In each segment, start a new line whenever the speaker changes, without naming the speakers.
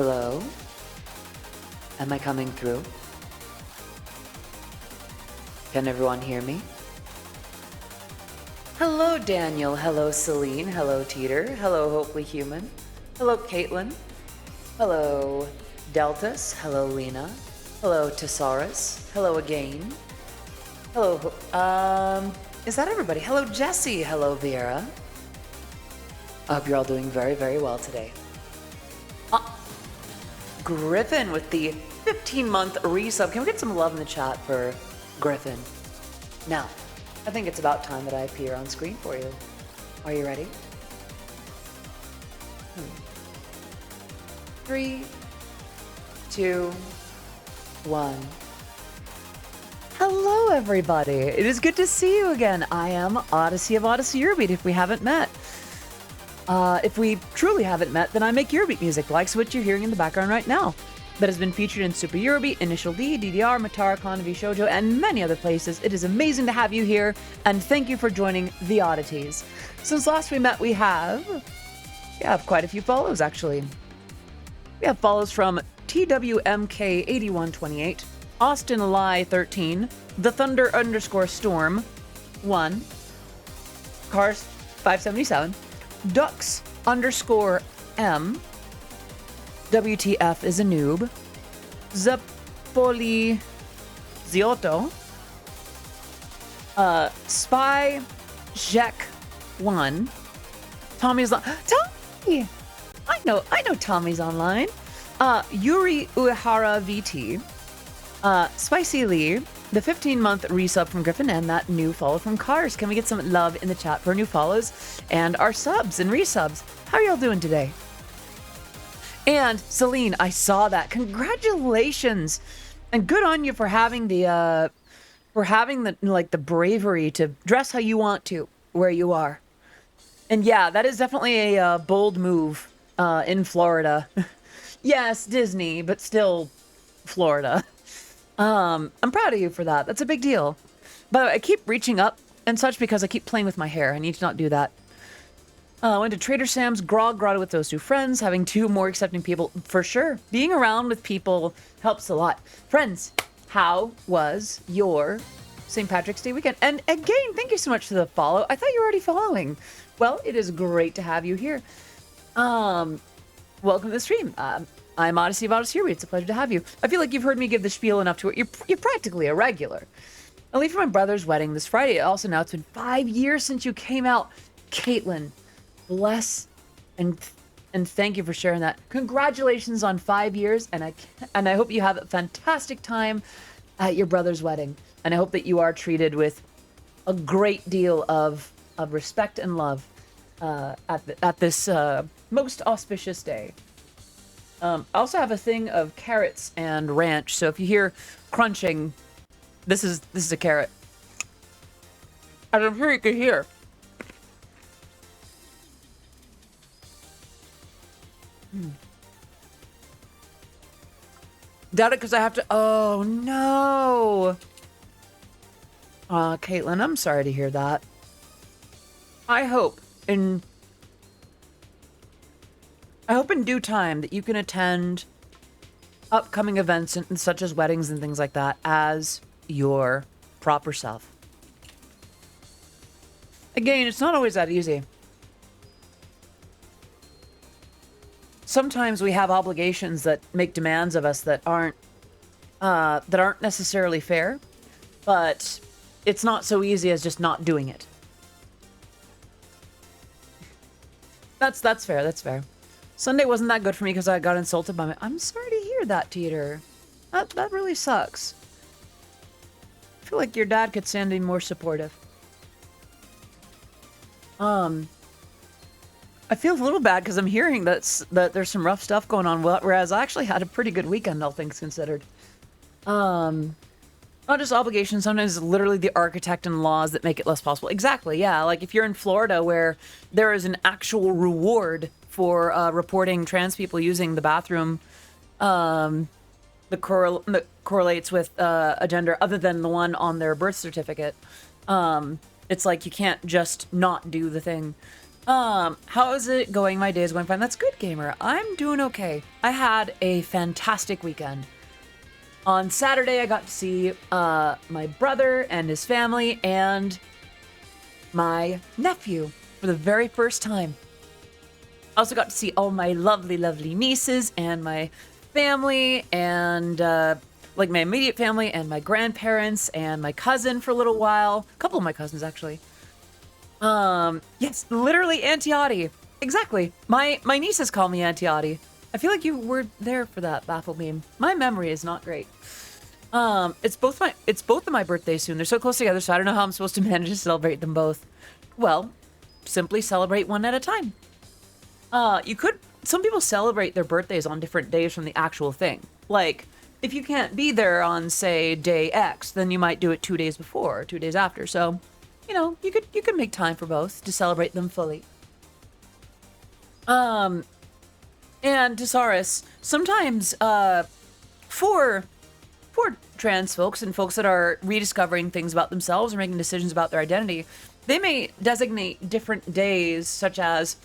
Hello? Am I coming through? Can everyone hear me? Hello, Daniel. Hello, Celine. Hello, Teeter. Hello, Hopefully Human. Hello, Caitlin. Hello, Deltas. Hello, Lena. Hello, Tesaurus. Hello again. Hello, is that everybody? Hello, Jesse. Hello, Vera. I hope you're all doing very, very well today. Griffin with the 15-month resub. Can we get some love in the chat for Griffin? Now, I think it's about time that I appear on screen for you. Are you ready? 3, 2, 1. Hello, everybody. It is good to see you again. I am Odyssey of Odyssey Eurobeat, if we haven't met. If we truly haven't met, then I make Eurobeat music, like what you're hearing in the background right now. That has been featured in Super Eurobeat, Initial D, DDR, Matara, Konavi Shoujo, and many other places. It is amazing to have you here, and thank you for joining the Oddities. Since last we met, we have quite a few follows, actually. We have follows from TWMK8128, Austin Lie 13, The Thunder _Storm 1, Cars 577, Dux _M, WTF is a noob, Zapoli Ziotto, Spy Jack 1, Tommy's Tommy! I know Tommy's online. Yuri Uehara VT, Spicy Lee, the 15-month resub from Griffin, and that new follow from Cars. Can we get some love in the chat for new follows and our subs and resubs? How are y'all doing today? And Celine, I saw that. Congratulations, and good on you for having the the bravery to dress how you want to where you are. And yeah, that is definitely a bold move in Florida. Yes, Disney, but still Florida. I'm proud of you for that. That's a big deal. But I keep reaching up and such because I keep playing with my hair. I need to not do that. Went to Trader Sam's, Grog Grotto with those two friends, having 2 more accepting people, for sure. Being around with people helps a lot. Friends, how was your St. Patrick's Day weekend? And again, thank you so much for the follow. I thought you were already following. Well, it is great to have you here. Welcome to the stream. I'm Odyssey of Odyssey Eurobeat. It's a pleasure to have you. I feel like you've heard me give the spiel enough to it. You're practically a regular. I leave for my brother's wedding this Friday. Also, now it's been 5 years since you came out. Caitlin, bless and thank you for sharing that. Congratulations on 5 years, and I hope you have a fantastic time at your brother's wedding. And I hope that you are treated with a great deal of respect and love at this most auspicious day. I also have a thing of carrots and ranch, so if you hear crunching, this is a carrot. As I'm sure you can hear. Doubt it because I have to. Oh no. Caitlin, I'm sorry to hear that. I hope in due time that you can attend upcoming events such as weddings and things like that as your proper self. Again, it's not always that easy. Sometimes we have obligations that make demands of us that aren't necessarily fair, but it's not so easy as just not doing it. That's fair. That's fair. Sunday wasn't that good for me because I got insulted by my... I'm sorry to hear that, Teeter. That really sucks. I feel like your dad could stand being more supportive. I feel a little bad because I'm hearing that there's some rough stuff going on, whereas I actually had a pretty good weekend, all things considered. Not just obligations, sometimes it's literally the architect and laws that make it less possible. Exactly, yeah. Like if you're in Florida where there is an actual reward for reporting trans people using the bathroom that correlates with a gender other than the one on their birth certificate, it's like you can't just not do the thing. How is it going? My day is going fine. That's good, gamer. I'm doing okay. I had a fantastic weekend. On Saturday, I got to see my brother and his family and my nephew for the very first time. I also got to see all my lovely, lovely nieces and my family and like my immediate family and my grandparents and my cousin for a little while. A couple of my cousins, actually. Yes, literally Auntie Audie. Exactly. My nieces call me Auntie Audie. I feel like you were there for that, Baffle Beam. My memory is not great. It's both of my birthdays soon. They're so close together, so I don't know how I'm supposed to manage to celebrate them both. Well, simply celebrate one at a time. Some people celebrate their birthdays on different days from the actual thing. Like, if you can't be there on, say, day X, then you might do it 2 days before or 2 days after. So, you know, you could make time for both to celebrate them fully. And Tesaurus, sometimes, for trans folks and folks that are rediscovering things about themselves or making decisions about their identity, they may designate different days, such as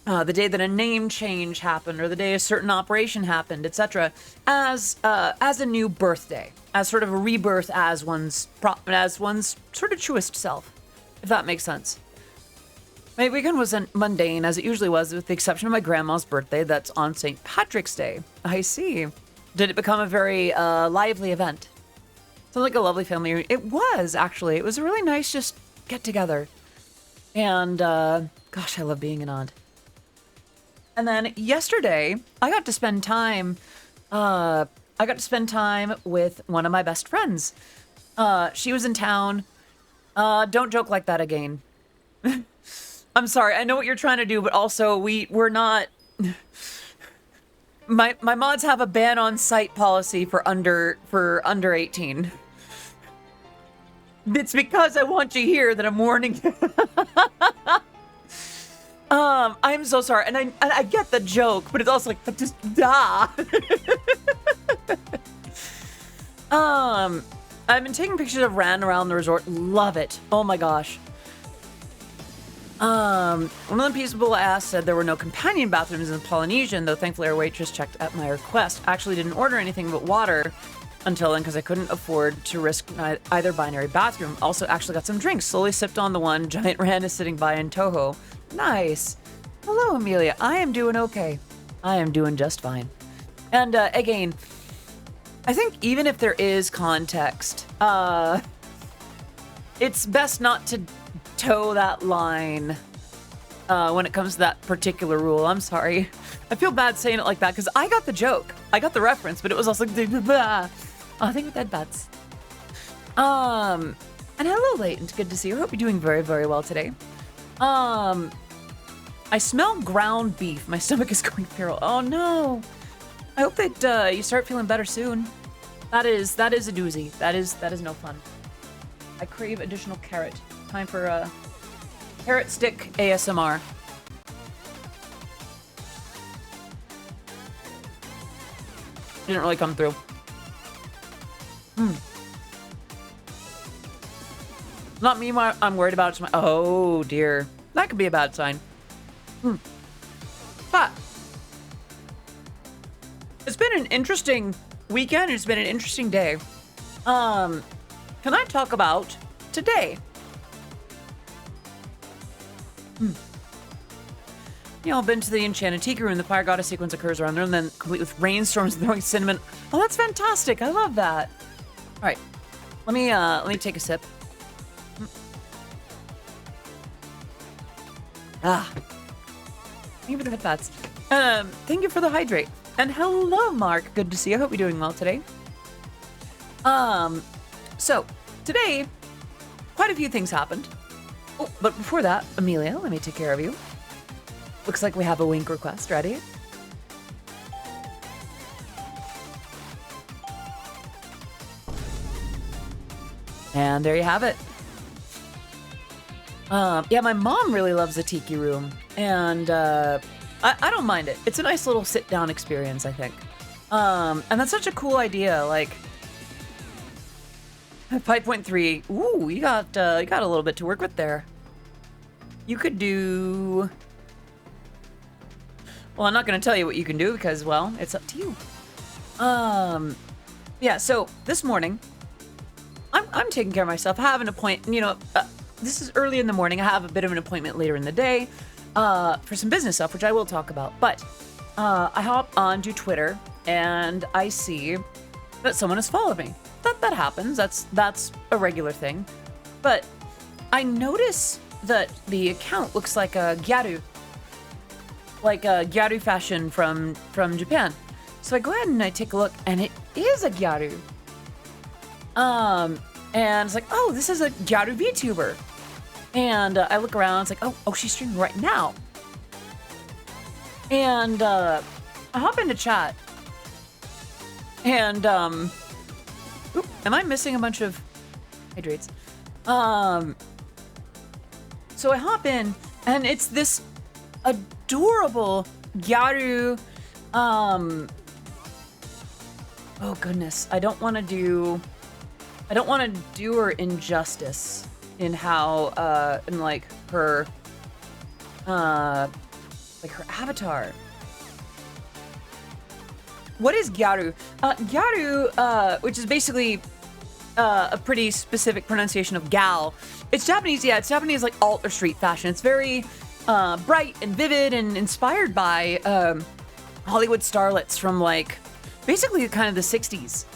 the day that a name change happened or the day a certain operation happened, etc., as a new birthday, as sort of a rebirth as one's sort of truest self, if that makes sense. My weekend wasn't mundane as it usually was, with the exception of my grandma's birthday that's on St. Patrick's Day. I see. Did it become a very lively event? Sounds like a lovely family. It was, actually. It was a really nice just get together. And gosh, I love being an aunt. And then yesterday, I got to spend time with one of my best friends. She was in town. Don't joke like that again. I'm sorry. I know what you're trying to do, but also we're not. My mods have a ban on site policy for under 18. It's because I want you here that I'm warning you. I'm so sorry, and I get the joke, but it's also like, just I've been taking pictures of Ran around the resort. Love it. Oh my gosh. One of the people asked said there were no companion bathrooms in Polynesian, though thankfully our waitress checked at my request. Actually didn't order anything but water until then because I couldn't afford to risk either binary bathroom. Also actually got some drinks. Slowly sipped on the one. Giant Ran is sitting by in Toho. Nice. Hello, Amelia. I am doing okay. I am doing just fine. And again, I think even if there is context, it's best not to toe that line when it comes to that particular rule. I'm sorry. I feel bad saying it like that because I got the joke. I got the reference, but it was also like, I think with dead butts. And hello, Latent. Good to see you. I hope you're doing very, very well today. I smell ground beef. My stomach is going feral. Oh no. I hope that you start feeling better soon. That is a doozy. That is no fun. I crave additional carrot. Time for carrot stick ASMR. Didn't really come through. Not me. I'm worried about it. Oh dear, that could be a bad sign. But it's been an interesting weekend. It's been an interesting day. Can I talk about today? You know, I've been to the Enchanted Tiki Room. The Fire Goddess sequence occurs around there, and then complete with rainstorms and throwing cinnamon. Oh, that's fantastic! I love that. All right, let me take a sip. Thank you for the headpats. Thank you for the hydrate. And hello, Mark. Good to see you. I hope you're doing well today. So today, quite a few things happened. Oh, but before that, Amelia, let me take care of you. Looks like we have a wink request ready. And there you have it. Yeah, my mom really loves the Tiki Room, and I don't mind it. It's a nice little sit-down experience, I think. And that's such a cool idea. Like 5.3. Ooh, you got a little bit to work with there. You could do... Well, I'm not going to tell you what you can do because, well, it's up to you. Yeah, so this morning, I'm taking care of myself. I have an appointment, this is early in the morning. I have a bit of an appointment later in the day for some business stuff, which I will talk about. But I hop onto Twitter and I see that someone has followed me. That happens. That's a regular thing. But I notice that the account looks like a gyaru. Like a gyaru fashion from Japan. So I go ahead and I take a look, and it is a gyaru. And it's like, oh, this is a gyaru VTuber. And I look around, it's like, oh, she's streaming right now. And I hop into chat. And am I missing a bunch of hydrates? So I hop in, and it's this adorable gyaru. Oh goodness, I don't want to do her injustice in how in like her avatar. What is gyaru? Gyaru, which is basically a pretty specific pronunciation of gal. It's Japanese, yeah. It's Japanese like alt or street fashion. It's very bright and vivid and inspired by Hollywood starlets from like basically kind of the 60s.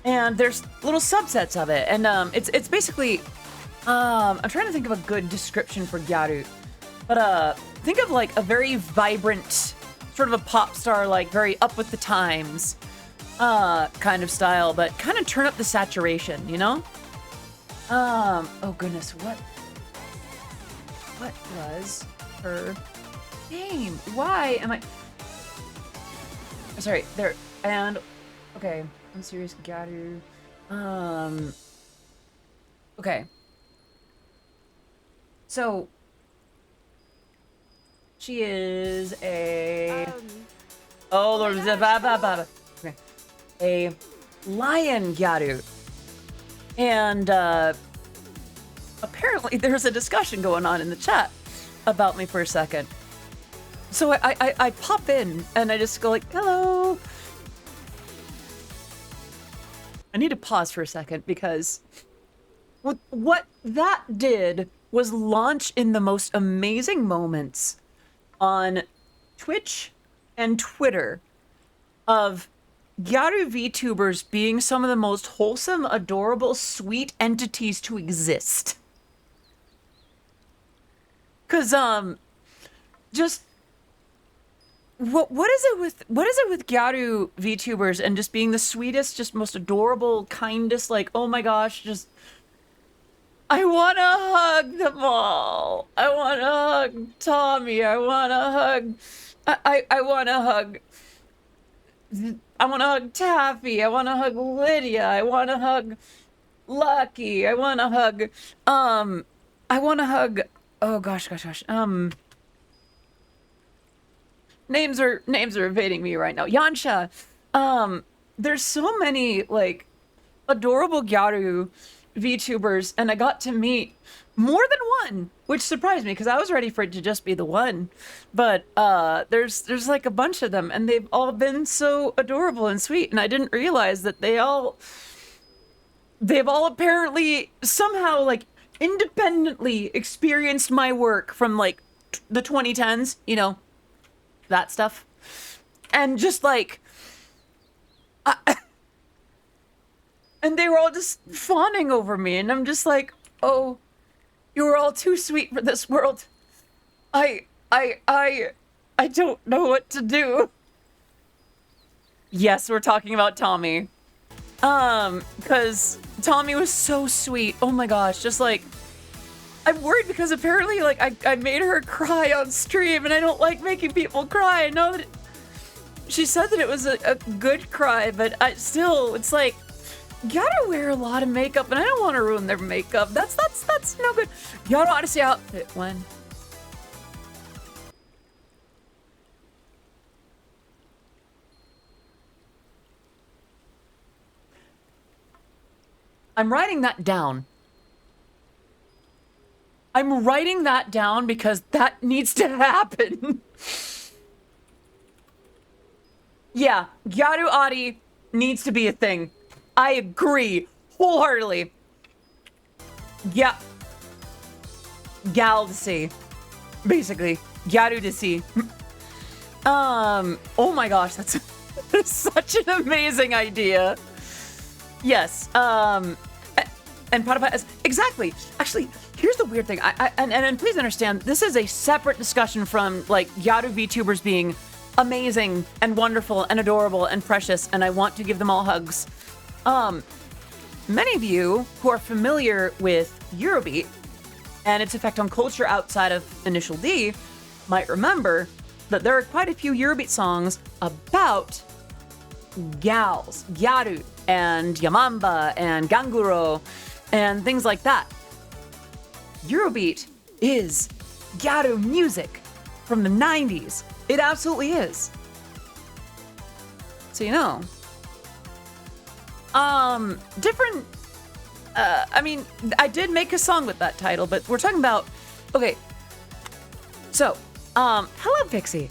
And there's little subsets of it. And it's basically I'm trying to think of a good description for gyaru. But think of like a very vibrant sort of a pop star, like very up with the times kind of style, but kind of turn up the saturation, you know? Oh goodness, what was her name? Why am I... Sorry, there, and, okay, I'm serious, Gyaru, okay. So, she is a... Oh Lord, okay. A lion Gyaru. And apparently there's a discussion going on in the chat about me for a second. So I pop in and I just go like, hello. I need to pause for a second because what that did was launch in the most amazing moments on Twitch and Twitter of Gyaru VTubers being some of the most wholesome, adorable, sweet entities to exist. Cause just what is it with Gyaru VTubers and just being the sweetest, just most adorable, kindest, like, oh my gosh, just I wanna hug them all. I wanna hug Tommy. I wanna hug I wanna hug Taffy. I want to hug Lydia. I want to hug Lucky. I want to hug, oh gosh. Names are evading me right now. Yansha. There's so many, like, adorable Gyaru VTubers, and I got to meet more than one, which surprised me because I was ready for it to just be the one. But there's like a bunch of them, and they've all been so adorable and sweet, and I didn't realize that they've all apparently somehow like independently experienced my work from like the 2010s, you know, that stuff, and just like and they were all just fawning over me, and I'm just like, oh, you were all too sweet for this world. I don't know what to do. Yes, we're talking about Tommy. Because Tommy was so sweet. Oh my gosh, just like, I'm worried because apparently, like, I made her cry on stream, and I don't like making people cry. I know that she said that it was a good cry, but it's like, you gotta wear a lot of makeup, and I don't want to ruin their makeup. That's no good. Y'all know how to say outfit one. I'm writing that down. I'm writing that down because that needs to happen. Yeah, Gyaru Adi needs to be a thing. I agree wholeheartedly. Yeah. Galdesy. Basically. Gyarudesy. Oh my gosh, that's such an amazing idea. Yes. And Padapa, exactly. Actually, here's the weird thing. And please understand, this is a separate discussion from like Gyaru VTubers being amazing and wonderful and adorable and precious, and I want to give them all hugs. Many of you who are familiar with Eurobeat and its effect on culture outside of Initial D might remember that there are quite a few Eurobeat songs about gals, gyaru, and yamamba, and ganguro, and things like that. Eurobeat is gyaru music from the 90s. It absolutely is. So you know. Different, I mean, I did make a song with that title, but we're talking about, okay. So, hello Pixie.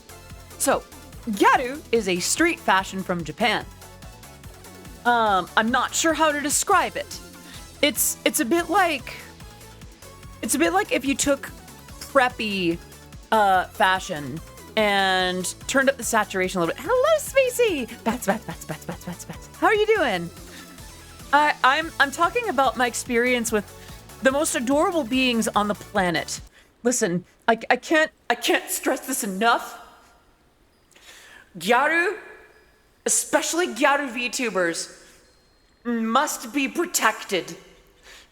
So, gyaru is a street fashion from Japan. I'm not sure how to describe it. It's a bit like if you took preppy, fashion and turned up the saturation a little bit. Hello, Spacey! Bats. How are you doing? I'm talking about my experience with the most adorable beings on the planet. Listen, I can't stress this enough. Gyaru, especially Gyaru VTubers, must be protected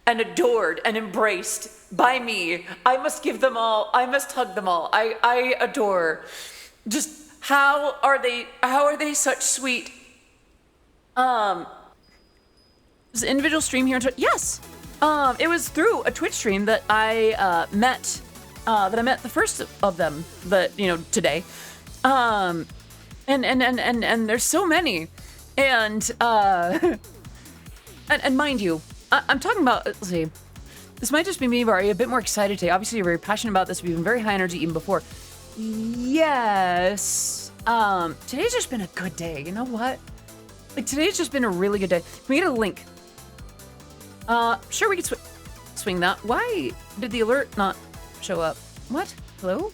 and adored and embraced by me. I must give them all, I must hug them all. I adore. Just how are they such sweet? Was an individual stream here on Twitch? Yes. It was through a Twitch stream that I met the first of them, that, you know, today. And there's so many. And mind you, I'm talking about, let's see, this might just be me, but are you a bit more excited today? Obviously, you're very passionate about this. We've been very high energy even before. Yes. Today's just been a good day. You know what? Like, today's just been a really good day. Can we get a link? Sure, we can swing that. Why did the alert not show up? What? Hello?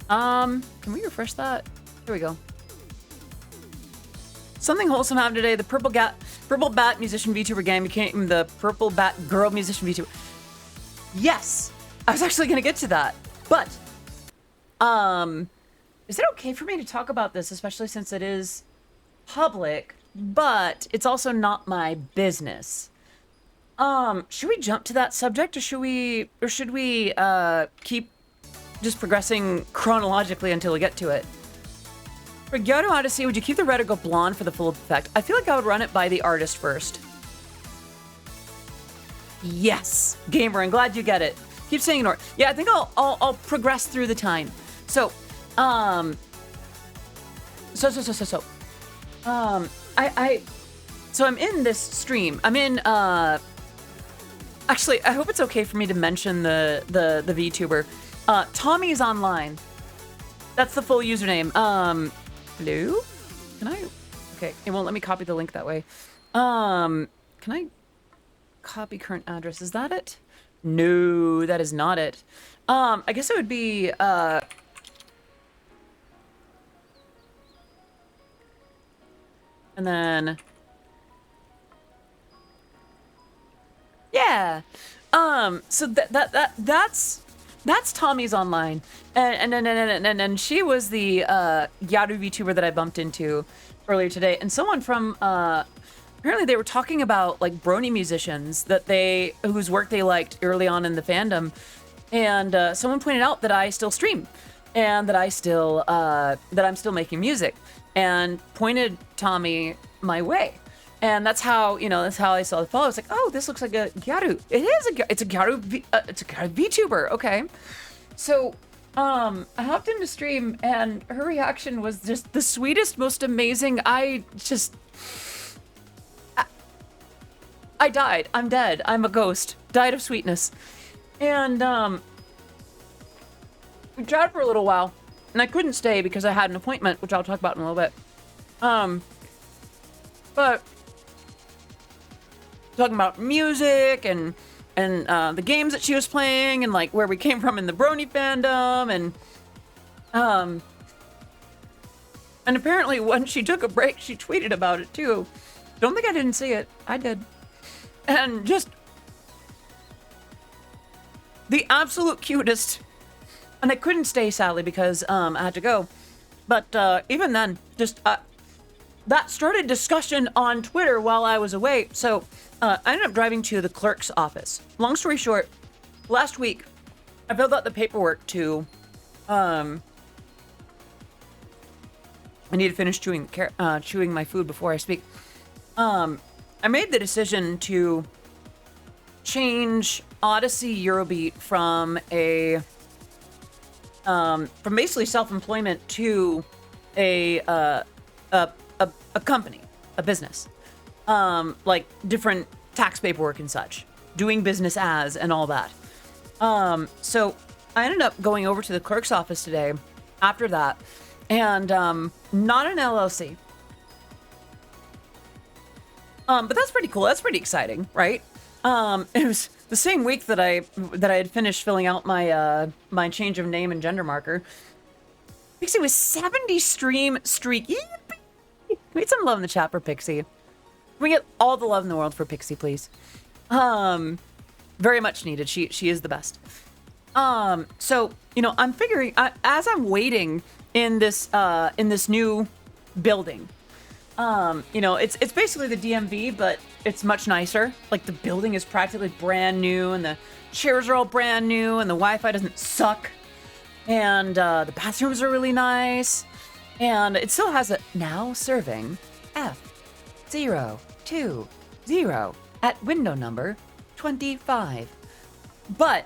Can we refresh that? Here we go. Something wholesome happened today. The Purple Bat musician VTuber gang became the Purple Bat girl musician VTuber. Yes! I was actually gonna get to that. But, is it okay for me to talk about this, especially since it is public, but it's also not my business? Should we jump to that subject, or should we keep just progressing chronologically until we get to it? For Gyaru Odyssey, would you keep the red or go blonde for the full effect? I feel like I would run it by the artist first. Yes, gamer, I'm glad you get it. Keep saying ignore. Yeah, I think I'll progress through the time. So, so I'm in this stream. I'm in, actually, I hope it's okay for me to mention the VTuber. Tommy's online. That's the full username. Hello? Can I? Okay, it won't let me copy the link that way. Can I copy current address? Is that it? No, that is not it. I guess it would be, and then, yeah. So that's Tommy's online, and she was the Gyaru VTuber that I bumped into earlier today, and someone from apparently they were talking about like brony musicians whose work they liked early on in the fandom, and someone pointed out that I still stream, and that I'm still making music, and pointed Tommy my way. And that's how I saw the follow. It's like, oh, this looks like a Gyaru. It's a Gyaru VTuber. Okay. So, I hopped into stream, and her reaction was just the sweetest, most amazing. I died. I'm dead. I'm a ghost. Died of sweetness. And we chatted for a little while, and I couldn't stay because I had an appointment, which I'll talk about in a little bit. But talking about music and the games that she was playing and like where we came from in the Brony fandom and apparently when she took a break, she tweeted about it too. Don't think I didn't see it. I did. And just the absolute cutest. And I couldn't stay, sadly, because I had to go. But even then, just that started discussion on Twitter while I was away. So I ended up driving to the clerk's office. Long story short, last week I filled out the paperwork to I need to finish chewing my food before I speak. I made the decision to change Odyssey Eurobeat from from basically self-employment to a company, a business, like different tax paperwork and such, doing business as and all that. So I ended up going over to the clerk's office today after that, and not an LLC. But that's pretty cool. That's pretty exciting, right? It was the same week that I had finished filling out my my change of name and gender marker. Pixie was 70 stream streak. Yippee! We need some love in the chat for Pixie. Can we get all the love in the world for Pixie, please? Very much needed. She is the best. So, you know, I'm figuring as I'm waiting in this new building. You know, it's basically the DMV, but it's much nicer. Like the building is practically brand new, and the chairs are all brand new, and the Wi-Fi doesn't suck, and the bathrooms are really nice, and it still has a now serving F020 at window number 25. But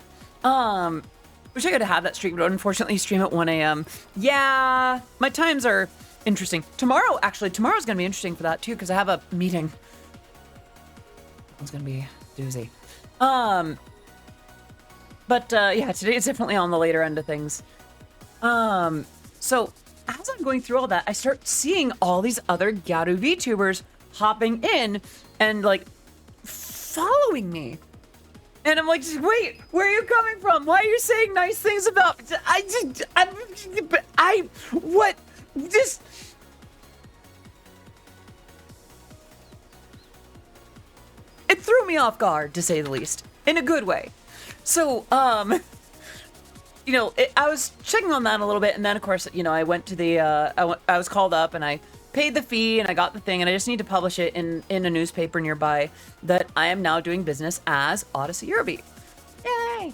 wish I could have that stream, but unfortunately stream at 1 a.m. Yeah, my times are interesting. Tomorrow's gonna be interesting for that too, because I have a meeting. It's gonna be doozy. But yeah, today is definitely on the later end of things. So as I'm going through all that, I start seeing all these other Garu VTubers hopping in and like following me. And I'm like, wait, where are you coming from? Why are you saying nice things about what? Just it threw me off guard, to say the least, in a good way. So, you know, I was checking on that a little bit, and then of course, you know, I went to the I was called up and I paid the fee and I got the thing, and I just need to publish it in a newspaper nearby that I am now doing business as Odyssey Eurobeat. Yay!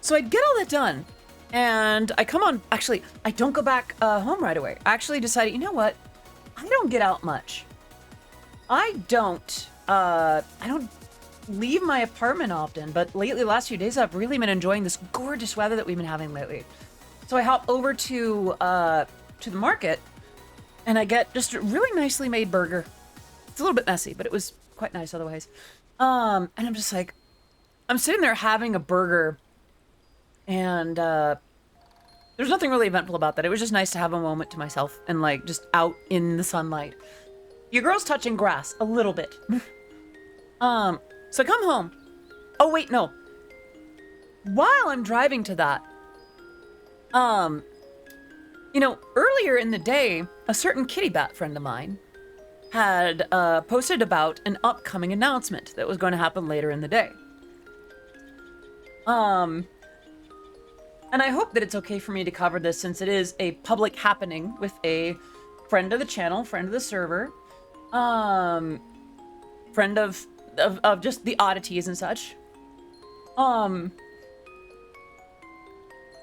So I get all that done. And I come on, actually, I don't go back home right away. I actually decided, you know what? I don't get out much. I don't leave my apartment often, but lately, last few days, I've really been enjoying this gorgeous weather that we've been having lately. So I hop over to the market, and I get just a really nicely made burger. It's a little bit messy, but it was quite nice otherwise. And I'm just like, I'm sitting there having a burger, and there's nothing really eventful about that. It was just nice to have a moment to myself and like just out in the sunlight. Your girl's touching grass a little bit. So I come home. Oh wait, no. While I'm driving to that, you know, earlier in the day, a certain kitty bat friend of mine had posted about an upcoming announcement that was going to happen later in the day. And I hope that it's okay for me to cover this, since it is a public happening with a friend of the channel, friend of the server, friend of just the oddities and such. I'm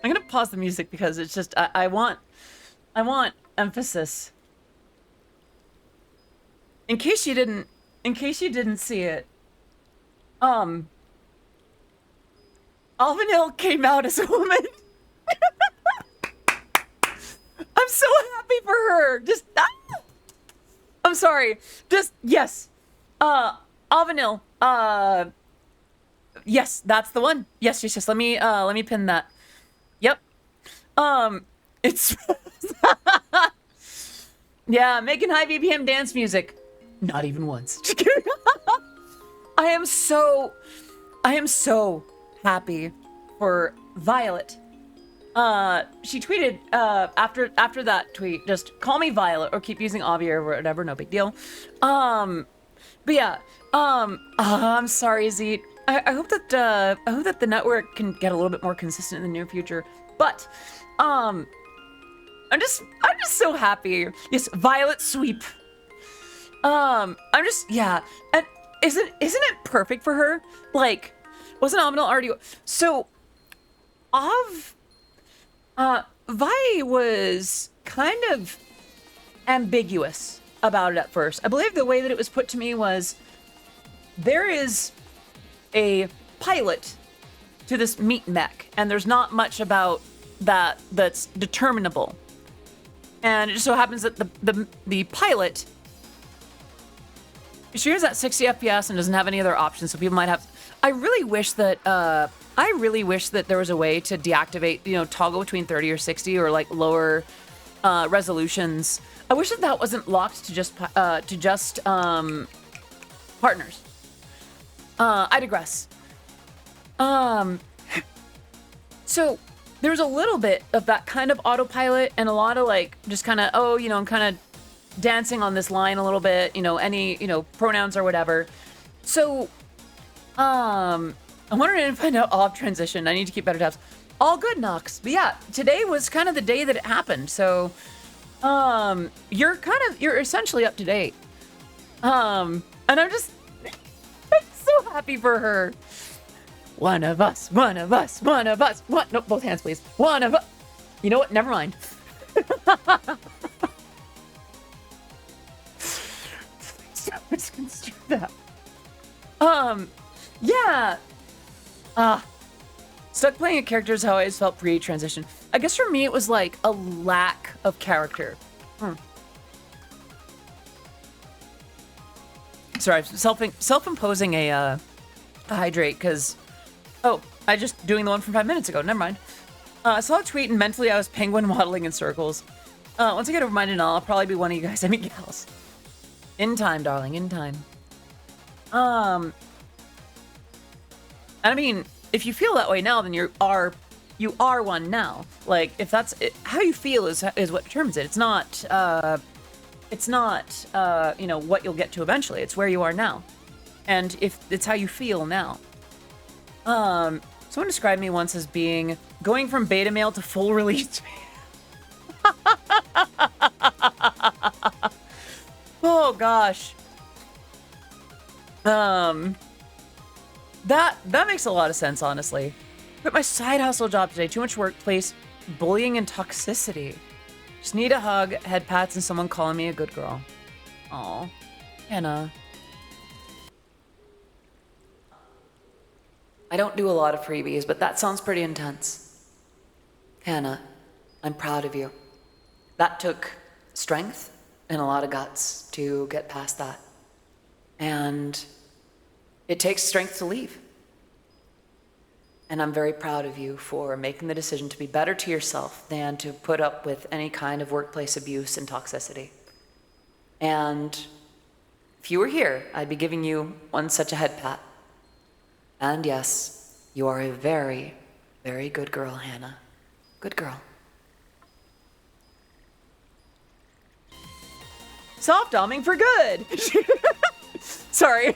gonna pause the music because it's just I want emphasis. In case you didn't see it, Alvanil came out as a woman. I'm so happy for her. Just I'm sorry. Just yes. Alvanil, Yes, that's the one. Yes, yes, yes. Let me pin that. Yep. It's yeah, making high BPM dance music. Not even once. Just kidding. I am so happy for Violet. She tweeted after that tweet, just call me Violet or keep using Avi or whatever, no big deal. But yeah, I'm sorry, Zeet. I hope that the network can get a little bit more consistent in the near future. But I'm just so happy. Yes, Violet sweep. I'm just, yeah, and isn't it perfect for her? Like, wasn't Nominal already? So, Vi was kind of ambiguous about it at first. I believe the way that it was put to me was, there is a pilot to this meat mech, and there's not much about that that's determinable. And it just so happens that the pilot, she is at 60 FPS and doesn't have any other options, so people might have. I really wish that there was a way to deactivate, toggle between 30 or 60 or like lower resolutions. I wish that wasn't locked to just partners. I digress. So there's a little bit of that kind of autopilot and a lot of like just kind of, I'm kind of dancing on this line a little bit, any, pronouns or whatever. So, I'm wondering if I know off transition. I need to keep better tabs. All good, Nox. But yeah, today was kind of the day that it happened. So, you're essentially up to date. And I'm so happy for her. One of us. What? No, both hands, please. One of us. You know what? Never mind. Misconstrue that. Yeah. Stuck playing a character is how I always felt pre-transition. I guess for me it was like a lack of character. Sorry, self-imposing a hydrate because, I just doing the one from 5 minutes ago. Never mind. I saw a tweet and mentally I was penguin waddling in circles. Once I get reminded, I'll probably be one of you guys. I mean, gals. In time, darling. In time. And I mean, if you feel that way now, then you are one now. Like, if that's it, how you feel is what determines it. It's not what you'll get to eventually. It's where you are now, and if it's how you feel now. Someone described me once as going from beta male to full release. Oh gosh. That makes a lot of sense, honestly. Quit my side hustle job today. Too much workplace bullying and toxicity. Just need a hug, head pats, and someone calling me a good girl. Aw, Hannah. I don't do a lot of freebies, but that sounds pretty intense. Hannah, I'm proud of you. That took strength and a lot of guts to get past that. And it takes strength to leave. And I'm very proud of you for making the decision to be better to yourself than to put up with any kind of workplace abuse and toxicity. And if you were here, I'd be giving you one such a head pat. And yes, you are a very, very good girl, Hannah. Good girl. Soft doming for good. Sorry.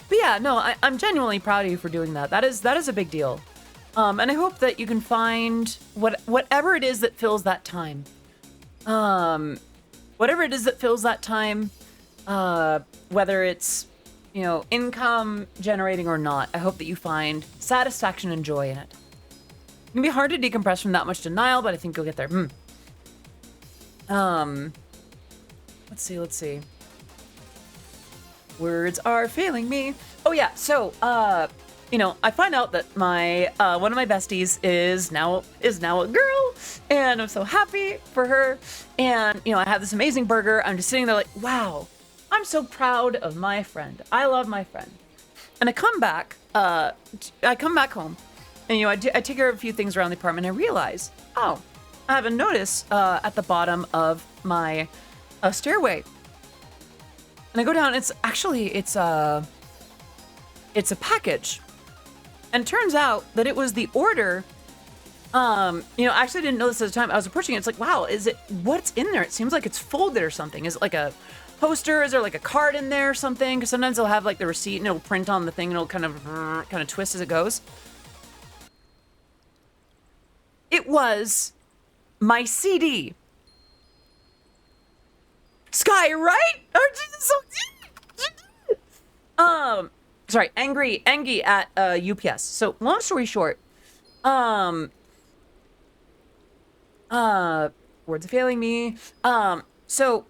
But yeah, no, I'm genuinely proud of you for doing that. That is a big deal. And I hope that you can find whatever it is that fills that time. Whatever it is that fills that time, whether it's, income generating or not, I hope that you find satisfaction and joy in it. It can be hard to decompress from that much denial, but I think you'll get there. Let's see. Words are failing me. Oh yeah, so I find out that my one of my besties is now a girl, and I'm so happy for her. And I have this amazing burger. I'm just sitting there like, wow, I'm so proud of my friend. I love my friend. And I come back home, and I take care of a few things around the apartment. And I realize, oh, I have a notice at the bottom of my stairway. And I go down. It's a package, and it turns out that it was the order. I actually didn't know this at the time. I was approaching it. It's like, wow, what's in there? It seems like it's folded or something. Is it like a poster? Is there like a card in there or something? Because sometimes they'll have like the receipt and it'll print on the thing and it'll kind of twist as it goes. It was my CD. Sky, right? Sorry, Angie at UPS. So long story short, words are failing me. So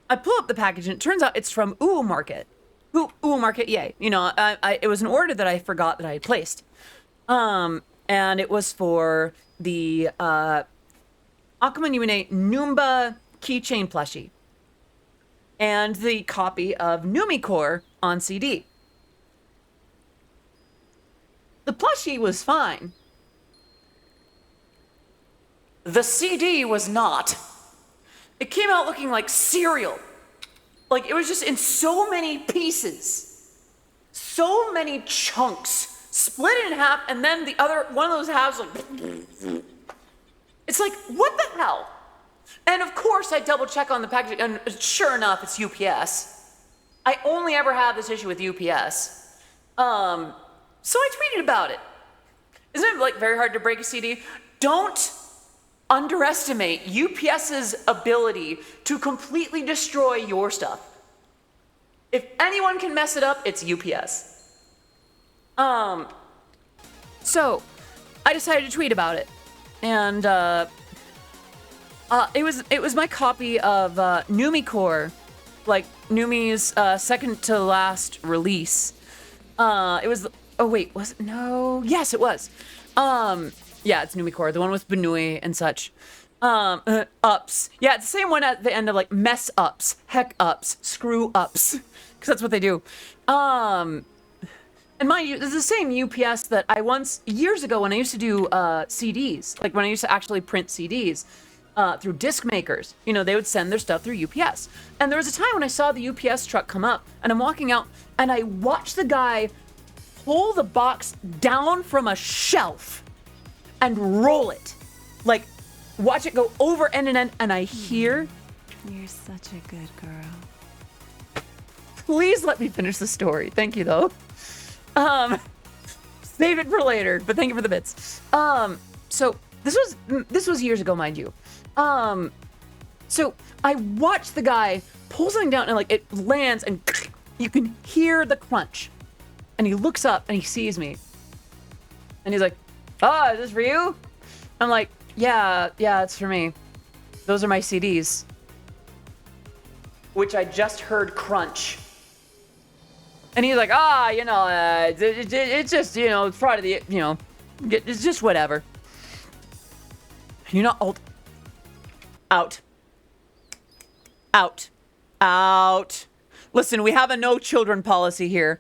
I pull up the package and it turns out it's from Ooh Market. Ooh Market, yay. It was an order that I forgot that I had placed. And it was for the Akuma Numine Noomba keychain plushie. And the copy of Numicore on CD. The plushie was fine. The CD was not. It came out looking like cereal. Like it was just in so many pieces. So many chunks. Split it in half, and then the other, one of those halves, like... It's like, what the hell? And of course, I double check on the package, and sure enough, it's UPS. I only ever have this issue with UPS. So I tweeted about it. Isn't it like very hard to break a CD? Don't underestimate UPS's ability to completely destroy your stuff. If anyone can mess it up, it's UPS. So I decided to tweet about it, and it was my copy of Numicore, like Numi's second to last release. It was. Oh wait, was it? No. Yes, it was. Yeah, it's Numicore, the one with Benui and such. Ups. Yeah, it's the same one at the end of like mess ups, heck ups, screw ups, because that's what they do. And mind you, this is the same UPS that I once, years ago, when I used to do CDs, like when I used to actually print CDs through disc makers, they would send their stuff through UPS. And there was a time when I saw the UPS truck come up, and I'm walking out, and I watched the guy pull the box down from a shelf and roll it. Like, watch it go over end and end, and I hear...
You're such a good girl.
Please let me finish the story. Thank you, though. Save it for later, but thank you for the bits. So this was years ago, mind you. So I watched the guy pull something down, and like it lands, and you can hear the crunch. And he looks up and he sees me, and he's like, "Oh, is this for you?" I'm like, "Yeah, it's for me. Those are my CDs." Which I just heard crunch. And he's like, it's just, it's part of the, it's just whatever. You're not old. Out. Listen, we have a no children policy here.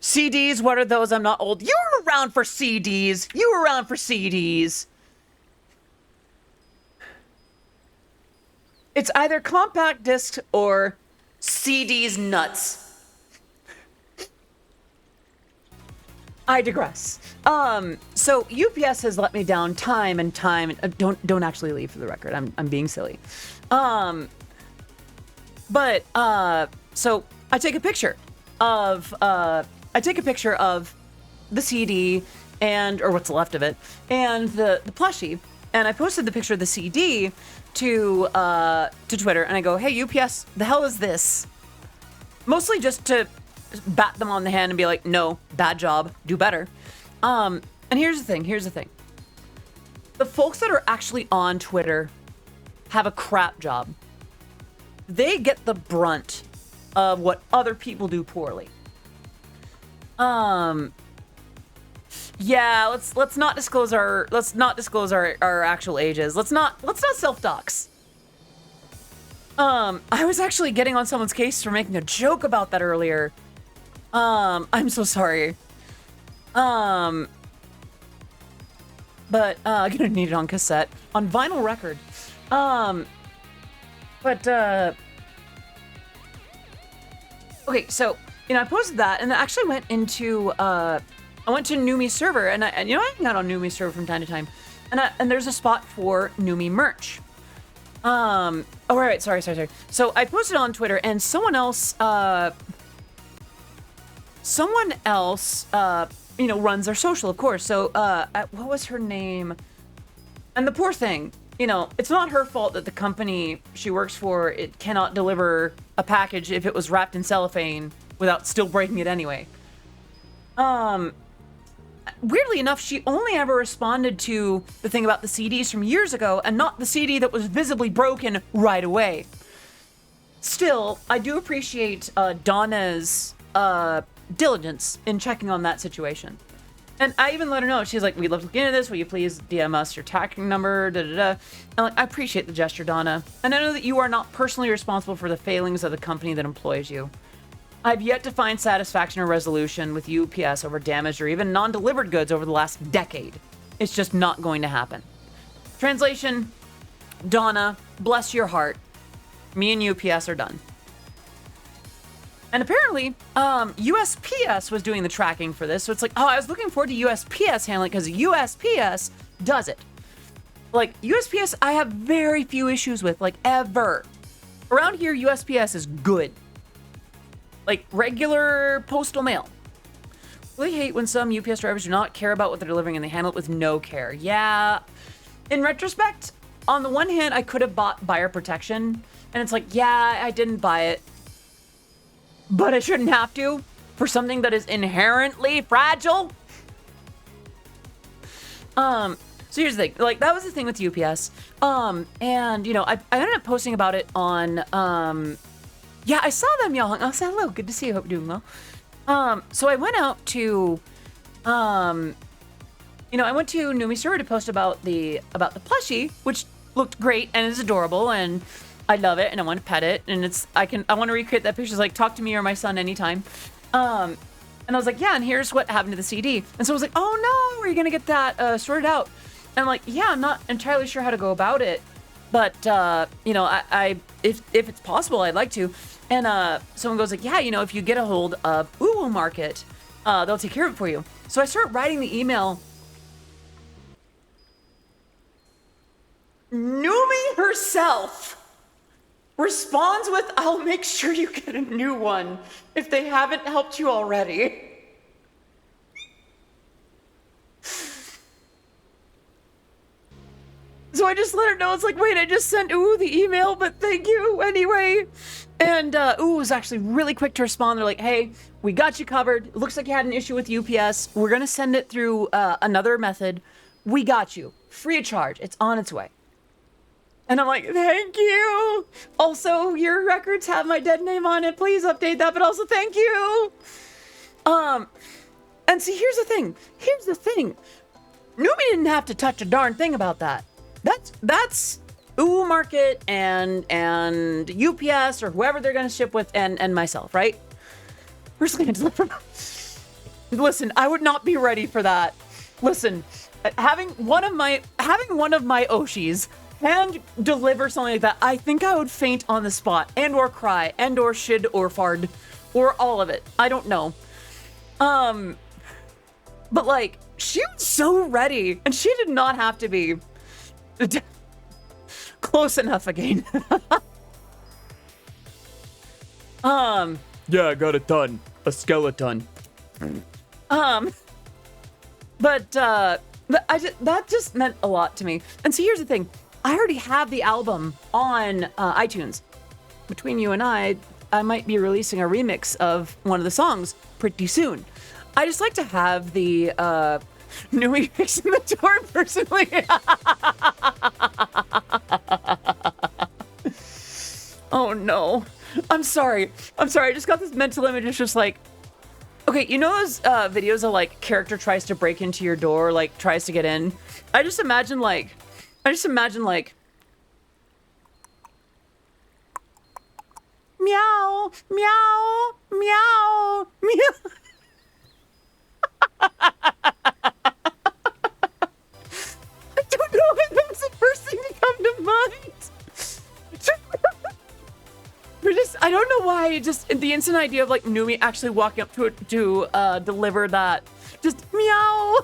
CDs, what are those? I'm not old. You were around for CDs. It's either compact discs or CDs nuts. I digress. So UPS has let me down time and time. Don't actually leave, for the record. I'm being silly. So I take a picture of the CD or what's left of it, and the plushie, and I posted the picture of the CD to Twitter, and I go, "Hey UPS, the hell is this?" Mostly just to bat them on the hand and be like, "No, bad job, do better." And here's the thing. The folks that are actually on Twitter have a crap job. They get the brunt of what other people do poorly. Yeah, let's not disclose our actual ages. Let's not self-dox. I was actually getting on someone's case for making a joke about that earlier. I'm so sorry. But gonna need it on cassette, on vinyl record. Okay, so I posted that, and I actually went into I went to Numi server, and I hang out on Numi server from time to time, and there's a spot for Numi merch. Oh right, sorry. So I posted on Twitter, and someone else runs their social, of course. So what was her name? And the poor thing, it's not her fault that the company she works for, it cannot deliver a package if it was wrapped in cellophane without still breaking it anyway. Weirdly enough, she only ever responded to the thing about the CDs from years ago and not the CD that was visibly broken right away. Still, I do appreciate Donna's diligence in checking on that situation. And I even let her know. She's like, we'd love to look into this. Will you please DM us your tracking number? And I appreciate the gesture, Donna. And I know that you are not personally responsible for the failings of the company that employs you. I've yet to find satisfaction or resolution with UPS over damaged or even non-delivered goods over the last decade. It's just not going to happen. Translation, Donna, bless your heart. Me and UPS are done. And apparently, USPS was doing the tracking for this. So it's like, I was looking forward to USPS handling it because USPS does it. Like, USPS, I have very few issues with, like, ever. Around here, USPS is good. Like, regular postal mail. Really hate when some UPS drivers do not care about what they're delivering and they handle it with no care. Yeah. In retrospect, on the one hand, I could have bought buyer protection. And it's like, yeah, I didn't buy it. But I shouldn't have to for something that is inherently fragile. So here's the thing. Like, that was the thing with UPS. And, I ended up posting about it on, yeah, I saw them, y'all. I said, hello, good to see you. Hope you're doing well. So I went out to, I went to Numi Server to post about the plushie, which looked great and is adorable, and I love it, and I want to pet it, and I want to recreate that picture. It's like, talk to me or my son anytime. And I was like, yeah, and here's what happened to the CD. And so I was like, oh no, are you gonna get that sorted out? And I'm like, yeah, I'm not entirely sure how to go about it, but I if it's possible, I'd like to. And someone goes like, yeah, if you get a hold of Uwu Market, they'll take care of it for you. So I start writing the email. Numi herself responds with, I'll make sure you get a new one if they haven't helped you already. So I just let her know. It's like, wait, I just sent Ooh the email, but thank you anyway. And Ooh was actually really quick to respond. They're like, hey, we got you covered. It looks like you had an issue with UPS. We're going to send it through another method. We got you. Free of charge. It's on its way. And I'm like, thank you. Also, your records have my dead name on it. Please update that, but also thank you. And see, here's the thing. Numi didn't have to touch a darn thing about that. That's Uwu Market and UPS or whoever they're gonna ship with and myself, right? We're just gonna deliver. Listen, I would not be ready for that. Listen, having one of my Oshis hand deliver something like that, I think I would faint on the spot and or cry and or shid or fard or all of it. I don't know. But like, she was so ready and she did not have to be close enough again. Yeah, I got it done. A skeleton. But that just meant a lot to me. And see, here's the thing. I already have the album on iTunes. Between you and I might be releasing a remix of one of the songs pretty soon. I just like to have the Numi fixing the door personally. Oh no. I'm sorry. I just got this mental image. It's just like, okay, you know those videos of like character tries to break into your door, like tries to get in? I just imagine like meow, meow, meow, meow. I don't know if that's the first thing to come to mind. I don't know why, just the instant idea of like Numi actually walking up to it to deliver that. Just meow.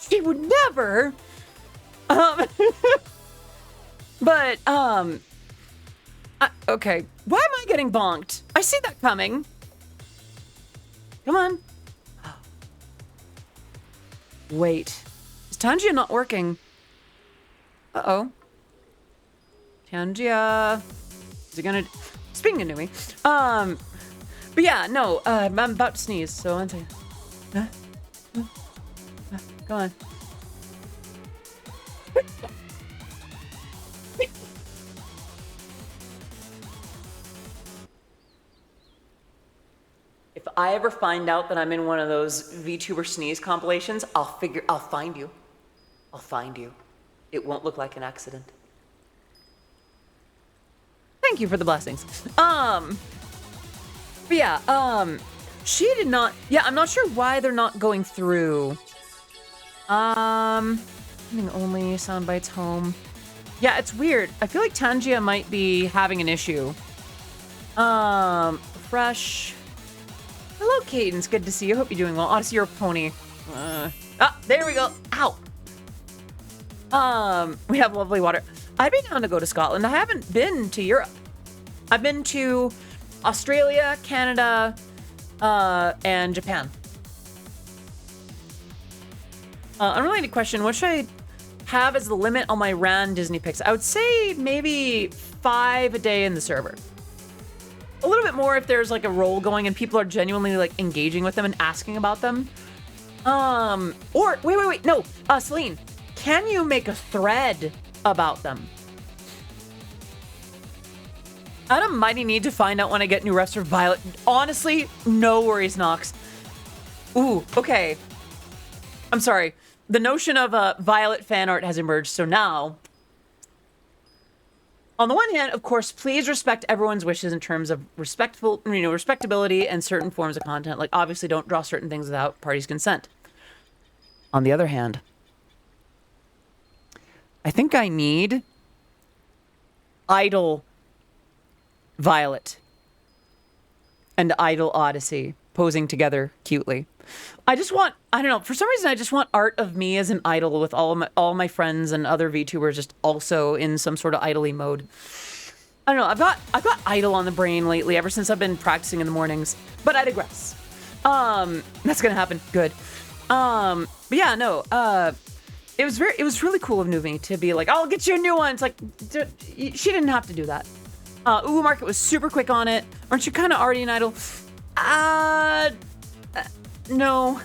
She would never. But, okay. Why am I getting bonked? I see that coming. Come on. Wait. Is Tangia not working? Uh-oh. Tangia. Is it gonna... Speaking of Numi. But yeah, no. I'm about to sneeze, so one second. Go on. If I ever find out that I'm in one of those VTuber sneeze compilations, I'll find you. I'll find you. It won't look like an accident. Thank you for the blessings. But yeah, she did not, yeah, I'm not sure why they're not going through. Only sound bites home. Yeah, it's weird. I feel like Tangia might be having an issue. Fresh. Hello, Cadence. Good to see you. Hope you're doing well. Odyssey, you're a pony. There we go. Ow. We have lovely water. I'd be down to go to Scotland. I haven't been to Europe. I've been to Australia, Canada, and Japan. Unrelated question. What should I have as the limit on my RAN Disney picks? I would say maybe 5 a day in the server. A little bit more if there's like a role going and people are genuinely like engaging with them and asking about them. Or wait. No, Celine, can you make a thread about them? Adam mighty need to find out when I get new refs for Violet. Honestly, no worries, Nox. Ooh, okay. I'm sorry. The notion of Violet fan art has emerged, so now... On the one hand, of course, please respect everyone's wishes in terms of respectability and certain forms of content. Like, obviously, don't draw certain things without parties' consent. On the other hand, I think I need Idol Violet and Idol Odyssey posing together cutely. I just want, I don't know, for some reason I just want art of me as an idol with all my friends and other VTubers just also in some sort of idol-y mode. I don't know, I've got idol on the brain lately ever since I've been practicing in the mornings, but I digress. That's gonna happen. Good. But yeah, no, it was really cool of Numi to be like, I'll get you a new one. It's like, she didn't have to do that. Uwu Market was super quick on it. Aren't you kind of already an idol? No.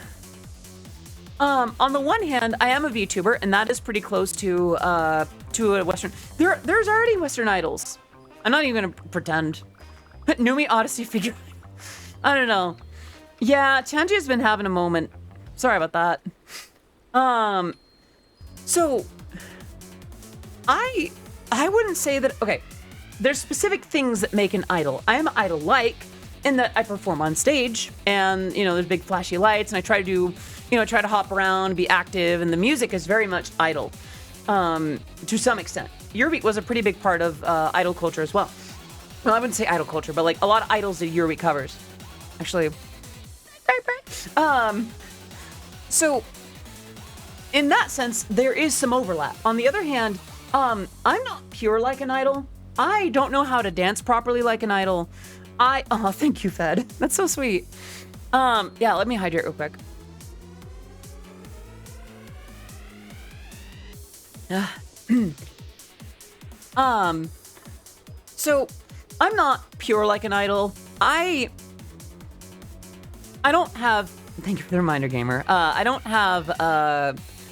On the one hand, I am a VTuber, and that is pretty close to a Western. There's already Western idols. I'm not even gonna pretend. Numi Odyssey figure. I don't know. Yeah, Chanji's been having a moment. Sorry about that. So I wouldn't say that. Okay, there's specific things that make an idol. I am idol-like in that I perform on stage, and there's big flashy lights, and I try to do, try to hop around, be active, and the music is very much idol, to some extent. Eurobeat was a pretty big part of idol culture as well. Well, I wouldn't say idol culture, but like a lot of idols did Eurobeat covers. Actually, so in that sense, there is some overlap. On the other hand, I'm not pure like an idol. I don't know how to dance properly like an idol. Oh, thank you, Fed. That's so sweet. Yeah, let me hydrate real quick. So I'm not pure like an idol. I don't have, thank you for the reminder, gamer. I don't have,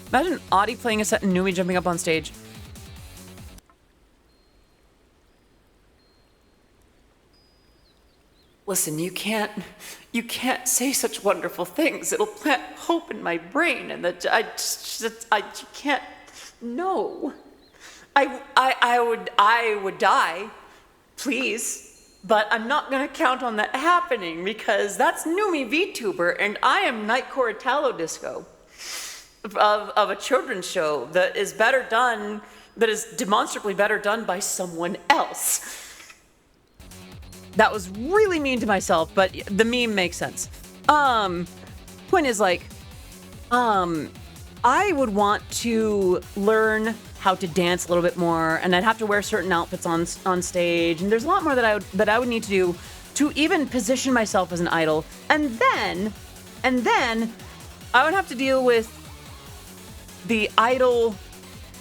imagine Audie playing a set and Numi jumping up on stage. Listen, you can't say such wonderful things. It'll plant hope in my brain, and that I can't. No, I would die please, but I'm not gonna count on that happening because that's Numi VTuber and I am Nightcore Italo Disco of a children's show that is better done, that is demonstrably better done by someone else. That was really mean to myself, but the meme makes sense. Point is like, I would want to learn how to dance a little bit more, and I'd have to wear certain outfits on stage, and there's a lot more that I would need to do to even position myself as an idol. And then I would have to deal with the idol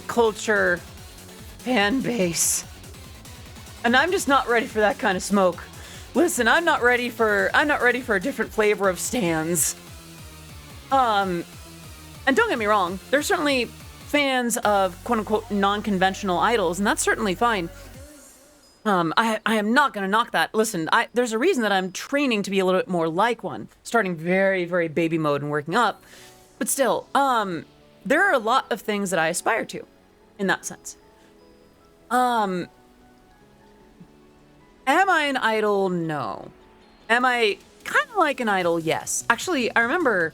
culture fan base. And I'm just not ready for that kind of smoke. Listen, I'm not ready for a different flavor of stans. And don't get me wrong, there's certainly fans of quote-unquote non-conventional idols, and that's certainly fine. I am not gonna knock that. Listen, there's a reason that I'm training to be a little bit more like one, starting very, very baby mode and working up. But still, there are a lot of things that I aspire to, in that sense. Am I an idol? No. Am I kind of like an idol? Yes. Actually, I remember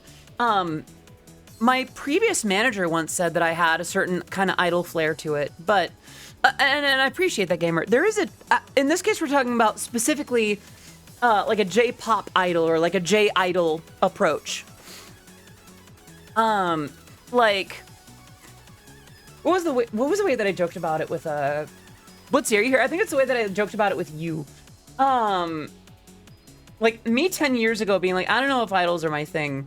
my previous manager once said that I had a certain kind of idol flair to it, but, and I appreciate that, gamer. There is in this case, we're talking about specifically like a J-pop idol or like a J-idol approach. Like, what was the way that I joked about it with Blitzy, are you here? I think it's the way that I joked about it with you. Like me 10 years ago being like, I don't know if idols are my thing.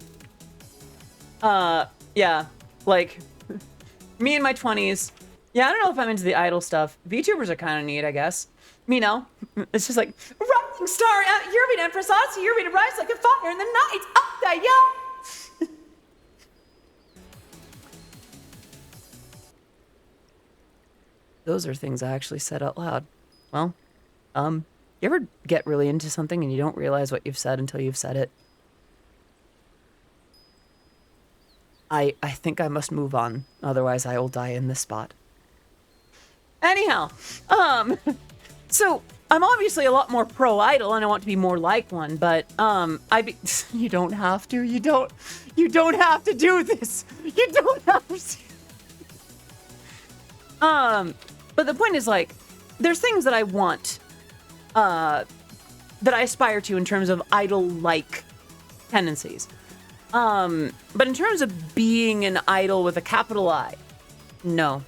Yeah, like me in my 20s. Yeah, I don't know if I'm into the idol stuff. VTubers are kind of neat, I guess. Me no. It's just like, rising star, you're being empress, also you're being rise like a fire in the night. Up there, yo. Those are things I actually said out loud. Well, you ever get really into something and you don't realize what you've said until you've said it? I think I must move on, otherwise I will die in this spot. Anyhow, so I'm obviously a lot more pro-idol and I want to be more like one, but you don't have to, you don't have to do this. You don't have to. But the point is, like, there's things that I want, that I aspire to in terms of idol-like tendencies. But in terms of being an idol with a capital I, no.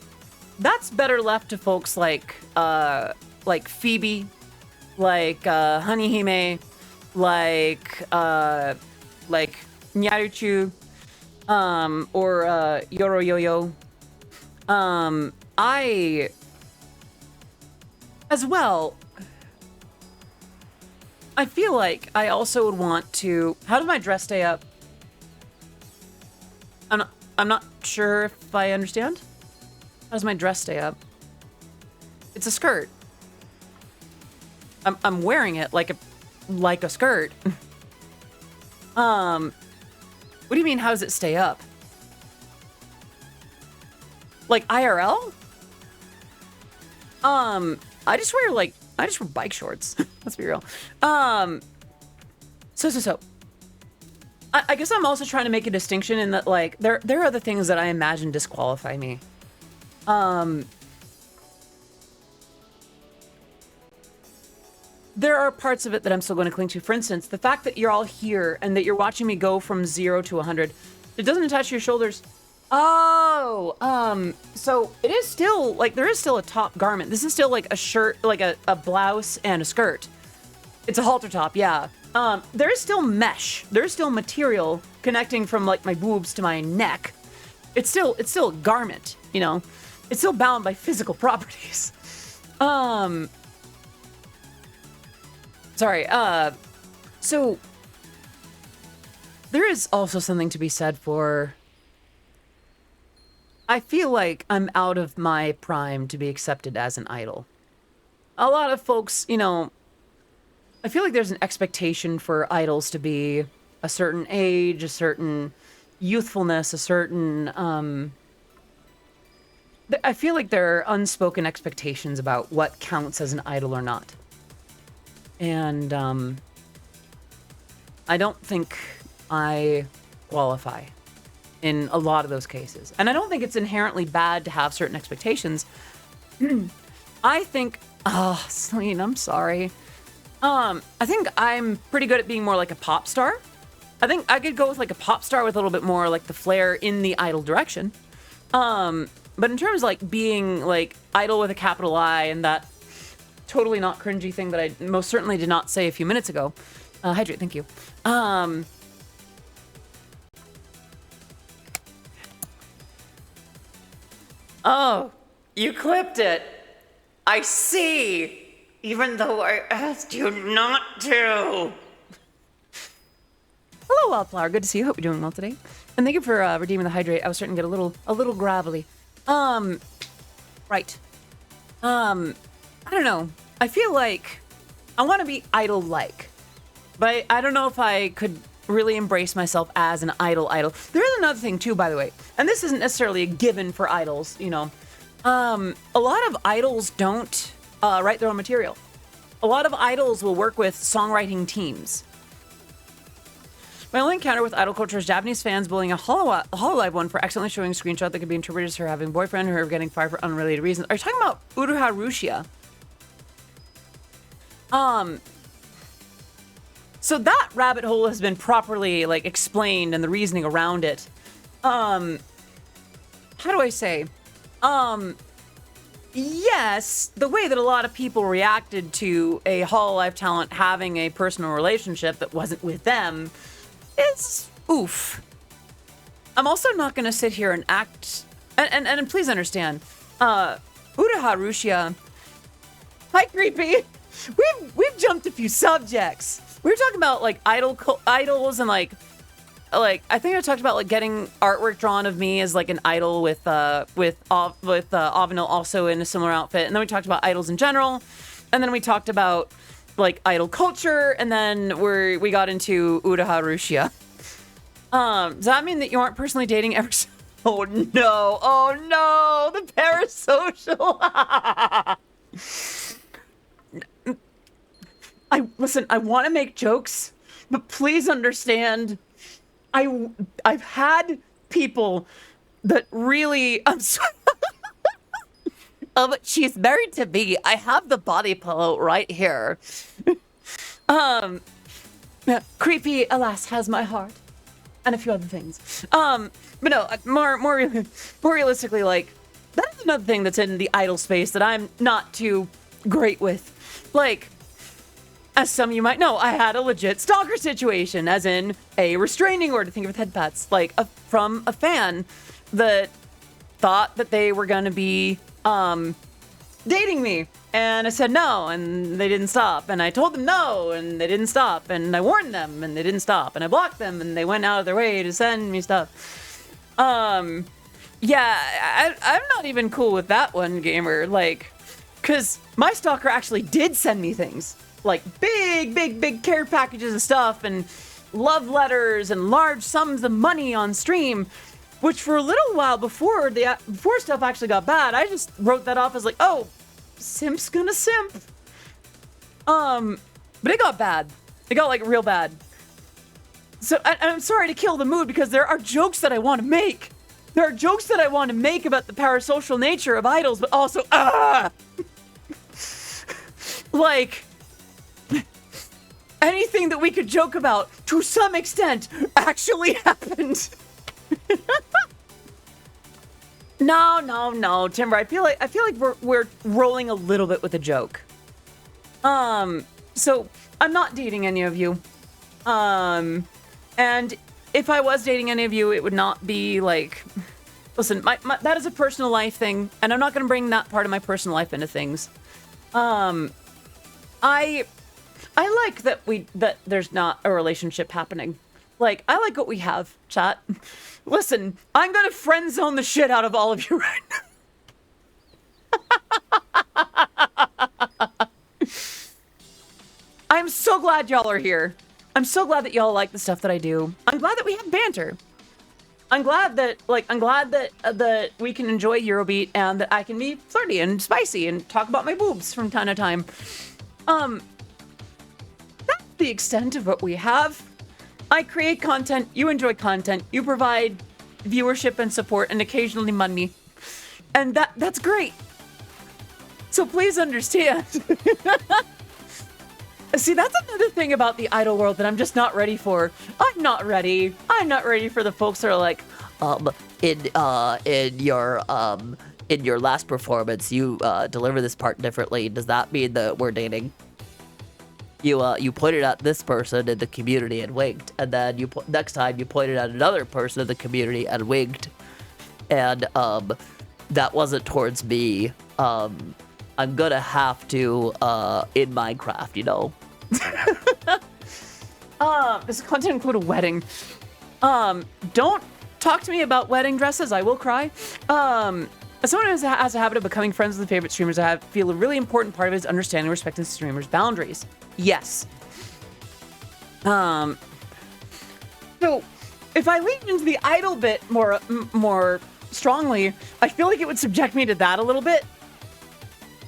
That's better left to folks like Phoebe, like Honey Hime, like Nyaruchu, or Yoro Yo-Yo. As well, I feel like I also would want to... How does my dress stay up? I'm not sure if I understand. How does my dress stay up? It's a skirt. I'm wearing it like a skirt. What do you mean, how does it stay up? Like IRL? I just wear bike shorts. Let's be real. So. I guess I'm also trying to make a distinction in that, like, there are other things that I imagine disqualify me. There are parts of it that I'm still going to cling to. For instance, the fact that you're all here and that you're watching me go from 0 to 100, it doesn't attach your shoulders. Oh, so it is still, like, there is still a top garment. This is still, like, a shirt, like a blouse and a skirt. It's a halter top, yeah. There is still mesh. There is still material connecting from, like, my boobs to my neck. It's still a garment, you know? It's still bound by physical properties. Sorry, so there is also something to be said for... I feel like I'm out of my prime to be accepted as an idol. A lot of folks, you know, I feel like there's an expectation for idols to be a certain age, a certain youthfulness, a certain, I feel like there are unspoken expectations about what counts as an idol or not. And I don't think I qualify in a lot of those cases. And I don't think it's inherently bad to have certain expectations. I think, Celine, I'm sorry. I think I'm pretty good at being more like a pop star. I think I could go with like a pop star with a little bit more like the flair in the idol direction. But in terms of like being like idol with a capital I and that totally not cringy thing that I most certainly did not say a few minutes ago. Hydrate, thank you. Oh, you clipped it. I see. Even though I asked you not to. Hello, Wildflower. Good to see you. Hope you're doing well today. And thank you for redeeming the hydrate. I was starting to get a little gravelly. Right. I don't know. I feel like I want to be idol-like, but I don't know if I could really embrace myself as an idol. There is another thing too, by the way, and this isn't necessarily a given for idols, you know. A lot of idols don't write their own material. A lot of idols will work with songwriting teams. My only encounter with idol culture is Japanese fans bullying a Hololive one for accidentally showing a screenshot that could be interpreted as her having a boyfriend or her getting fired for unrelated reasons. Are you talking about Uruha Rushia? So that rabbit hole has been properly like explained and the reasoning around it. How do I say? Yes, the way that a lot of people reacted to a Hololive talent having a personal relationship that wasn't with them is oof. I'm also not going to sit here and act, and please understand, Uruha Rushia, hi Creepy, we've jumped a few subjects. We were talking about like idols and like I think I talked about like getting artwork drawn of me as like an idol with Avenel also in a similar outfit, and then we talked about idols in general, and then we talked about like idol culture, and then we got into Uruha Rushia. Does that mean that you aren't personally dating ever? Oh no, the parasocial. I want to make jokes, but please understand, I've had people that really, I'm sorry. Oh, but she's married to me. I have the body pillow right here. Creepy, alas, has my heart. And a few other things. But no, more realistically, like, that is another thing that's in the idol space that I'm not too great with. Like, as some of you might know, I had a legit stalker situation, as in a restraining order, think of it head pats, like, from a fan that thought that they were gonna be, dating me. And I said no, and they didn't stop. And I told them no, and they didn't stop. And I warned them, and they didn't stop. And I blocked them, and they went out of their way to send me stuff. Yeah, I'm not even cool with that one, gamer. Like, because my stalker actually did send me things. Like, big care packages of stuff, and love letters, and large sums of money on stream. Which for a little while before stuff actually got bad, I just wrote that off as like, oh, simp's gonna simp. But it got bad. It got like real bad. So I'm sorry to kill the mood because there are jokes that I want to make. There are jokes that I want to make about the parasocial nature of idols, but also, like, anything that we could joke about to some extent actually happened. No, Timber. I feel like we're rolling a little bit with a joke. So I'm not dating any of you. And if I was dating any of you, it would not be like, listen, my that is a personal life thing, and I'm not going to bring that part of my personal life into things. I like that there's not a relationship happening. Like, I like what we have, chat. Listen, I'm gonna friend zone the shit out of all of you right now. I'm so glad y'all are here. I'm so glad that y'all like the stuff that I do. I'm glad that we have banter. I'm glad that we can enjoy Eurobeat and that I can be flirty and spicy and talk about my boobs from time to time. the extent of what we have. I create content, you enjoy content, you provide viewership and support and occasionally money. And that's great. So please understand. See, that's another thing about the idol world that I'm just not ready for. I'm not ready. I'm not ready for the folks that are like, in your last performance, you deliver this part differently. Does that mean that we're dating? You pointed at this person in the community and winked, and then next time you pointed at another person in the community and winked, and that wasn't towards me. I'm gonna have to in Minecraft, you know. Does content include a wedding? Don't talk to me about wedding dresses. I will cry. As someone who has a habit of becoming friends with the favorite streamers, I feel a really important part of it is understanding and respecting streamers' boundaries. Yes. So if I lean into the idol bit more strongly, I feel like it would subject me to that a little bit.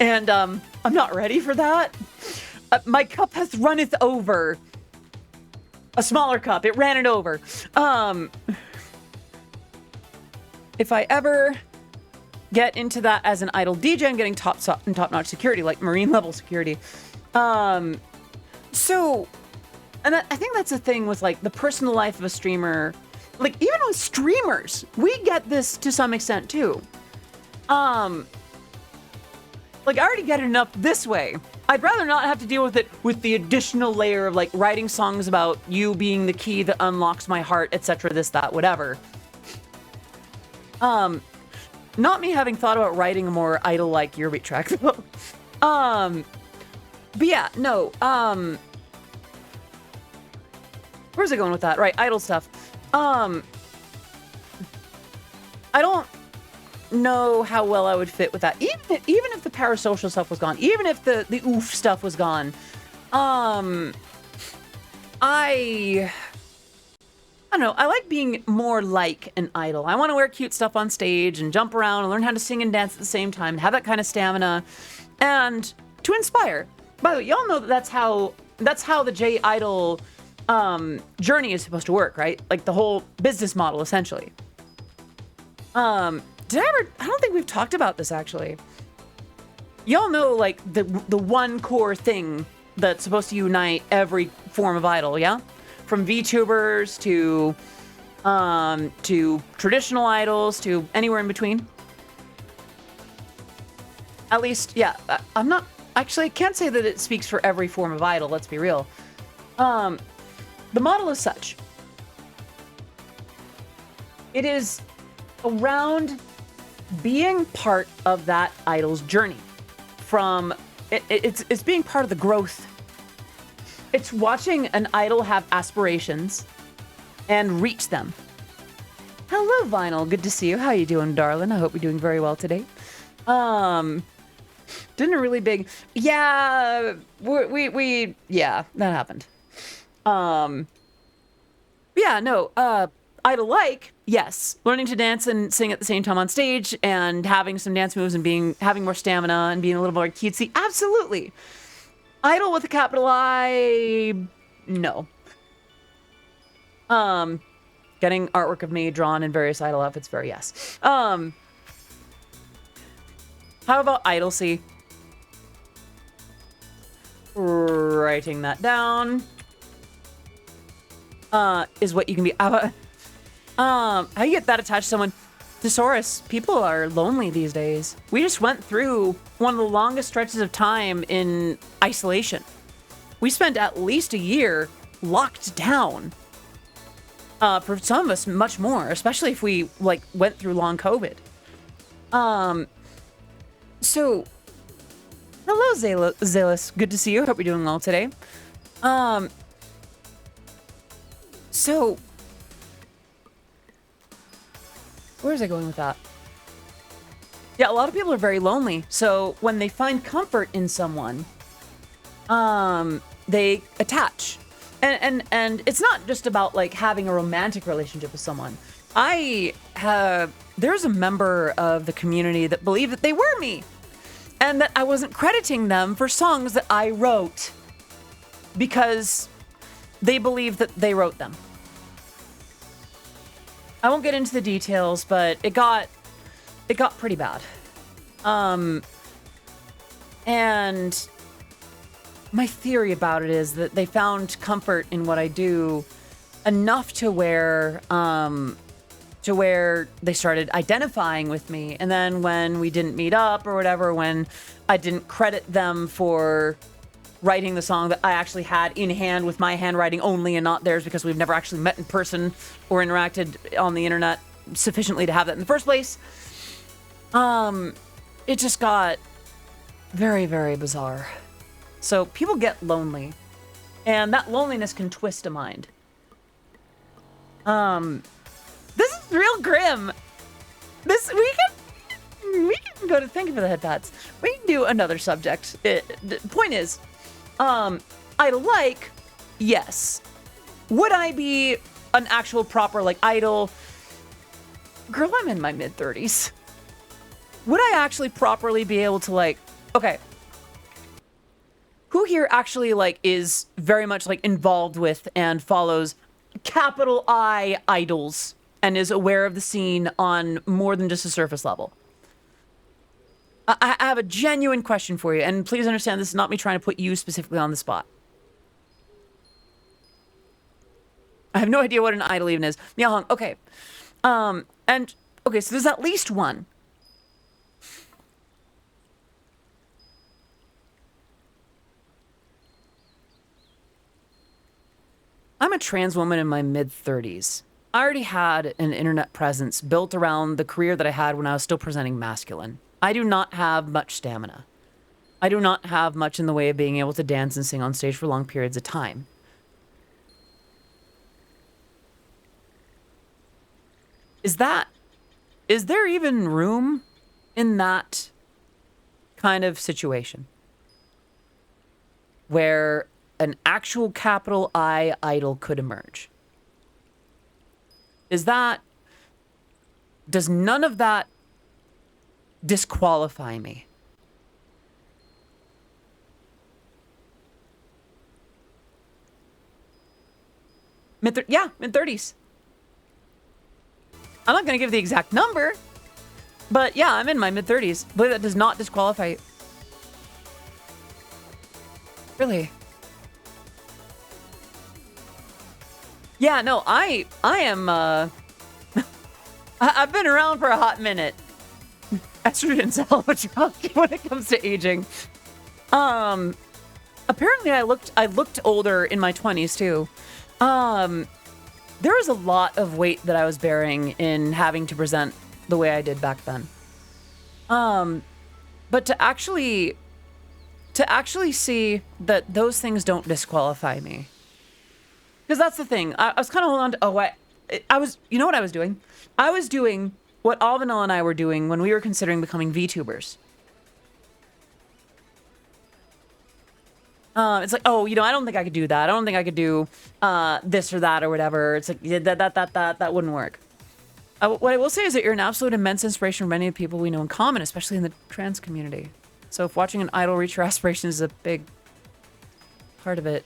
And I'm not ready for that. My cup hath runneth over. A smaller cup. It ran it over. If I ever get into that as an idol DJ, I'm getting top-notch security, like Marine level security. So, and I think that's the thing with like the personal life of a streamer. Like even with streamers, we get this to some extent too. Like I already get it enough this way. I'd rather not have to deal with it with the additional layer of like writing songs about you being the key that unlocks my heart, etc. This, that, whatever. Not me having thought about writing a more idol-like Eurobeat track though. But yeah, no. Where's it going with that? Right, idol stuff. I don't know how well I would fit with that. Even if the parasocial stuff was gone, even if the oof stuff was gone, I don't know. I like being more like an idol. I want to wear cute stuff on stage and jump around and learn how to sing and dance at the same time, have that kind of stamina, and to inspire. By the way, y'all know that that's how the J Idol journey is supposed to work, right? Like the whole business model, essentially. I don't think we've talked about this actually. Y'all know like the one core thing that's supposed to unite every form of idol, yeah? From VTubers to traditional idols to anywhere in between. At least, yeah, I'm not actually I can't say that it speaks for every form of idol, let's be real. The model is such. It is around being part of that idol's journey. It's being part of the growth. It's watching an idol have aspirations and reach them. Hello, Vinyl. Good to see you. How you doing, darling? I hope you're doing very well today. Didn't a really big... Yeah, yeah, that happened. Yeah, no, idol-like, yes. Learning to dance and sing at the same time on stage and having some dance moves and having more stamina and being a little more cutesy, absolutely. Idol with a capital I, no. Getting artwork of me drawn in various idol outfits, very yes. How about idol-C? Writing that down. Is what you can be. How you get that attached to someone? Thesaurus, people are lonely these days. We just went through one of the longest stretches of time in isolation. We spent at least a year locked down. For some of us, much more, especially if we like went through long COVID. So, hello, Zealous. Good to see you. Hope you're doing well today. So, where's I going with that? Yeah, a lot of people are very lonely. So when they find comfort in someone, they attach. And it's not just about like having a romantic relationship with someone. There's a member of the community that believed that they were me and that I wasn't crediting them for songs that I wrote because they believe that they wrote them. I won't get into the details, but it got pretty bad. And my theory about it is that they found comfort in what I do enough to where they started identifying with me. And then when we didn't meet up or whatever, when I didn't credit them for writing the song that I actually had in hand with my handwriting only and not theirs, because we've never actually met in person or interacted on the internet sufficiently to have that in the first place, it just got very, very bizarre. So people get lonely, and that loneliness can twist a mind. This is real grim. We can go to thank you for the head pats. We can do another subject. The point is, yes. Would I be an actual proper idol? Girl, I'm in my mid-30s. Would I actually properly be able to okay. Who here actually is very much involved with and follows capital I idols and is aware of the scene on more than just a surface level? I have a genuine question for you, and please understand this is not me trying to put you specifically on the spot. I have no idea what an idol even is. Miao Hong, okay. Okay, so there's at least one. I'm a trans woman in my mid-30s. I already had an internet presence built around the career that I had when I was still presenting masculine. I do not have much stamina. I do not have much in the way of being able to dance and sing on stage for long periods of time. Is there even room in that kind of situation where an actual capital I idol could emerge? Does none of that disqualify me? Mid-30s. I'm not going to give the exact number, but yeah, I'm in my mid-30s. But that does not disqualify you. Really? Yeah, no, I am, I've been around for a hot minute. Estrogen's a hell of a drug when it comes to aging. Apparently I looked older in my 20s too. There was a lot of weight that I was bearing in having to present the way I did back then. But to actually see that those things don't disqualify me. Because that's the thing. I was kind of holding on to, you know what I was doing? I was doing what Alvanel and I were doing when we were considering becoming VTubers. It's like, I don't think I could do that. I don't think I could do this or that or whatever. It's like, yeah, that wouldn't work. What I will say is that you're an absolute immense inspiration for many of the people we know in common, especially in the trans community. So if watching an idol reach your aspirations is a big part of it.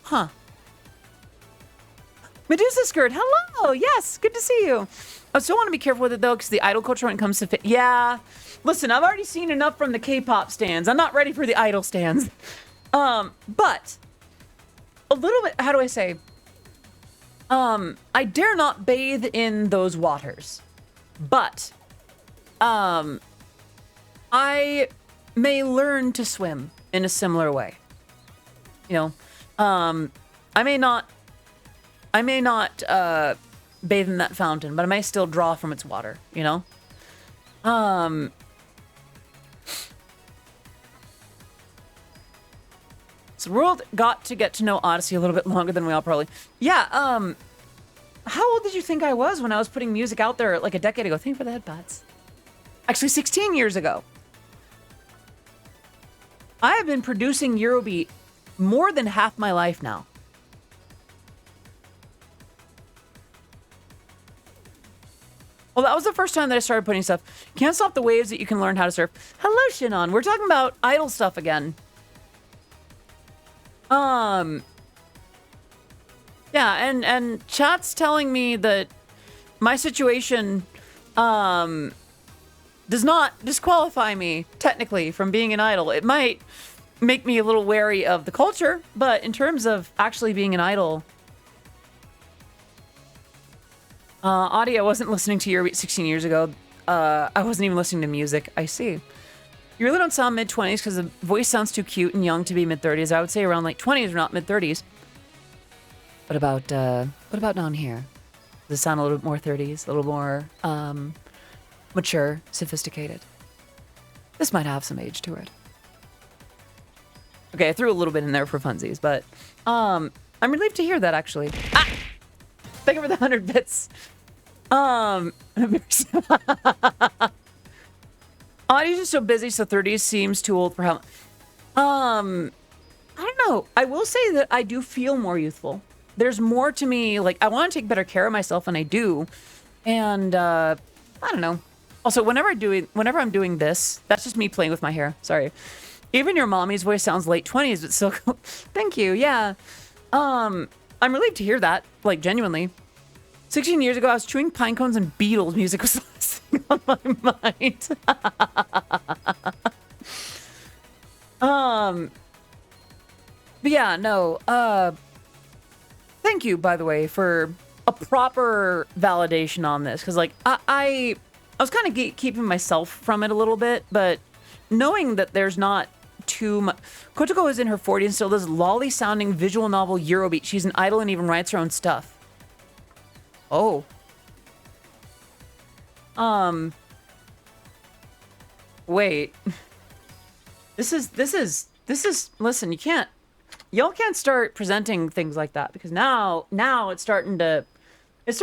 Huh. Medusa Skirt, hello! Yes, good to see you. I still want to be careful with it, though, because the idol culture when it comes to fit... Yeah. Listen, I've already seen enough from the K-pop stands. I'm not ready for the idol stands. But... a little bit... How do I say? I dare not bathe in those waters. But... I may learn to swim in a similar way. You know? I may not bathe in that fountain, but I may still draw from its water, you know? So the world got to know Odyssey a little bit longer than we all probably... Yeah, how old did you think I was when I was putting music out there like a decade ago? Thank you for the headpats. Actually, 16 years ago. I have been producing Eurobeat more than half my life now. Well, that was the first time that I started putting stuff. Can't stop the waves that you can learn how to surf. Hello, Shinon. We're talking about idol stuff again. Yeah, and chat's telling me that my situation does not disqualify me technically from being an idol. It might make me a little wary of the culture, but in terms of actually being an idol, Audie, I wasn't listening to your 16 years ago. I wasn't even listening to music. I see. You really don't sound mid-20s because the voice sounds too cute and young to be mid-30s. I would say around like 20s or not mid-30s. What about down here? Does it sound a little bit more 30s? A little more mature, sophisticated? This might have some age to it. Okay, I threw a little bit in there for funsies, but I'm relieved to hear that, actually. Ah! Thank you for the 100 bits. Audie's just so busy, so 30s seems too old for how... I don't know. I will say that I do feel more youthful. There's more to me. Like, I want to take better care of myself, and I do. And, I don't know. Also, whenever I'm doing this, that's just me playing with my hair. Sorry. Even your mommy's voice sounds late 20s, but still... Thank you, yeah. I'm relieved to hear that, like, genuinely. 16 years ago, I was chewing pine cones and Beatles music was the last thing on my mind. But yeah, no, thank you, by the way, for a proper validation on this. Because, like, I was kind of keeping myself from it a little bit, but knowing that there's not too much... Kotoko is in her 40s and still does lolly-sounding visual novel Eurobeat. She's an idol and even writes her own stuff. Oh. Wait. This is, listen, y'all can't start presenting things like that because now it's starting to, this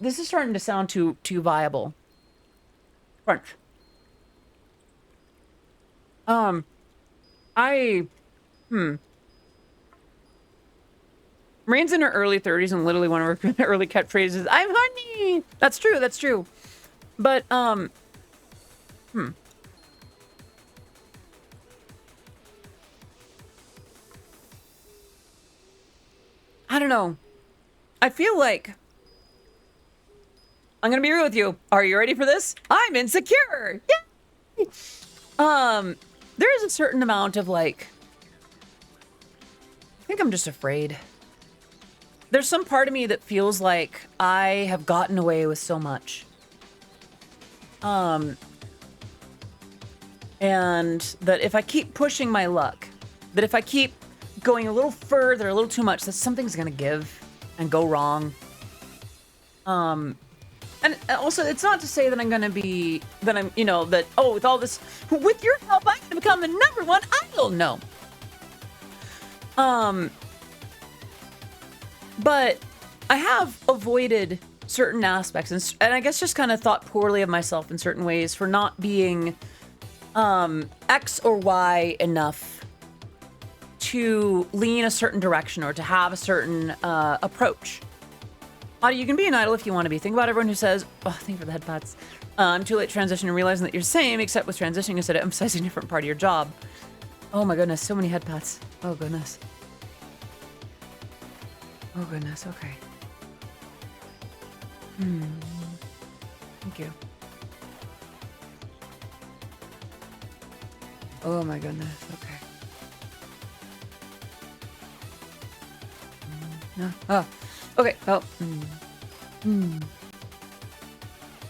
is starting to sound too viable. Crunch. Rain's in her early 30s and literally one of her early catchphrases, I'm honey! That's true. But, I don't know. I feel like... I'm gonna be real with you. Are you ready for this? I'm insecure! Yay! There is a certain amount of, like... I think I'm just afraid. There's some part of me that feels like I have gotten away with so much. And that if I keep pushing my luck, that if I keep going a little further, a little too much, that something's gonna give and go wrong. And also, it's not to say that I'm gonna be, that I'm, you know, that, oh, with all this, with your help, I'm gonna become the #1 idol. No. But I have avoided certain aspects and I guess just kind of thought poorly of myself in certain ways for not being X or Y enough to lean a certain direction or to have a certain approach. You can be an idol if you want to be. Think about everyone who says, oh, thank you for the head pats. I'm too late to transition and realizing that you're the same, except with transitioning instead of emphasizing a different part of your job. Oh my goodness, so many head pats. Oh goodness. Oh goodness, okay. Thank you. Oh my goodness, okay. Oh, okay, oh.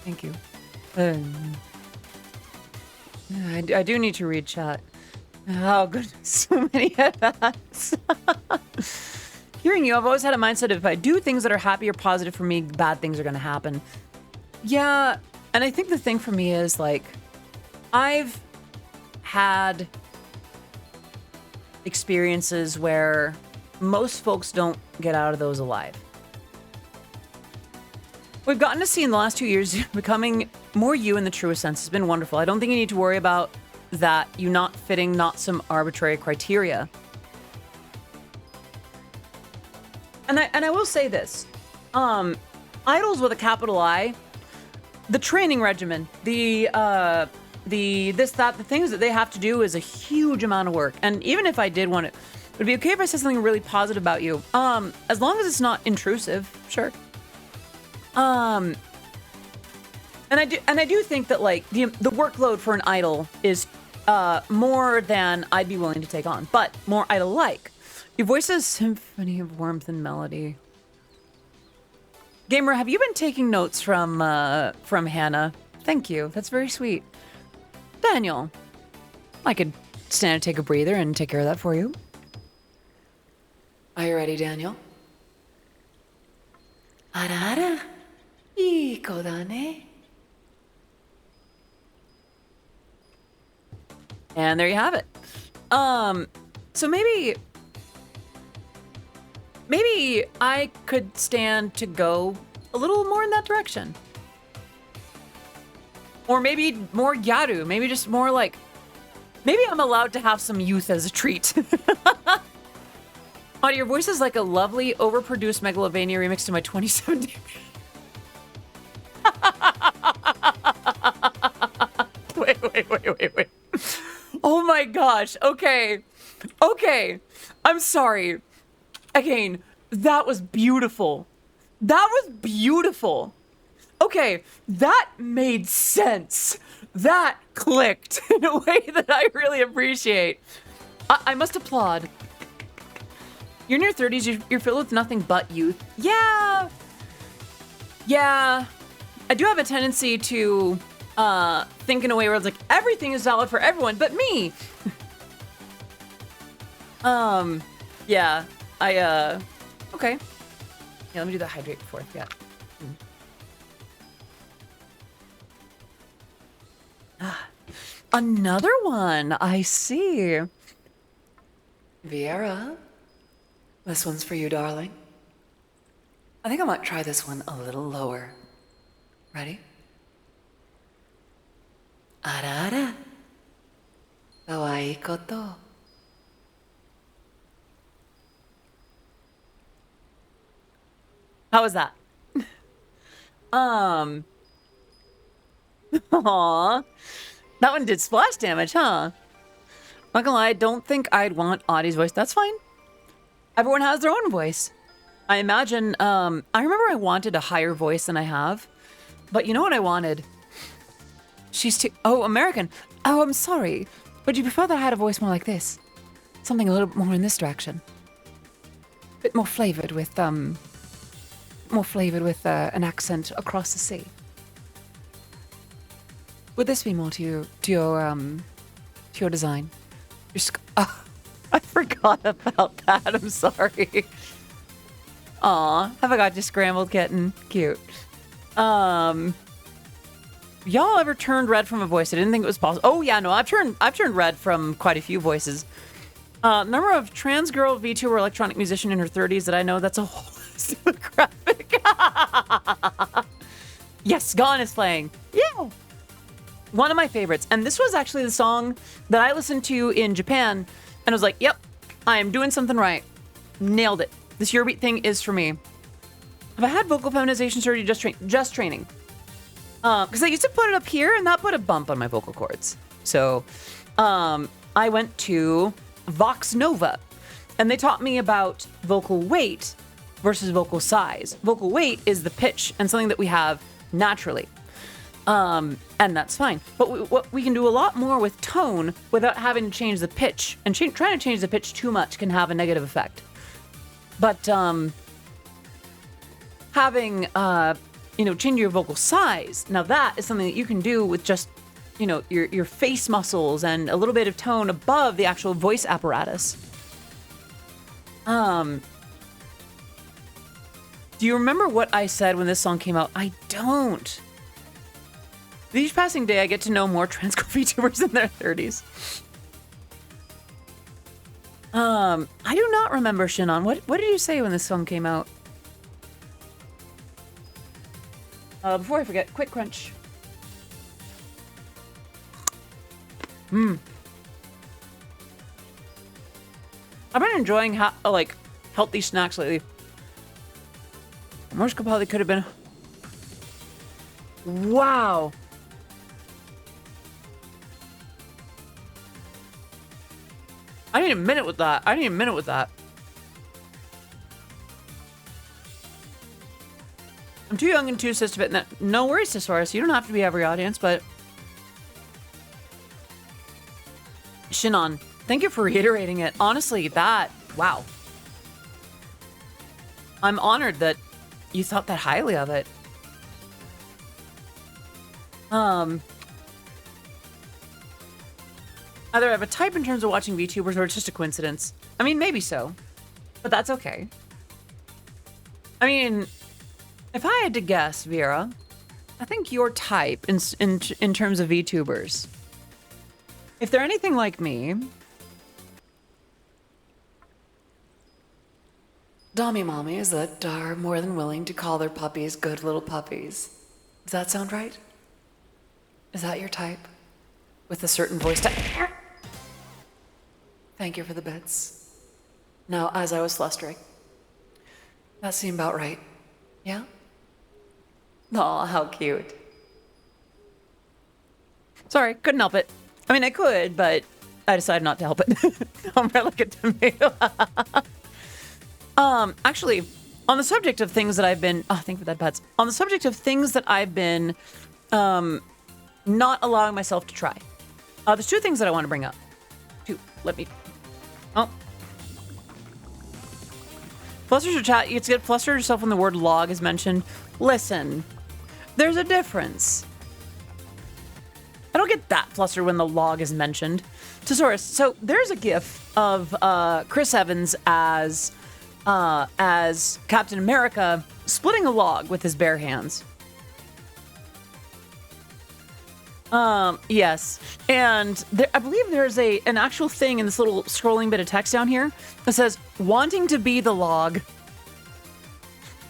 Thank you. I do need to read chat. Oh goodness, so many headbats. Hearing you, I've always had a mindset of if I do things that are happy or positive for me, bad things are going to happen. Yeah, and I think the thing for me is, like, I've had experiences where most folks don't get out of those alive. We've gotten to see in the last 2 years becoming more you in the truest sense. It's been wonderful. I don't think you need to worry about that, you not fitting not some arbitrary criteria. And I will say this, idols with a capital I, the training regimen, the the this, that, the things that they have to do is a huge amount of work. And even if I did want it, would it be okay if I said something really positive about you? As long as it's not intrusive, sure. And I do think that like the workload for an idol is more than I'd be willing to take on, but more idol-like. Your voice is a symphony of warmth and melody. Gamer, have you been taking notes from Hannah? Thank you. That's very sweet. Daniel, I could stand and take a breather and take care of that for you. Are you ready, Daniel? Ara ara. Iko da ne. And there you have it. So maybe I could stand to go a little more in that direction. Or maybe more Gyaru. Maybe just more like, maybe I'm allowed to have some youth as a treat. Audie, your voice is like a lovely, overproduced Megalovania remix to my 2017. Wait. Oh my gosh. Okay. I'm sorry. Again, that was beautiful. Okay, that made sense. That clicked in a way that I really appreciate. I must applaud. You're in your 30s, you're filled with nothing but youth. Yeah. I do have a tendency to think in a way where it's like, everything is valid for everyone but me. Yeah, okay. Yeah, let me do the hydrate before I forget. Another one, I see. Viera, this one's for you, darling. I think I might try this one a little lower. Ready? Ara ara. Kawaii koto. How was that? Aww. That one did splash damage, huh? Not gonna lie, I don't think I'd want Audie's voice. That's fine. Everyone has their own voice. I imagine, I remember I wanted a higher voice than I have. But you know what I wanted? She's too... Oh, American. Oh, I'm sorry. Would you prefer that I had a voice more like this? Something a little more in this direction. A bit more flavored with, an accent across the sea. Would this be more to your design? Oh, I forgot about that. I'm sorry. Aw, I forgot you scrambled kitten. Cute. Y'all ever turned red from a voice? I didn't think it was possible. Oh yeah, no, I've turned red from quite a few voices. Number of trans girl VTuber electronic musician in her 30s that I know. That's a whole demographic. Yes, Gone is playing. Yeah. One of my favorites. And this was actually the song that I listened to in Japan. And I was like, yep, I am doing something right. Nailed it. This Eurobeat thing is for me. Have I had vocal feminization surgery? Just training. Because I used to put it up here and that put a bump on my vocal cords. So I went to Vox Nova. And they taught me about vocal weight versus vocal size. Vocal weight is the pitch and something that we have naturally. And that's fine. But what we can do a lot more with tone without having to change the pitch. And trying to change the pitch too much can have a negative effect. But having, changing your vocal size, now that is something that you can do with just, your face muscles and a little bit of tone above the actual voice apparatus. Do you remember what I said when this song came out? I don't. With each passing day, I get to know more trans VTubers in their 30s. I do not remember, Shinon. What did you say when this song came out? Before I forget, quick crunch. I've been enjoying healthy snacks lately. Morse probably could have been. Wow. I need a minute with that. I'm too young and too cis to fit in that. No worries, Thesaurus. You don't have to be every audience, but... Shinon, thank you for reiterating it. Honestly, that... Wow. I'm honored that you thought that highly of it. Either I have a type in terms of watching VTubers or it's just a coincidence. I mean, maybe so. But that's okay. I mean... If I had to guess, Vera, I think your type in terms of VTubers, if they're anything like me, Dommy mommies that are more than willing to call their puppies good little puppies. Does that sound right? Is that your type? With a certain voice type? Thank you for the bits. Now, as I was flustering, that seemed about right. Yeah? Aw, how cute. Sorry, couldn't help it. I mean, I could, but I decided not to help it. I'm right like a tomato. Actually, on the subject of things that I've been... Oh, thank you for that, pets. On the subject of things that I've been not allowing myself to try. There's two things that I want to bring up. Let me... Oh. Flusters your chat. You get flustered yourself when the word log is mentioned. Listen... There's a difference. I don't get that flustered when the log is mentioned. Thesaurus, so there's a gif of Chris Evans as Captain America splitting a log with his bare hands. Yes. And I believe there's an actual thing in this little scrolling bit of text down here that says, wanting to be the log.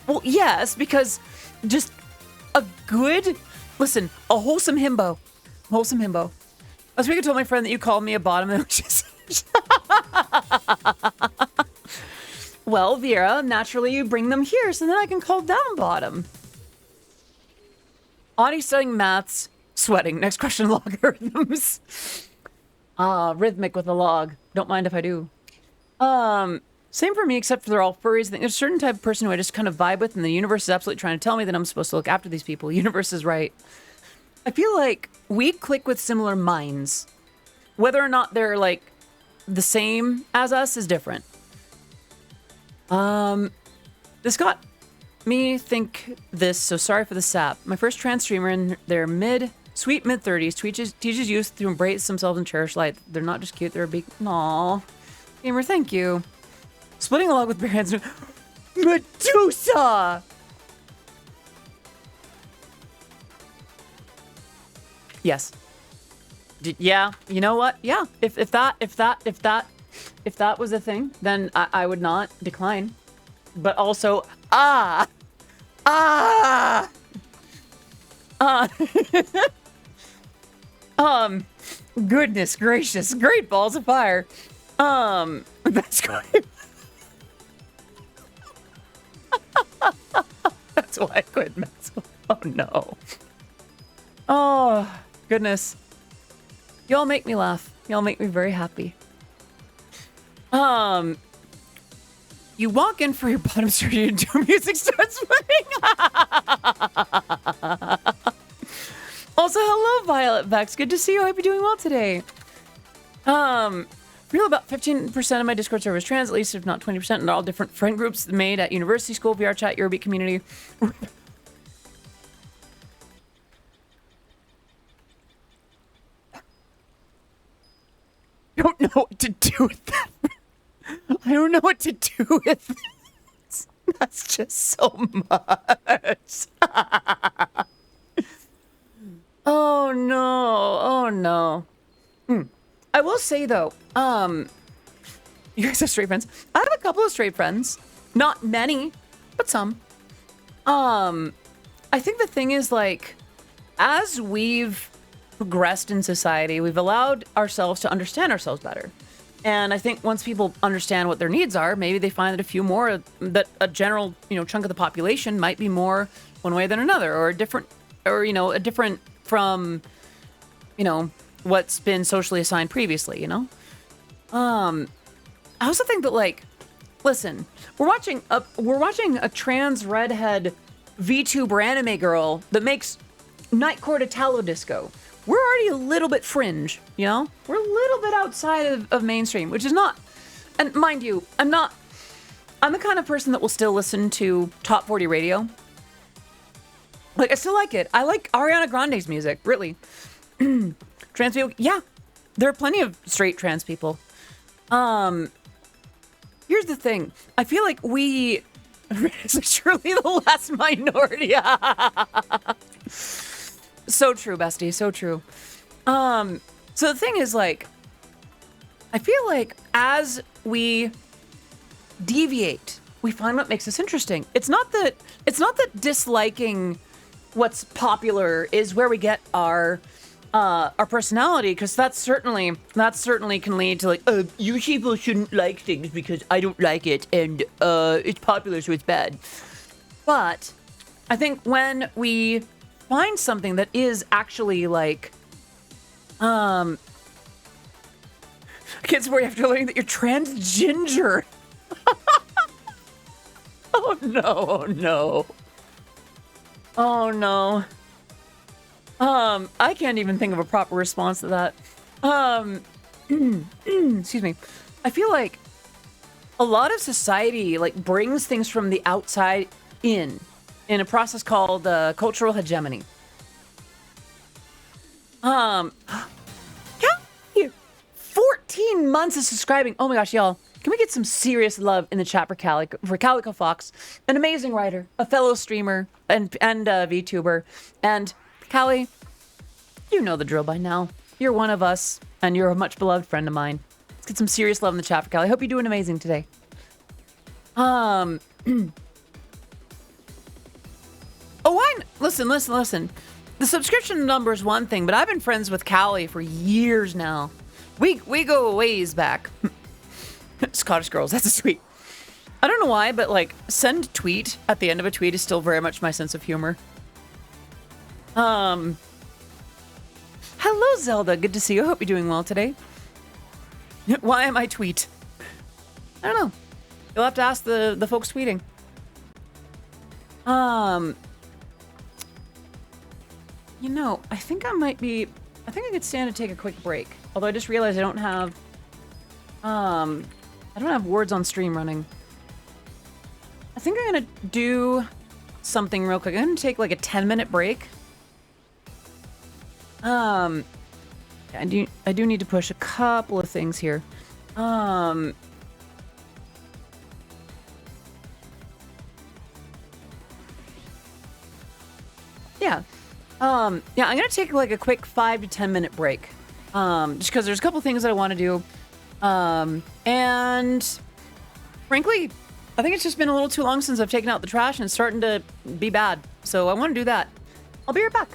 Well, yes, because just... a wholesome himbo. Wholesome himbo. Last week I told my friend that you called me a bottom and just... Well, Vera, naturally you bring them here so then I can call them bottom. Audie studying maths, sweating. Next question, logarithms. Rhythmic with a log. Don't mind if I do. Same for me, except for they're all furries. I think there's a certain type of person who I just kind of vibe with, and the universe is absolutely trying to tell me that I'm supposed to look after these people. The universe is right. I feel like we click with similar minds. Whether or not they're, like, the same as us is different. This got me think this, so sorry for the sap. My first trans streamer in their sweet mid-30s teaches youth to embrace themselves and cherish life. They're not just cute, they're a big... Aww. Gamer, thank you. Splitting a log with bare hands. Medusa! Yes. Yeah, you know what? Yeah, if that was a thing, then I would not decline. But also, goodness gracious, great balls of fire. That's great. That's why I quit mess with. Oh no. Oh goodness. Y'all make me laugh. Y'all make me very happy. You walk in for your bottom surgery and your music starts playing. Also, hello, Violet Vex. Good to see you. I hope you're doing well today. Real about 15% of my Discord server is trans, at least if not 20%, and they're all different friend groups made at university, school, VR chat, Eurobeat community. I don't know what to do with that. I don't know what to do with this. That's just so much. Oh no. Oh no. I will say though, you guys have straight friends. I have a couple of straight friends. Not many, but some. I think the thing is, like, as we've progressed in society, we've allowed ourselves to understand ourselves better. And I think once people understand what their needs are, maybe they find that a few more, that a general, chunk of the population might be more one way than another, or a different from, what's been socially assigned previously, I also think that, like, listen, we're watching a trans redhead VTuber anime girl that makes Nightcore to Tallow Disco. We're already a little bit fringe, you know? We're a little bit outside of mainstream, which is not, and mind you, I'm the kind of person that will still listen to Top 40 radio. Like, I still like it. I like Ariana Grande's music, really. Trans people, yeah, there are plenty of straight trans people. Here's the thing. I feel like we is surely the last minority. So true, bestie. So true. So the thing is, like, I feel like as we deviate, we find what makes us interesting. It's not that disliking what's popular is where we get our personality, because that certainly can lead to, like, you people shouldn't like things because I don't like it, and it's popular, so it's bad. But I think when we find something that is actually, like, kids where you have to learn that you're transgender. Oh no. Oh no. I can't even think of a proper response to that. Excuse me. I feel like a lot of society, like, brings things from the outside in a process called cultural hegemony. Yeah, 14 months of subscribing. Oh my gosh, y'all. Can we get some serious love in the chat for Calico Fox, an amazing writer, a fellow streamer, and VTuber. And Callie, you know the drill by now. You're one of us, and you're a much beloved friend of mine. Let's get some serious love in the chat for Callie. I hope you're doing amazing today. Listen. The subscription number is one thing, but I've been friends with Callie for years now. We go a ways back. Scottish girls, that's a sweet. I don't know why, but, like, send tweet at the end of a tweet is still very much my sense of humor. Hello, Zelda. Good to see you. I hope you're doing well today. Why am I tweet? I don't know. You'll have to ask the folks tweeting. You know, I think I could stand to take a quick break. Although I just realized I don't have words on stream running. I think I'm gonna do something real quick. I'm gonna take, like, a 10-minute break. I do need to push a couple of things here. I'm gonna take, like, a quick 5 to 10 minute break. Just because there's a couple things that I want to do. And frankly, I think it's just been a little too long since I've taken out the trash, and it's starting to be bad. So I want to do that. I'll be right back.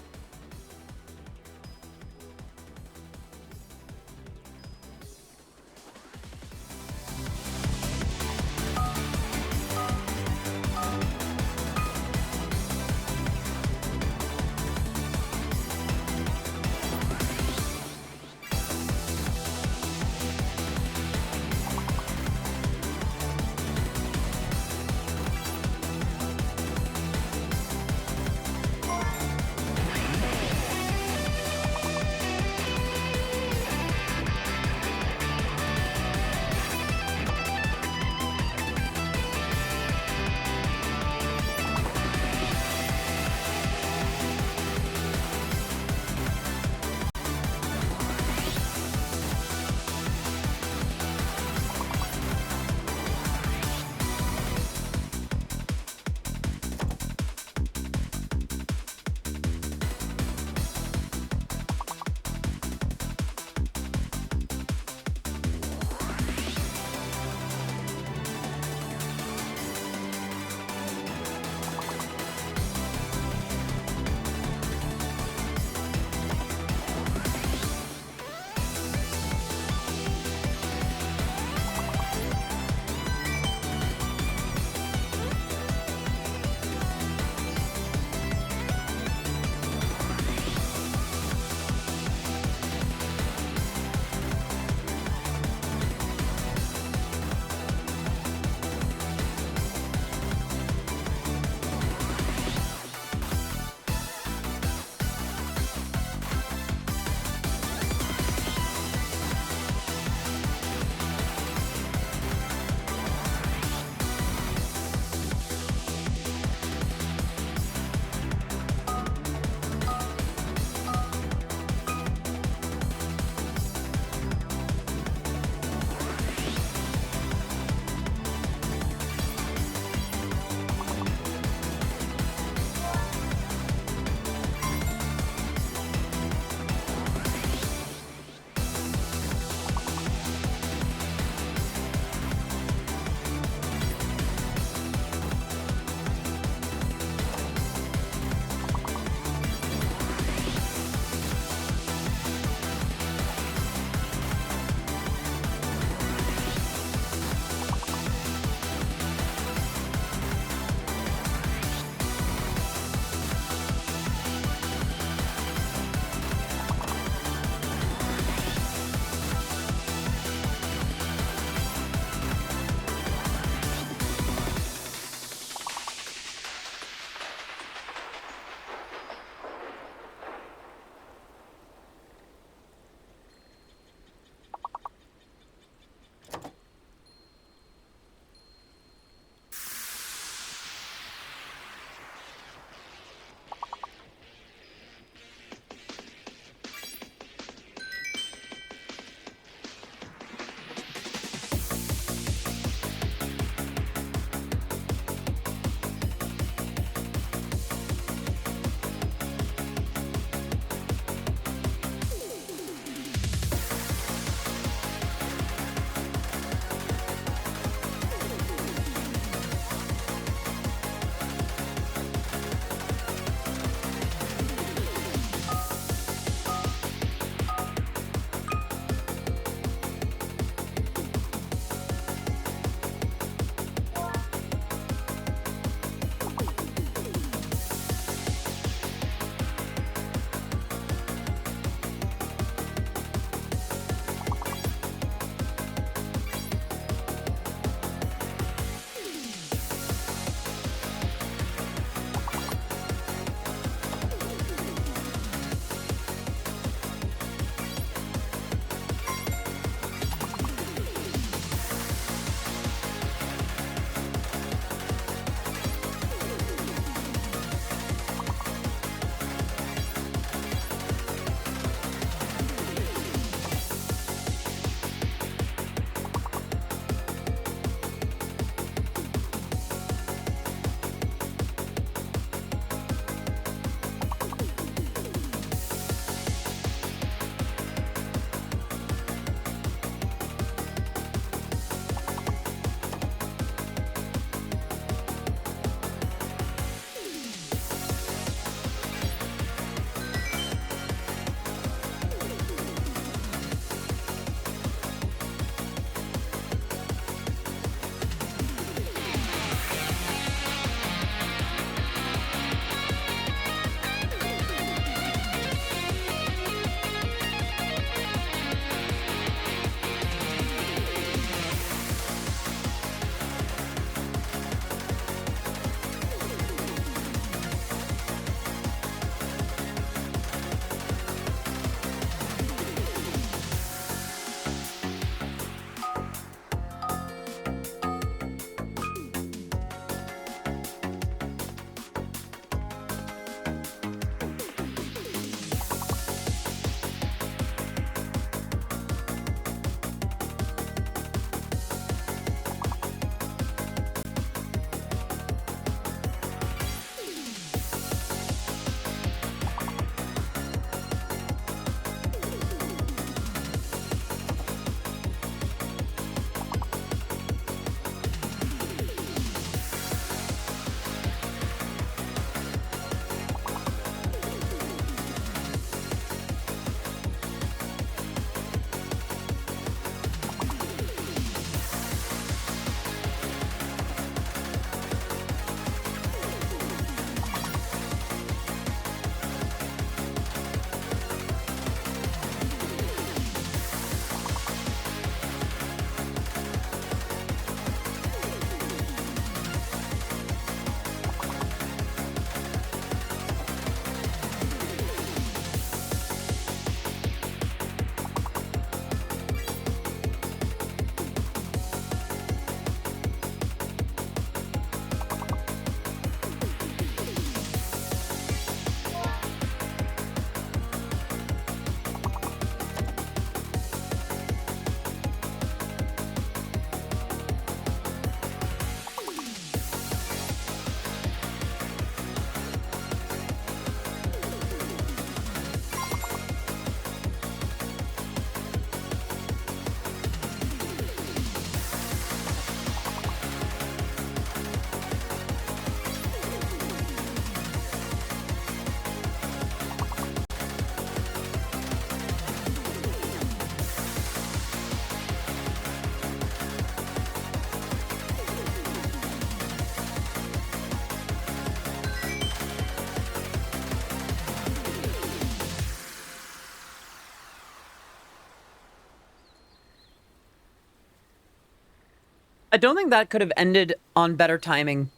I don't think that could have ended on better timing.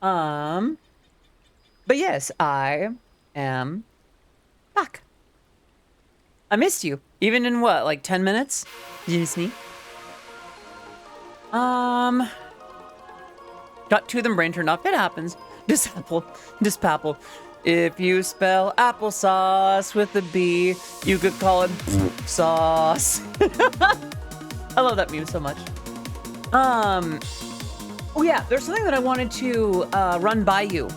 But yes, I am back. I missed you. Even in what, like 10 minutes? Did you sneak? Got two of them brain turned off. It happens. Dispapple. If you spell applesauce with a B, you could call it sauce. I love that meme so much. Oh yeah, there's something that I wanted to run by you.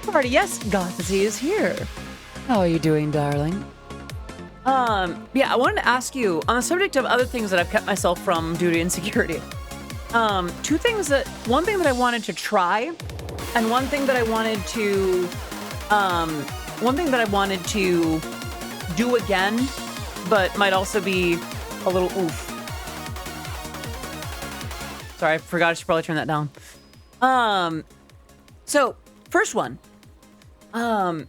Party, yes, Gothazy is here. How are you doing, darling? Yeah, I wanted to ask you on the subject of other things that I've kept myself from due to insecurity. One thing that I wanted to try, and one thing that I wanted to do again, but might also be a little oof. Sorry, I forgot I should probably turn that down. So first one, the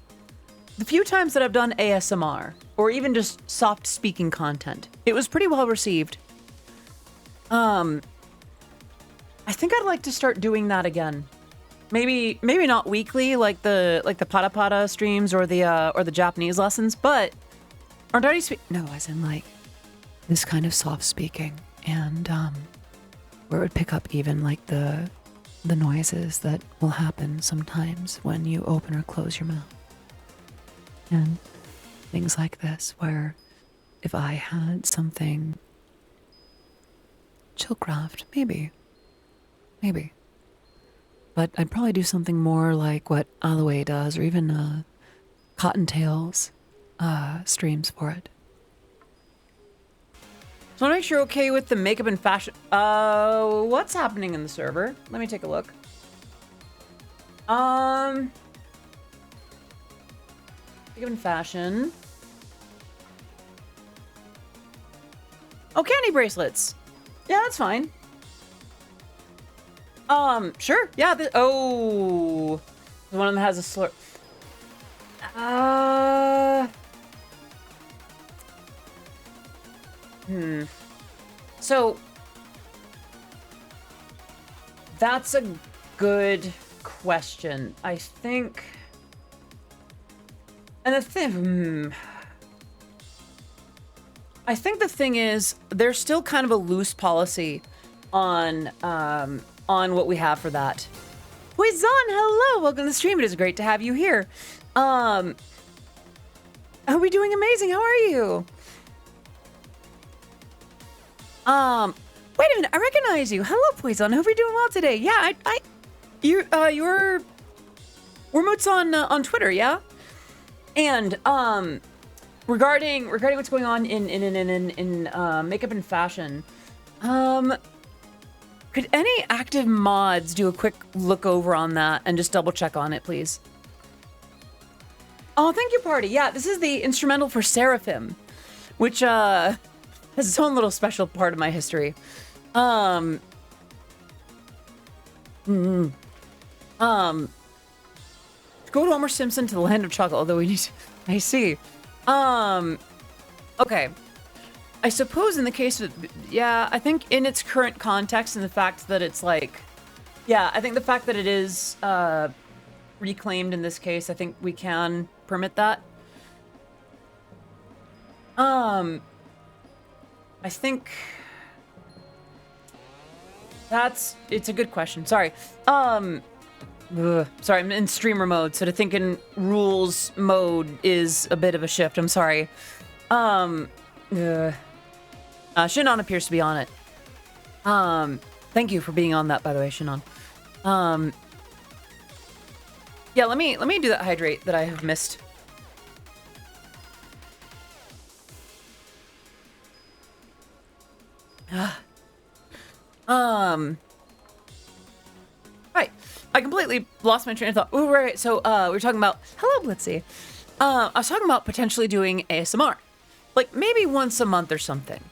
few times that I've done ASMR or even just soft speaking content, it was pretty well received. I think I'd like to start doing that again. Maybe not weekly like the Pada Pada streams or the Japanese lessons, but no, as in like this kind of soft speaking and where it would pick up even like the noises that will happen sometimes when you open or close your mouth. And things like this, where if I had something chillcraft, maybe. But I'd probably do something more like what Aloe does, or even Cottontails streams for it. So I want to make sure you're okay with the makeup and fashion. What's happening in the server? Let me take a look. Makeup and fashion. Oh, candy bracelets. Yeah, that's fine. Sure. Yeah. One of them has a slur. So that's a good question. I think, and I think the thing is, there's still kind of a loose policy on what we have for that. Poison, hello, welcome to the stream. It is great to have you here. Are we doing amazing? How are you? Wait a minute, I recognize you. Hello, Poison. I hope you're doing well today. Yeah, we're moots on Twitter, yeah? And regarding what's going on in makeup and fashion, could any active mods do a quick look over on that and just double check on it, please? Oh, thank you, party. Yeah, this is the instrumental for Seraphim, which has its own little special part of my history. Go to Homer Simpson to the land of chocolate, although we need to, I see. Okay. I suppose in the case of, yeah, I think in its current context and the fact that it's like, yeah, I think the fact that it is reclaimed in this case, I think we can permit that. I think it's a good question. Sorry. Sorry, I'm in streamer mode, so to think in rules mode is a bit of a shift. I'm sorry. Shinon appears to be on it. Thank you for being on that, by the way, Shinon. Yeah, let me do that hydrate that I have missed. Right. I completely lost my train of thought. Oh, right. So, we were talking about, hello, Blitzy. I was talking about potentially doing ASMR. Like, maybe once a month or something.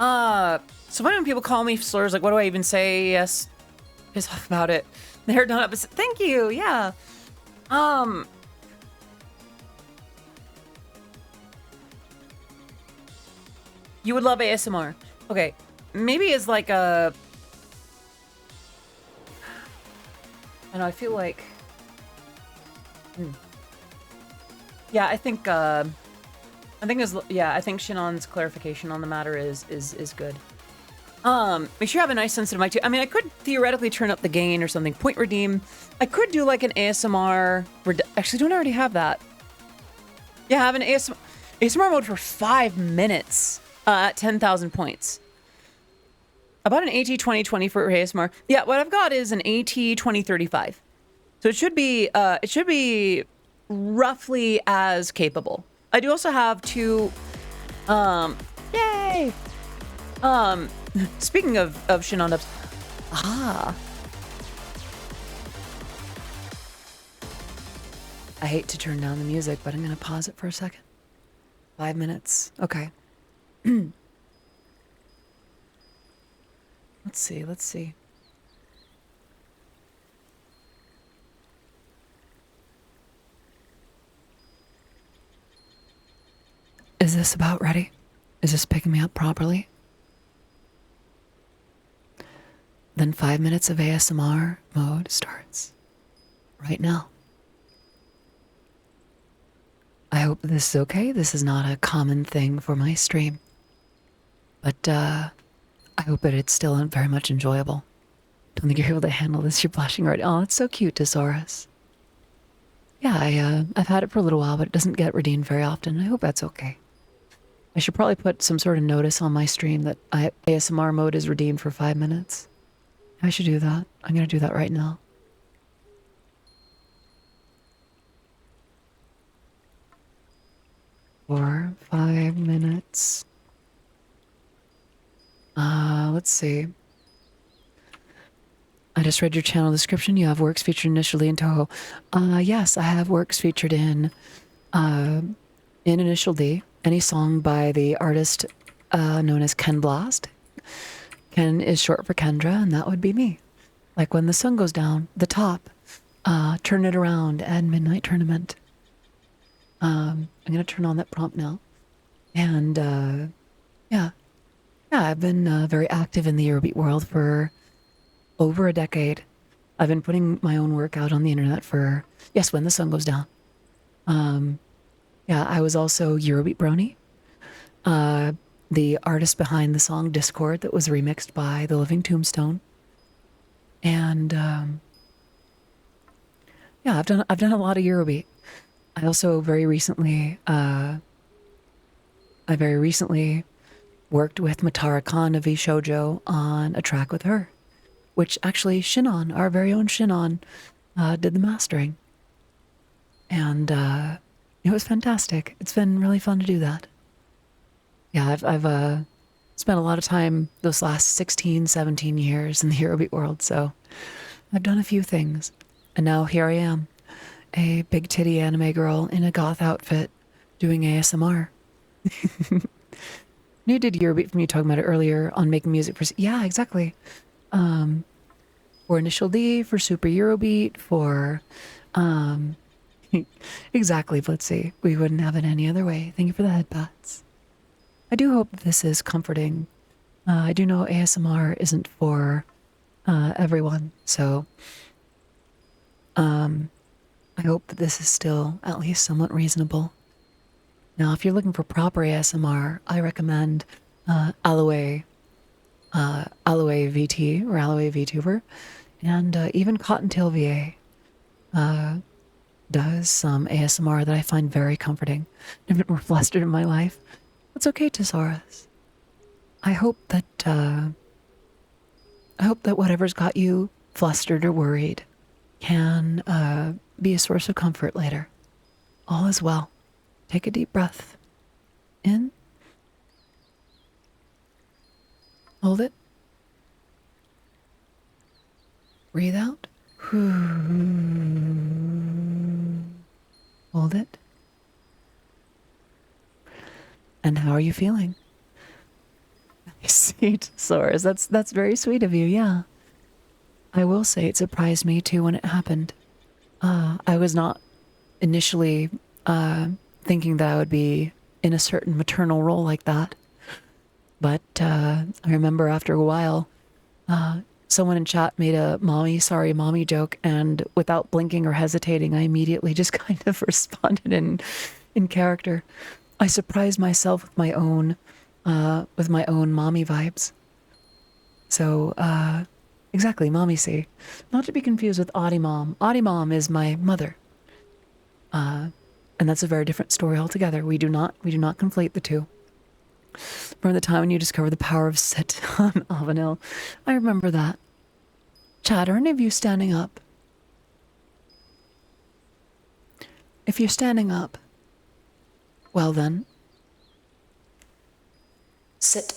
So when people call me slurs, like, what do I even say? Yes. Piss off about it. They're done up. Thank you. Yeah. You would love ASMR. Okay. maybe as like a, I know, I feel like, yeah, I think Shannon's clarification on the matter is good. Make sure you have a nice sensitive mic too. I mean, I could theoretically turn up the gain or something. Point redeem. I could do like an ASMR. Actually, don't I already have that? Yeah, I have an ASMR mode for 5 minutes at 10,000 points. About an AT 2020 for ASMR. Yeah, what I've got is an AT 2035. So it should be roughly as capable. I do also have two, yay! Speaking of Shannon dubs, I hate to turn down the music, but I'm gonna pause it for a second. 5 minutes. Okay. Let's see. Is this about ready? Is this picking me up properly? Then 5 minutes of ASMR mode starts right now. I hope this is okay. This is not a common thing for my stream. But I hope that it's still very much enjoyable. Don't think you're able to handle this. You're blushing already. Oh, it's so cute, Tesaurus. Yeah, I've had it for a little while, but it doesn't get redeemed very often. I hope that's okay. I should probably put some sort of notice on my stream that ASMR mode is redeemed for 5 minutes. I should do that. I'm going to do that right now. For 5 minutes. Let's see. I just read your channel description. You have works featured initially in Toho. Yes, I have works featured in Initial D. Any song by the artist known as Ken Blast. Ken is short for Kendra, and that would be me. Like When the Sun Goes Down, The Top, Turn It Around, and Midnight Tournament. I'm going to turn on that prompt now. And yeah, I've been very active in the Eurobeat world for over a decade. I've been putting my own work out on the internet for, yes, When the Sun Goes Down. Yeah, I was also Eurobeat Brony, the artist behind the song Discord that was remixed by The Living Tombstone. And yeah, I've done a lot of Eurobeat. I also very recently worked with Matara Khan of Shoujo on a track with her, which actually Shinnon, our very own Shinnon, did the mastering. And it was fantastic. It's been really fun to do that. Yeah, I've spent a lot of time those last 16, 17 years in the Eurobeat world, so I've done a few things. And now here I am, a big titty anime girl in a goth outfit doing ASMR. You did Eurobeat from you talking about it earlier on making music for... Yeah, exactly. For Initial D, for Super Eurobeat, for... exactly, Blitzy. We wouldn't have it any other way. Thank you for the headpats. I do hope this is comforting. I do know ASMR isn't for everyone, so I hope that this is still at least somewhat reasonable. Now, if you're looking for proper ASMR, I recommend Aloe VT or Aloe VTuber, and even Cottontail VA does some ASMR that I find very comforting. I've been more flustered in my life. That's okay, Tesaurus. I hope that whatever's got you flustered or worried can be a source of comfort later. All is well. Take a deep breath. In. Hold it. Breathe out. Hold it. And how are you feeling? I see, Tesaurus. That's very sweet of you, yeah. I will say it surprised me too when it happened. I was not initially thinking that I would be in a certain maternal role like that. But I remember after a while, someone in chat made a sorry mommy joke, and without blinking or hesitating, I immediately just kind of responded in character. I surprised myself with my own mommy vibes. So, exactly, mommy see. Not to be confused with Audie Mom. Audie Mom is my mother. And that's a very different story altogether. We do not conflate the two. From the time when you discovered the power of sit on Avenel. I remember that. Chat, are any of you standing up? If you're standing up, well then, sit.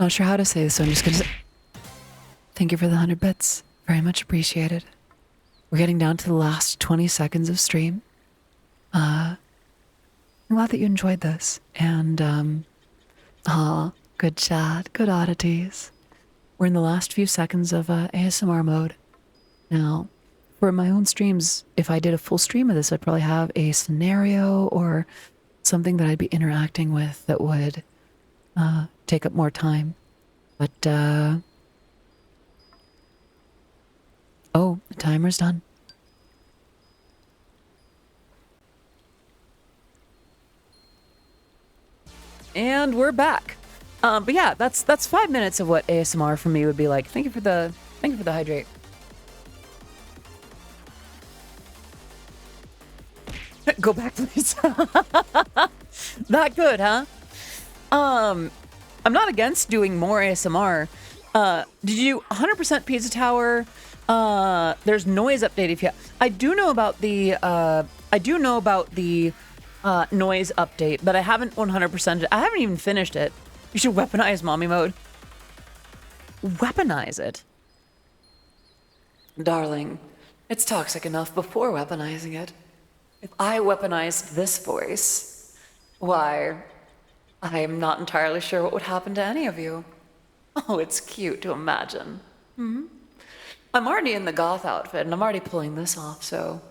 Not sure how to say this, so I'm just gonna say thank you for the 100 bits. Very much appreciated. We're getting down to the last 20 seconds of stream. I'm glad that you enjoyed this. And, good chat, good oddities. We're in the last few seconds of ASMR mode. Now, for my own streams, if I did a full stream of this, I'd probably have a scenario or something that I'd be interacting with that would take up more time. But, oh, the timer's done. And we're back. But yeah, that's 5 minutes of what ASMR for me would be like. Thank you for the hydrate. Go back, please. That good, huh? I'm not against doing more ASMR. Did you 100% Pizza Tower? There's noise update if you. I do know about the noise update, but I haven't 100%. I haven't even finished it. You should weaponize mommy mode. Weaponize it, darling. It's toxic enough before weaponizing it. If I weaponized this voice, why, I'm not entirely sure what would happen to any of you. Oh, it's cute to imagine. I'm already in the goth outfit, and I'm already pulling this off, so...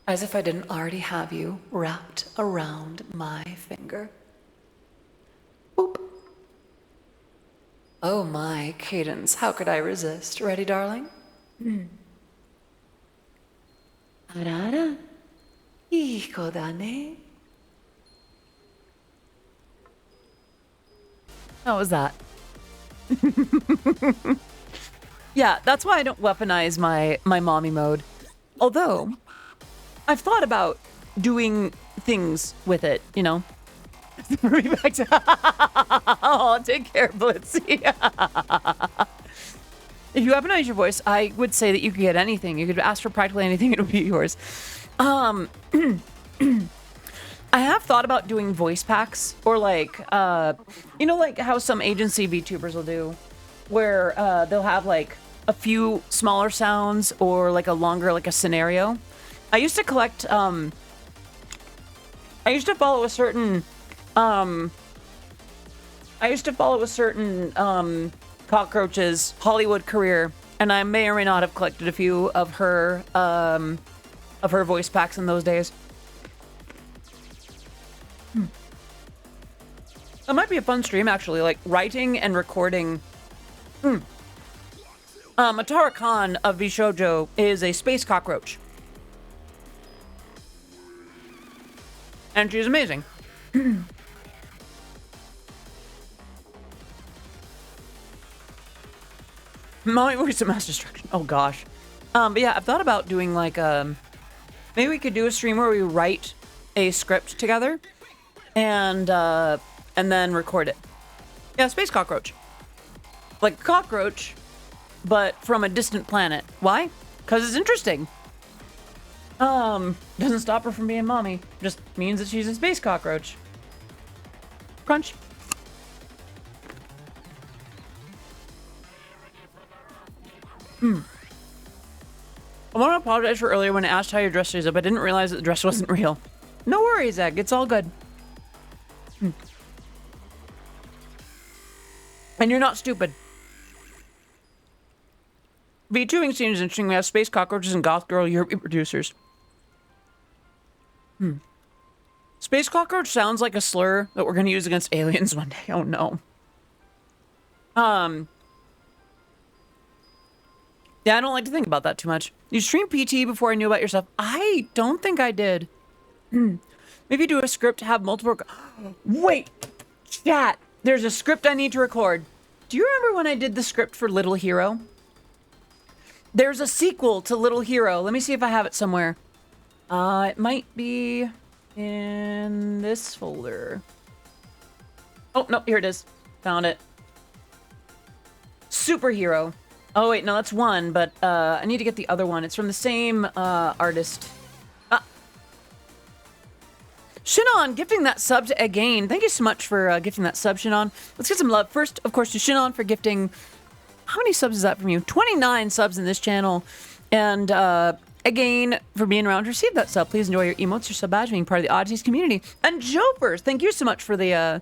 as if I didn't already have you wrapped around my finger. Boop. Oh my, Cadence, how could I resist? Ready, darling? Arara. Hijo da ne. How was that? Yeah, that's why I don't weaponize my mommy mode. Although, I've thought about doing things with it, you know. Bring me back to oh, take care, Blitzy. If you weaponize your voice, I would say that you could get anything. You could ask for practically anything, it would be yours. I have thought about doing voice packs, or like, you know, like how some agency VTubers will do, where they'll have like a few smaller sounds or like a longer, like a scenario. I used to collect, I used to follow a certain, Cockroach's Hollywood career, and I may or may not have collected a few of her voice packs in those days. That might be a fun stream, actually, like writing and recording. Matara Khan of Bishoujo is a space cockroach. And she's amazing. Mommy voice of mass destruction. Oh gosh. But yeah, I've thought about doing like maybe we could do a stream where we write a script together and then record it. Yeah, space cockroach. Like a cockroach, but from a distant planet. Why? Because it's interesting. Doesn't stop her from being mommy. Just means that she's a space cockroach. Crunch. I want to apologize for earlier when I asked how your dress stays up. I didn't realize that the dress wasn't real. No worries, Egg. It's all good. And you're not stupid. VTubing scene is interesting. We have space cockroaches and goth girl Europe producers. Space cockroach sounds like a slur that we're going to use against aliens one day. Oh no. Yeah, I don't like to think about that too much. You streamed PT before I knew about your stuff. I don't think I did. Maybe do a script, have multiple... Wait! Chat! There's a script I need to record. Do you remember when I did the script for Little Hero? There's a sequel to Little Hero. Let me see if I have it somewhere. It might be in this folder. Oh, no, here it is. Found it. Superhero. Oh, wait, no, that's one, but I need to get the other one. It's from the same artist. Shinon, gifting that sub to Again. Thank you so much for gifting that sub, Shinon. Let's get some love. First, of course, to Shinon for gifting... How many subs is that from you? 29 subs in this channel. And Again, for being around to receive that sub. Please enjoy your emotes, your sub badge, being part of the Oddities community. And Jopers, thank you so much for the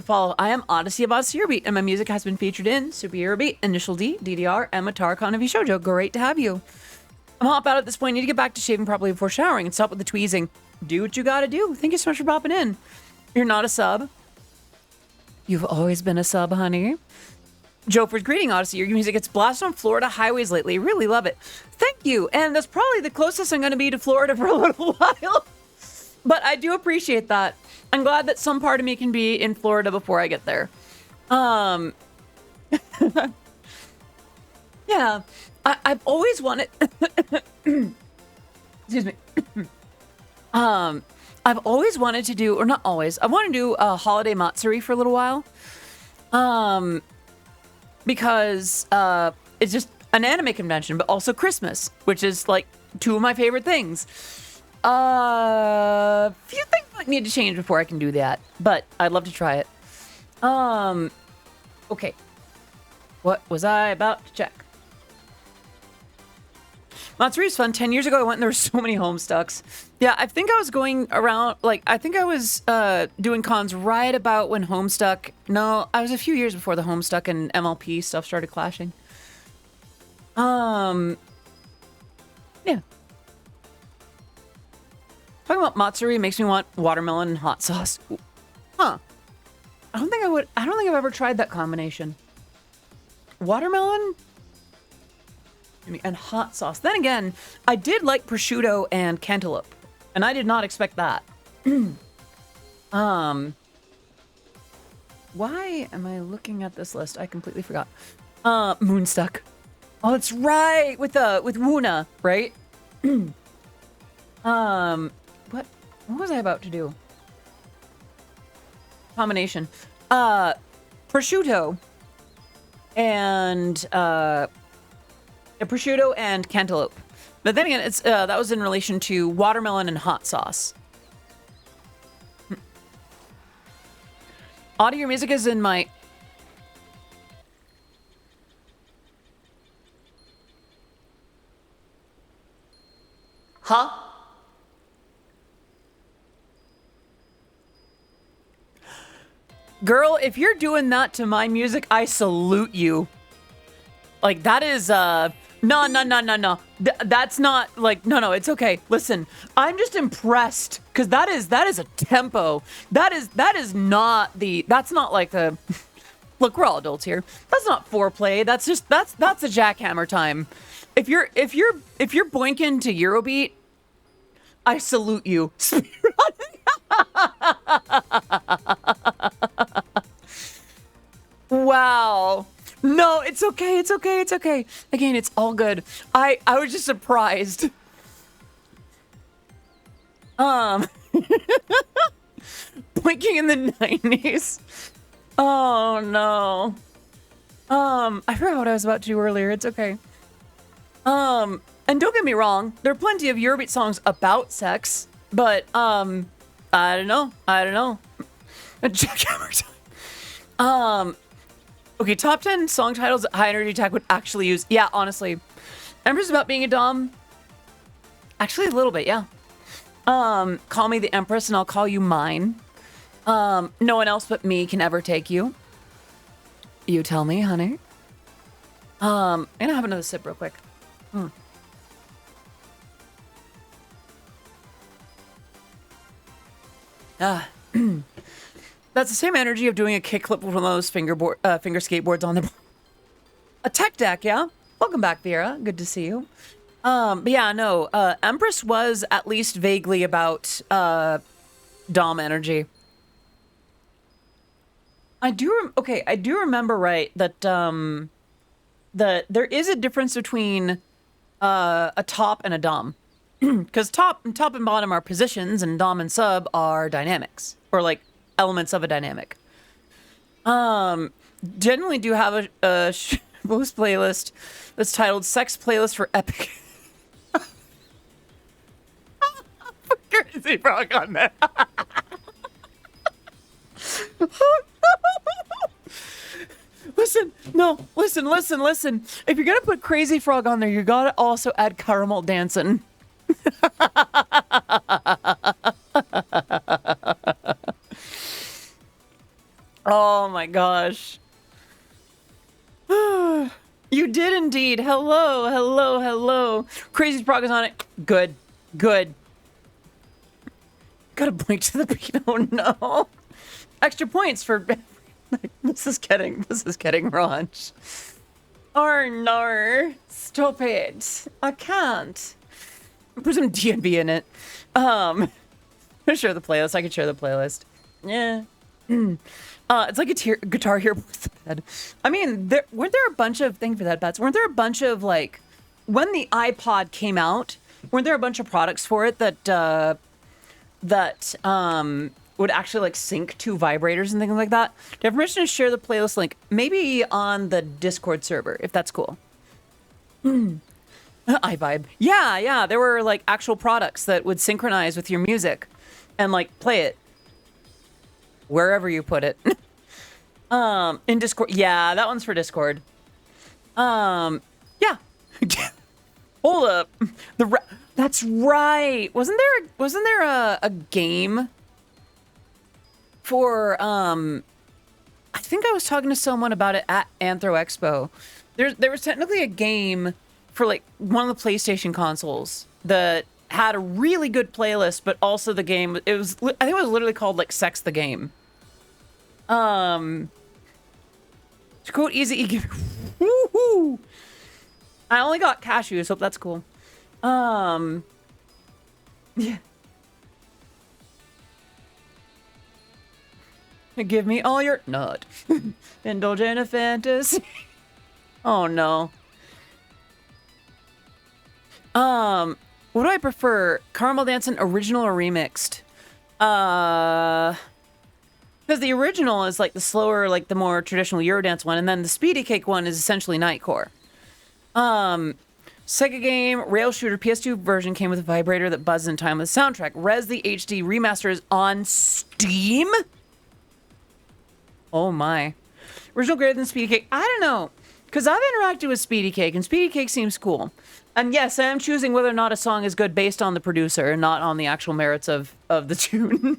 follow. I am Odyssey of Oz Beat, and my music has been featured in Superhero Beat, Initial D, DDR, and Matar V Shoujo. Great to have you. I'm hop out at this point. Need to get back to shaving properly before showering and stop with the tweezing. Do what you gotta do. Thank you so much for popping in. You're not a sub. You've always been a sub, honey. Jofer's greeting, Odyssey. Your music gets blasted on Florida highways lately. Really love it. Thank you. And that's probably the closest I'm going to be to Florida for a little while. But I do appreciate that. I'm glad that some part of me can be in Florida before I get there. Yeah. I've always wanted... Excuse me. I've always wanted to do, or not always, I want to do a holiday matsuri for a little while. Because it's just an anime convention, but also Christmas, which is like two of my favorite things. Few things might need to change before I can do that, but I'd love to try it. Okay. What was I about to check? Matsuri is fun. 10 years ago I went and there were so many Homestucks. Yeah, I think I was going around, like, I think I was doing cons right about when Homestuck... No, I was a few years before the Homestuck and MLP stuff started clashing. Yeah. Talking about Matsuri makes me want watermelon and hot sauce. Huh. I don't think I've ever tried that combination. Watermelon and hot sauce. Then again, I did like prosciutto and cantaloupe, and I did not expect that. Why am I looking at this list? I completely forgot. Moonstuck. Oh, that's right, with Wuna, right? What was I about to do? Combination. Prosciutto and prosciutto and cantaloupe. But then again, it's that was in relation to watermelon and hot sauce. Audio music is in my... Huh? Girl, if you're doing that to my music, I salute you. Like, that is, no. That's not, like, no, it's okay. Listen, I'm just impressed, because that is a tempo. That is not that's not like a, look, we're all adults here. That's not foreplay. That's just, that's a jackhammer time. If you're boinking to Eurobeat, I salute you. Wow. No, it's okay. It's okay. It's okay. Again, it's all good. I was just surprised. Blinking in the 90s. Oh no. I forgot what I was about to do earlier. It's okay. And don't get me wrong, there are plenty of Eurobeat songs about sex, but I don't know. A jackhammer time. Okay, top 10 song titles that High Energy Attack would actually use. Yeah, honestly. Empress about being a dom. Actually, a little bit, yeah. Call me the Empress and I'll call you mine. No one else but me can ever take you. You tell me, honey. I'm gonna have another sip real quick. That's the same energy of doing a kickflip with one of those finger skateboards on the a tech deck, yeah? Welcome back, Vera. Good to see you. But yeah, no, Empress was at least vaguely about Dom energy. I do remember right that that there is a difference between a top and a Dom. Because top and bottom are positions, and Dom and sub are dynamics, or like elements of a dynamic. Generally do have a boost playlist that's titled "Sex Playlist for Epic." Crazy frog on there. Listen. If you're gonna put Crazy Frog on there, you gotta also add Caramel Dancing. Oh my gosh. You did indeed. Hello. Crazy Frog is on it. Good. Gotta blink to the beat. Oh no. Extra points for this is getting raunch. Oh no. Stop it. I can't. Put some DNB in it. Share the playlist. I could share the playlist. Yeah. It's like a Guitar Hero with the bed. I mean, weren't there a bunch of thank you for that, Bats. Weren't there a bunch of like when the iPod came out? Weren't there a bunch of products for it that would actually like sync to vibrators and things like that? Do you have permission to share the playlist link? Maybe on the Discord server, if that's cool. iVibe. Yeah. There were like actual products that would synchronize with your music and like play it wherever you put it. In Discord. Yeah, that one's for Discord. Yeah. Hold up. That's right. Wasn't there a game for I think I was talking to someone about it at Anthro Expo. There was technically a game for like one of the PlayStation consoles that had a really good playlist, but also the game I think it was literally called like Sex the Game. To quote Easy, woohoo! I only got cashews, hope that's cool. Yeah. Give me all your nut. Indulge in a fantasy. Oh no. What do I prefer? Caramel Dancing original or remixed? Because the original is like the slower, like the more traditional Eurodance one, and then the Speedy Cake one is essentially Nightcore. Sega game, rail shooter, PS2 version came with a vibrator that buzzes in time with the soundtrack. Res the HD remaster is on Steam? Oh my. Original greater than Speedy Cake? I don't know. Because I've interacted with Speedy Cake, and Speedy Cake seems cool. And yes, I am choosing whether or not a song is good based on the producer and not on the actual merits of the tune.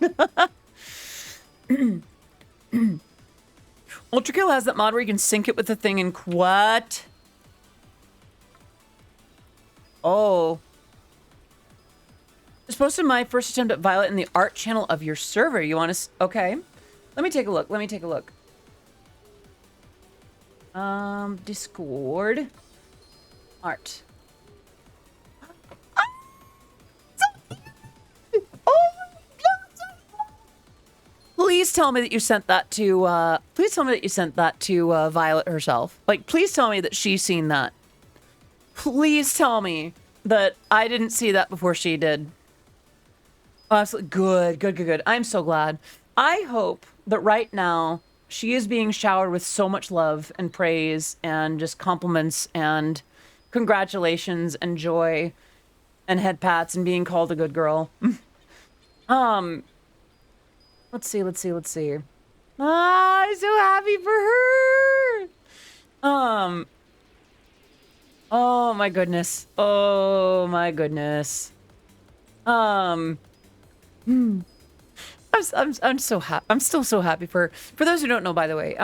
Ultra Kill has that mod where you can sync it with the thing and what? Oh. Just posted my first attempt at Violet in the art channel of your server. You want to... Okay. Let me take a look. Discord. Art. Please tell me that you sent that to, Violet herself. Like, please tell me that she's seen that. Please tell me that I didn't see that before she did. Oh, absolutely. Good. I'm so glad. I hope that right now she is being showered with so much love and praise and just compliments and congratulations and joy and head pats and being called a good girl. Let's see. Ah, I'm so happy for her. Oh my goodness. I'm so happy. I'm still so happy for those who don't know, by the way.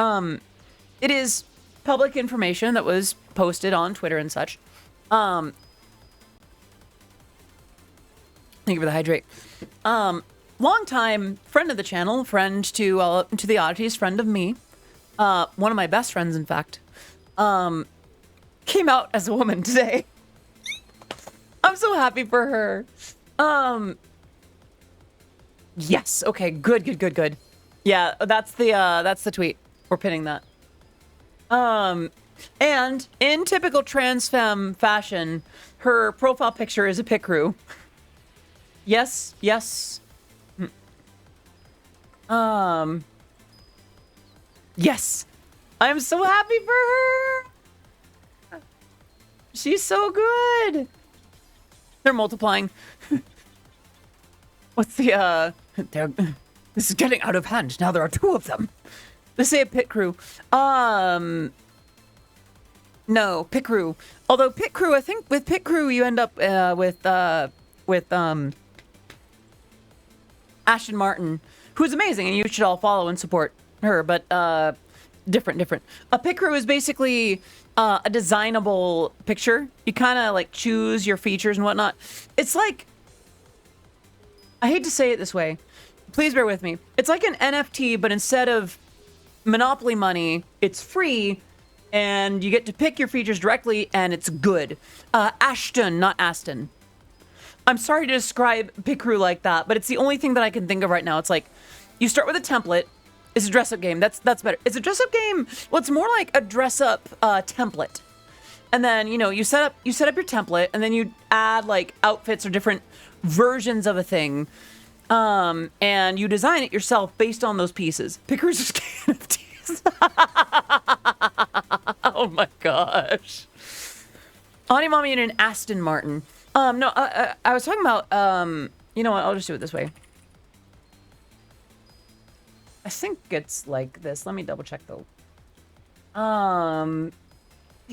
It is public information that was posted on Twitter and such. Thank you for the hydrate. longtime friend of the channel, friend to the Oddities, friend of me, one of my best friends, in fact, came out as a woman today. I'm so happy for her. Yes. Okay. Good. Yeah, that's the tweet. We're pinning that. And in typical trans femme fashion, her profile picture is a pit crew. Yes. Yes. Yes. I'm so happy for her. She's so good. They're multiplying. What's the this is getting out of hand. Now there are two of them. Let's say a pit crew. No, pit crew. Although pit crew, I think with pit crew you end up with Ashton Martin, who's amazing, and you should all follow and support her. But different. A pit crew is basically a designable picture. You kind of like choose your features and whatnot. It's like, I hate to say it this way. Please bear with me. It's like an NFT, but instead of Monopoly money, it's free, and you get to pick your features directly, and it's good. Ashton, not Aston. I'm sorry to describe pit crew like that, but it's the only thing that I can think of right now. It's like, you start with a template. It's a dress-up game. That's better. It's a dress-up game. Well, it's more like a dress-up template. And then, you set up your template, and then you add like outfits or different versions of a thing. And you design it yourself based on those pieces. Pickers are NFTs. Oh my gosh. Auntie Mommy and an Aston Martin. No, I was talking about, you know what? I'll just do it this way. I think it's like this. Let me double check though. I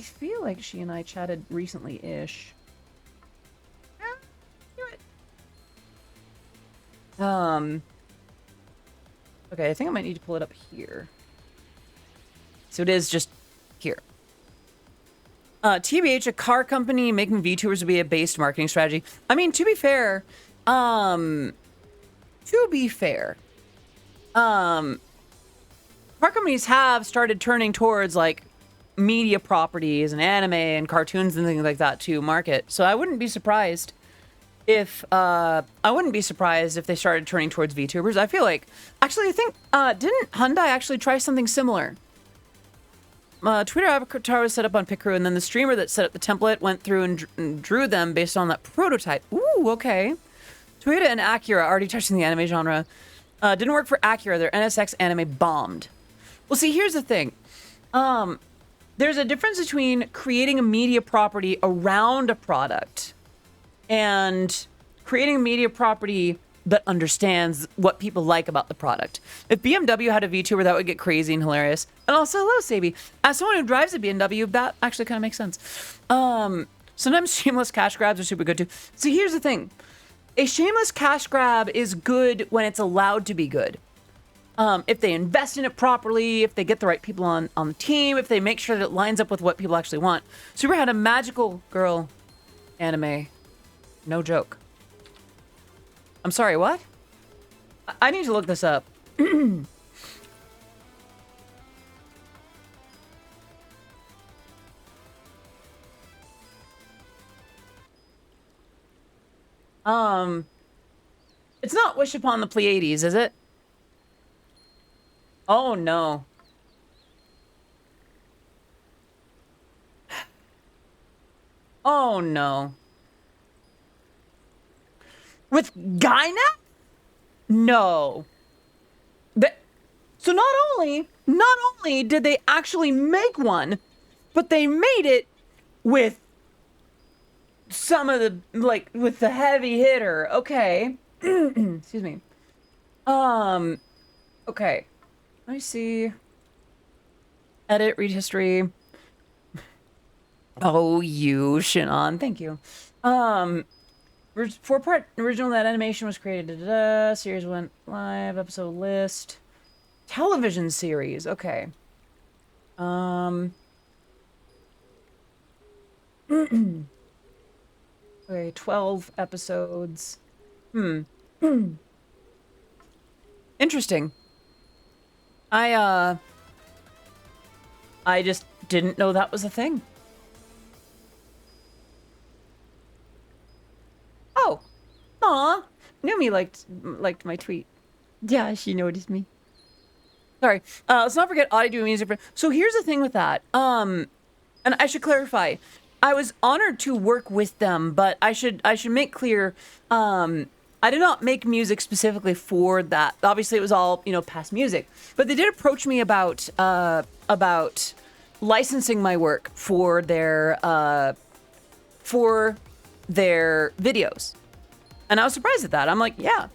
feel like she and I chatted recently-ish. Okay, I think I might need to pull it up here. So it is just here. TBH, a car company making VTubers would be a based marketing strategy. I mean, to be fair, car companies have started turning towards like media properties and anime and cartoons and things like that to market. So I wouldn't be surprised if they started turning towards VTubers. I feel like, actually, I think, didn't Hyundai actually try something similar? Twitter avatar was set up on pit crew, and then the streamer that set up the template went through and drew them based on that prototype. Ooh, okay. Toyota and Acura already touching the anime genre. Didn't work for Acura. Their NSX anime bombed. Well, see, here's the thing. There's a difference between creating a media property around a product and creating a media property that understands what people like about the product. If BMW had a VTuber, that would get crazy and hilarious. And also, hello, Sabi. As someone who drives a BMW, that actually kind of makes sense. Sometimes shameless cash grabs are super good too. So here's the thing. A shameless cash grab is good when it's allowed to be good. If they invest in it properly, if they get the right people on the team, if they make sure that it lines up with what people actually want. Super had a magical girl anime. No joke. I'm sorry, what? I need to look this up. It's not Wish Upon the Pleiades, is it? Oh, no. Oh, no. With Gyna? No. So not only did they actually make one, but they made it with some of the, like, with the heavy hitter. Okay. Excuse me. Okay. Let me see. Edit, read history. Oh, you, Shannon. Thank you. 4-part original that animation was created. Series went live. Episode list. Television series. Okay. Okay, 12 episodes. Interesting. I just didn't know that was a thing. Oh. Aw. Numi liked my tweet. Yeah, she noticed me. Sorry. Let's not forget Audie doing music. So here's the thing with that. And I should clarify. I was honored to work with them, but I should make clear. I did not make music specifically for that. Obviously, it was all past music. But they did approach me about licensing my work for their videos, and I was surprised at that. I'm like, yeah.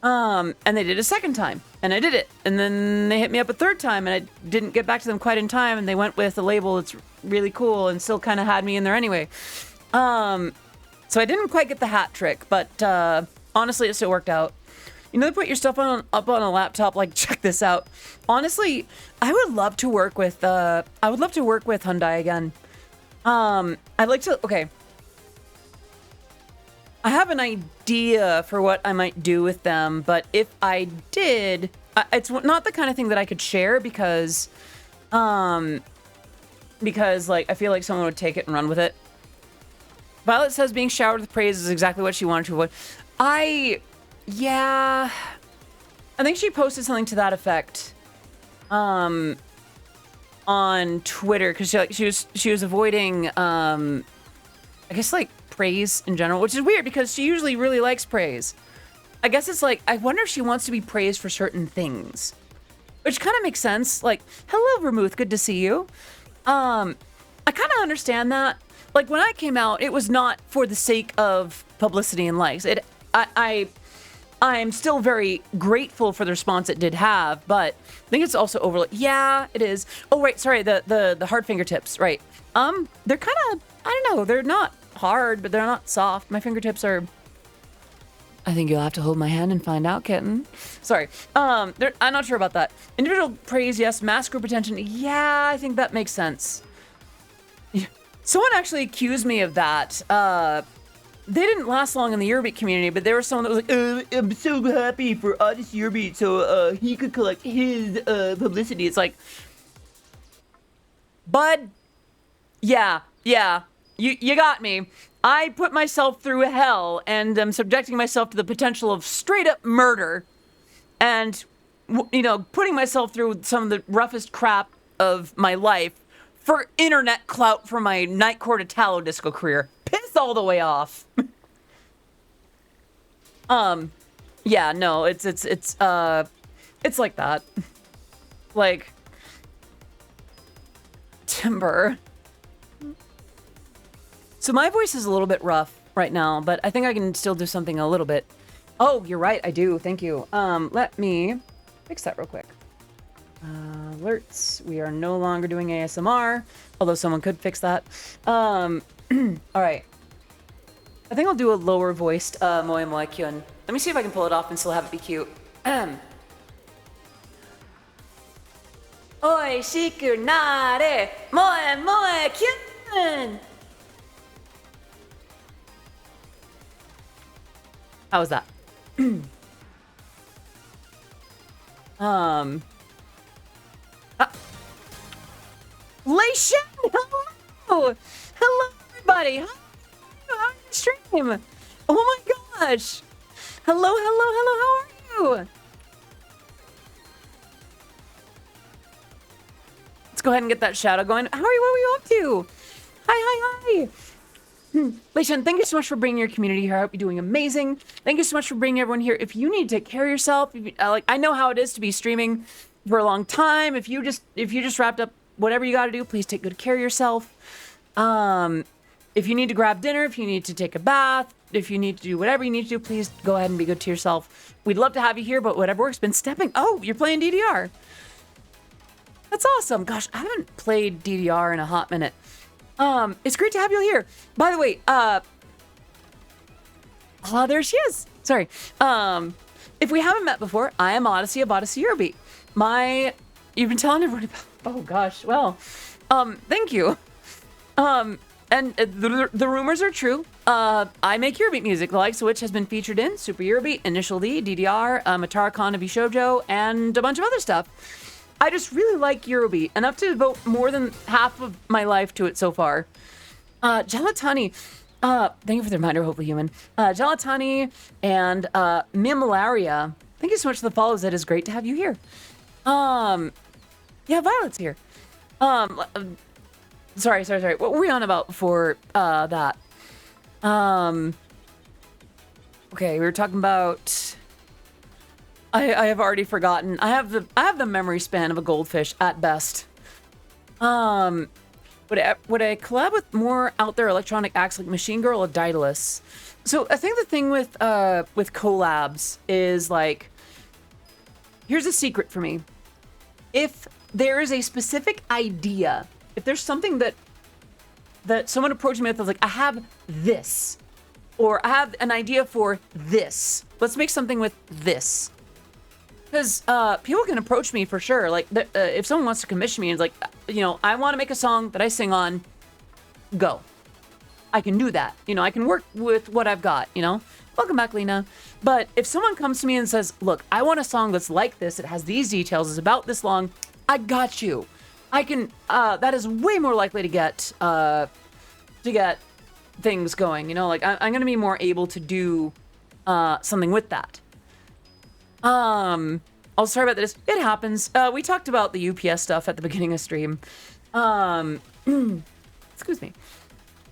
And they did a second time, and I did it. And then they hit me up a third time, and I didn't get back to them quite in time, and they went with a label that's really cool and still kind of had me in there anyway. So I didn't quite get the hat trick, but honestly, it still worked out. They put your stuff up on a laptop, like, check this out. Honestly, I would love to work with Hyundai again. I'd like to, okay. I have an idea for what I might do with them, but if I did, it's not the kind of thing that I could share because like I feel like someone would take it and run with it. Violet says being showered with praise is exactly what she wanted to avoid. Yeah, I think she posted something to that effect on Twitter because she was avoiding I guess like praise in general, which is weird because she usually really likes praise. I guess it's like, I wonder if she wants to be praised for certain things, which kind of makes sense. Like, hello Vermouth, good to see you. I kind of understand that. Like, when I came out, it was not for the sake of publicity and likes. I'm still very grateful for the response it did have, but I think it's also overlooked. Yeah, it is. Oh, right, sorry, the hard fingertips, right. They're kind of, I don't know, they're not hard, but they're not soft. My fingertips are, I think you'll have to hold my hand and find out, kitten. Sorry. I'm not sure about that. Individual praise, yes. Mass group attention, yeah, I think that makes sense. Someone actually accused me of that. They didn't last long in the Eurobeat community, but there was someone that was like, I'm so happy for Odyssey Eurobeat so he could collect his publicity. It's like, bud, yeah, you got me. I put myself through hell and am subjecting myself to the potential of straight up murder and, putting myself through some of the roughest crap of my life for internet clout for my Night Court Italo disco career. Piss all the way off. Yeah, no, it's like that. Like, Timber. So my voice is a little bit rough right now, but I think I can still do something a little bit. Oh, you're right, I do, thank you. Let me fix that real quick. Alerts, we are no longer doing ASMR, although someone could fix that. All right. I think I'll do a lower voiced Moe Moe Kyun. Let me see if I can pull it off and still have it be cute. Oi, shiku nare, Moe Moe Kyun! How was that? Leishan, hello! Hello, everybody! How are you stream? Oh my gosh! Hello, how are you? Let's go ahead and get that shadow going. How are you? What are you up to? Hi. Leishan, thank you so much for bringing your community here. I hope you're doing amazing. Thank you so much for bringing everyone here. If you need to take care of yourself, I know how it is to be streaming for a long time. If you just wrapped up whatever you got to do, please take good care of yourself. If you need to grab dinner, if you need to take a bath, if you need to do whatever you need to do, please go ahead and be good to yourself. We'd love to have you here, but whatever works. Been stepping. Oh, you're playing DDR. That's awesome. Gosh, I haven't played DDR in a hot minute. It's great to have you here. By the way, there she is. Sorry. If we haven't met before, I am Odyssey of Odyssey Eurobeat. You've been telling everybody about, oh gosh, well, thank you. the rumors are true. I make Eurobeat music, the likes of which has been featured in Super Eurobeat, Initial D, DDR, Matara Khan of Shoujo, and a bunch of other stuff. I just really like Eurobeat, enough to devote more than half of my life to it so far. Gelatani, thank you for the reminder, hopefully human. Gelatani and Mimalaria, thank you so much for the follows. It is great to have you here. Yeah, Violet's here. Sorry. What were we on about before that? Okay, we were talking about. I have already forgotten. I have the memory span of a goldfish at best. Would I collab with more out there electronic acts like Machine Girl or Daedalus? So I think the thing with collabs is like, here's a secret for me. If there is a specific idea, if there's something that someone approached me with, I was like, I have this, or I have an idea for this. Let's make something with this. Because people can approach me for sure. Like, if someone wants to commission me and is like, I want to make a song that I sing on, go. I can do that. I can work with what I've got, Welcome back, Lena. But if someone comes to me and says, look, I want a song that's like this, it has these details, it's about this long, I got you. I can, that is way more likely to get things going, Like, I'm going to be more able to do something with that. I'll sorry about this. It happens. We talked about the UPS stuff at the beginning of stream. Excuse me.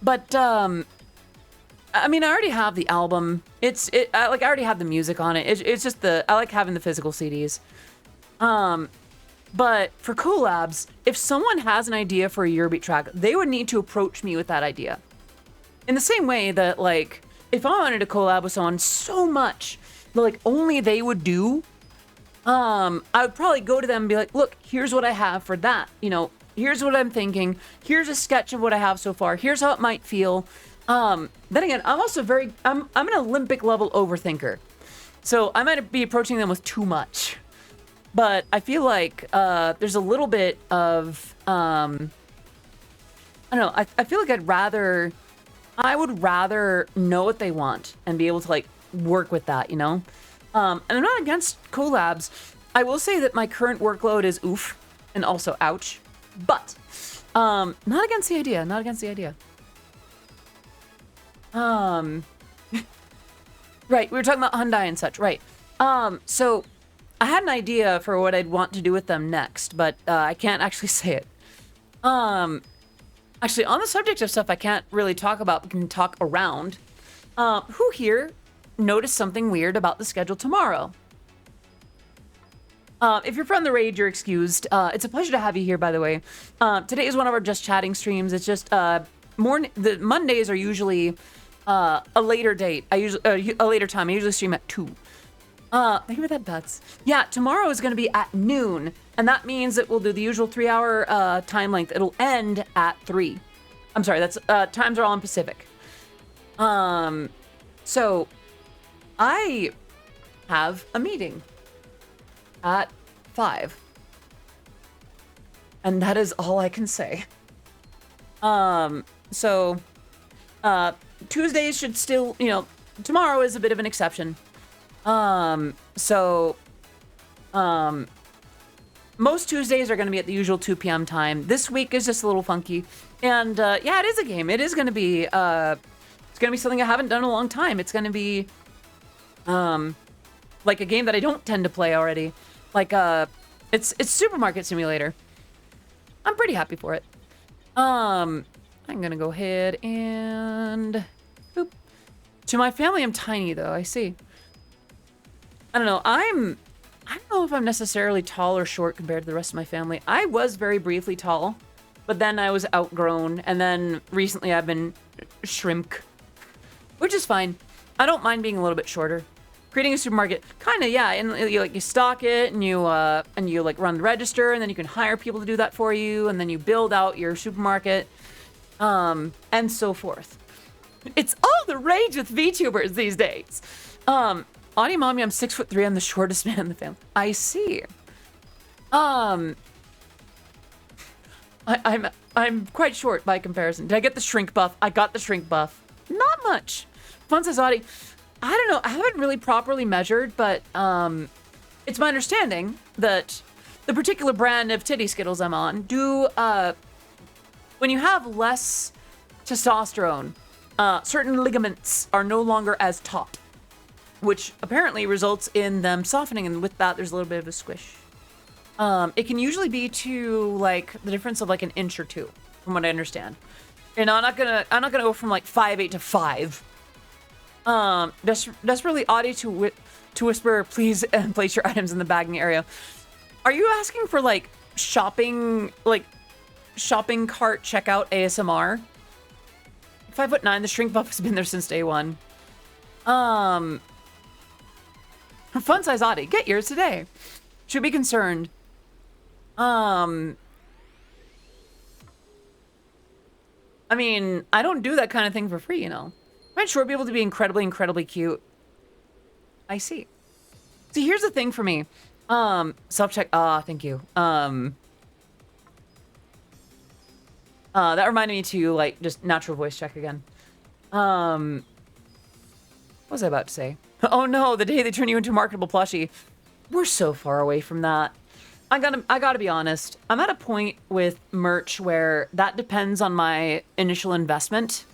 But, I mean, I already have the album. I already have the music on it. It's just I like having the physical CDs. But for collabs, if someone has an idea for a Eurobeat track, they would need to approach me with that idea. In the same way that, like, if I wanted to collab with someone so much that, like, only they would do, I would probably go to them and be like, look, here's what I have for that. Here's what I'm thinking. Here's a sketch of what I have so far. Here's how it might feel. Then again, I'm also I'm an Olympic level overthinker. So I might be approaching them with too much. But I feel like there's a little bit of, I don't know, I feel like I would rather know what they want and be able to, like, work with that, And I'm not against collabs. I will say that my current workload is oof and also ouch. But not against the idea, Right, we were talking about Hyundai and such, right. So I had an idea for what I'd want to do with them next, but I can't actually say it. Actually, on the subject of stuff I can't really talk about, but can talk around. Who here noticed something weird about the schedule tomorrow? If you're from the raid, you're excused. It's a pleasure to have you here, by the way. Today is one of our Just Chatting streams. It's just the Mondays are usually a later date. A later time. I usually stream at 2. Thank you for that, Bets. Yeah, tomorrow is going to be at noon, and that means that we'll do the usual 3-hour time length. It'll end at 3. I'm sorry, that's times are all in Pacific. So I have a meeting at 5, and that is all I can say. So Tuesdays should still, tomorrow is a bit of an exception. Most Tuesdays are going to be at the usual 2 p.m. time. This week is just a little funky. And, yeah, it is a game. It is going to be, it's going to be something I haven't done in a long time. It's going to be, like a game that I don't tend to play already. Like, it's Supermarket Simulator. I'm pretty happy for it. I'm going to go ahead and, boop. To my family, I'm tiny, though. I see. I don't know. I don't know if I'm necessarily tall or short compared to the rest of my family. I was very briefly tall, but then I was outgrown, and then recently I've been shrink, which is fine. I don't mind being a little bit shorter. Creating a supermarket, kind of, yeah, and you stock it, and you like run the register, and then you can hire people to do that for you, and then you build out your supermarket, and so forth. It's all the rage with VTubers these days. Audie Mommy, I'm 6'3", I'm the shortest man in the family. I see. I'm I'm quite short by comparison. Did I get the shrink buff? I got the shrink buff. Not much. Fun says Audie. I don't know. I haven't really properly measured, but it's my understanding that the particular brand of titty Skittles I'm on do, when you have less testosterone, certain ligaments are no longer as taut, which apparently results in them softening, and with that, there's a little bit of a squish. It can usually be to like the difference of like an inch or two, from what I understand. And I'm not gonna go from like 5'8" to 5. Desperately Audie to whisper, please place your items in the bagging area. Are you asking for like shopping cart checkout ASMR? 5'9", the shrink buff has been there since day one. Fun size Audie, get yours today. Should be concerned. I mean, I don't do that kind of thing for free, you know. Might sure be able to be incredibly, incredibly cute. I see. See, here's the thing for me. Self-check. Thank you. That reminded me to, like, just natural voice check again. What was I about to say? Oh no, the day they turn you into a marketable plushie. We're so far away from that. I gotta be honest. I'm at a point with merch where that depends on my initial investment.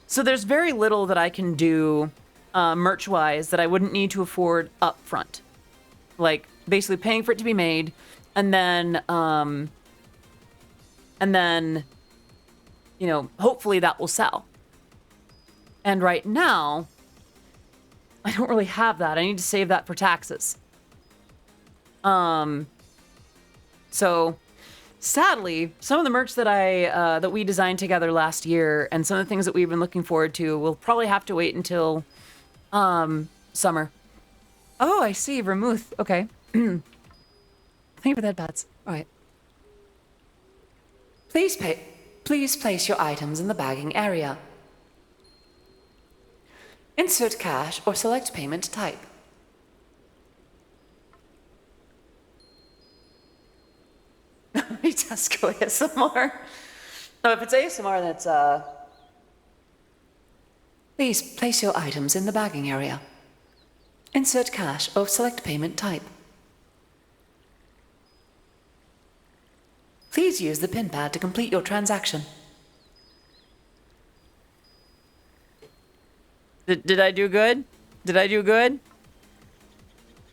So there's very little that I can do merch-wise that I wouldn't need to afford up front. Like, basically paying for it to be made, and then, you know, hopefully that will sell. And right now, I don't really have that. I need to save that for taxes. So sadly, some of the merch that that we designed together last year and some of the things that we've been looking forward to will probably have to wait until summer. Oh, I see. Vermouth. Okay. Thank you for that, Bats. All right. Please place your items in the bagging area. Insert cash or select payment type. Tesco ASMR. No, if it's ASMR, that's Please place your items in the bagging area. Insert cash or select payment type. Please use the PIN pad to complete your transaction. Did I do good? Did I do good?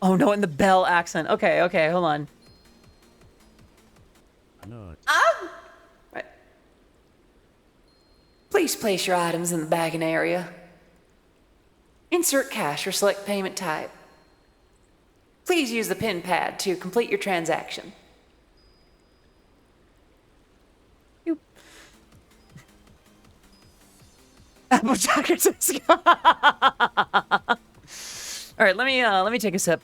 Oh no, in the Bell accent. Okay, hold on. Right. Please place your items in the bagging area. Insert cash or select payment type. Please use the PIN pad to complete your transaction. Applejack says. All right, let me take a sip.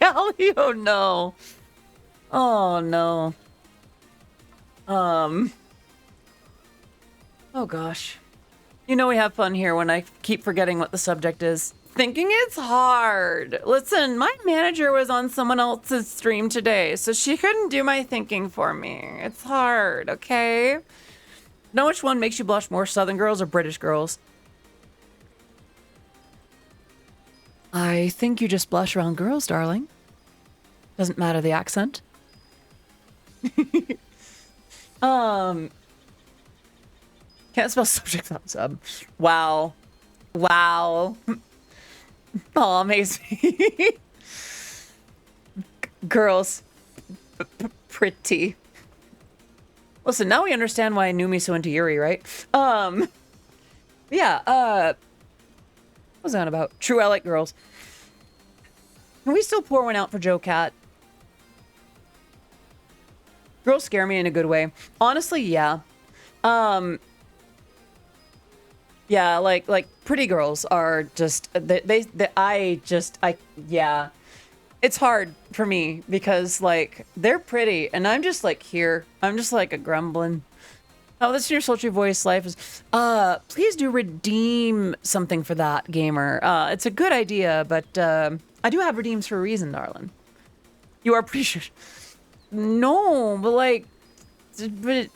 Callie, oh no. Oh no. Oh gosh. You know we have fun here when I keep forgetting what the subject is. Thinking it's hard. Listen, my manager was on someone else's stream today, so she couldn't do my thinking for me. It's hard, okay? Know which one makes you blush more, Southern girls or British girls? I think you just blush around girls, darling. Doesn't matter the accent. Can't spell subject without sub. Wow. Wow. Oh, amazing. Girls. Pretty. Listen, now we understand why Numi's so into Yuri, right? Yeah, what was that about? True, I like girls. Can we still pour one out for Joe Cat? Girls scare me in a good way. Honestly, yeah. Yeah, like pretty girls are just yeah. It's hard for me because like they're pretty and I'm just like here. I'm just like a grumbling. Oh, listen to your sultry voice. Life is. Please do redeem something for that, gamer. It's a good idea, but I do have redeems for a reason, darling. You are pretty sure. No, but like,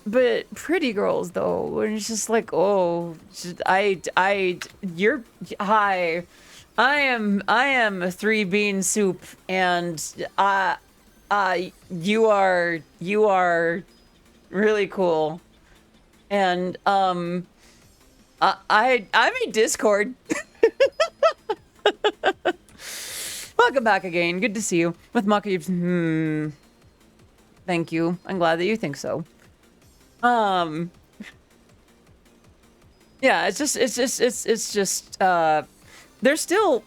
but pretty girls though. And it's just like, oh, you're hi. I am a three bean soup, and you are really cool. And I'm in Discord. Welcome back again. Good to see you. With Maka, thank you. I'm glad that you think so. Yeah, it's just they're still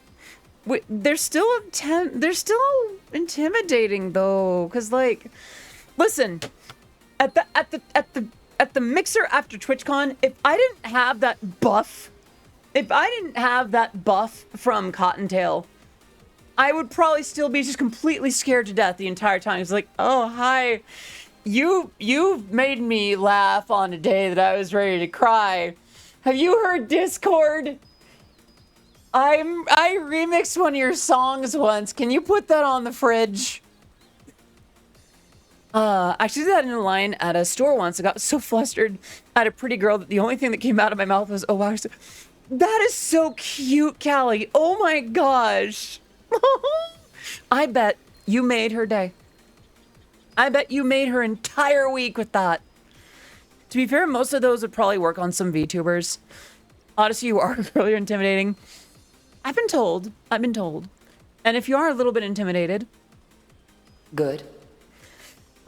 intimidating though, cuz like, listen, at the mixer after TwitchCon, if I didn't have that buff from Cottontail, I would probably still be just completely scared to death the entire time. It's like, oh, hi. You made me laugh on a day that I was ready to cry. Have you heard Discord? I remixed one of your songs once. Can you put that on the fridge? I actually did that in a line at a store once. I got so flustered at a pretty girl that the only thing that came out of my mouth was, oh wow, that is so cute, Callie. Oh my gosh. I bet you made her day. I bet you made her entire week with that. To be fair, most of those would probably work on some VTubers. Odyssey, you are really intimidating. I've been told. And if you are a little bit intimidated, good.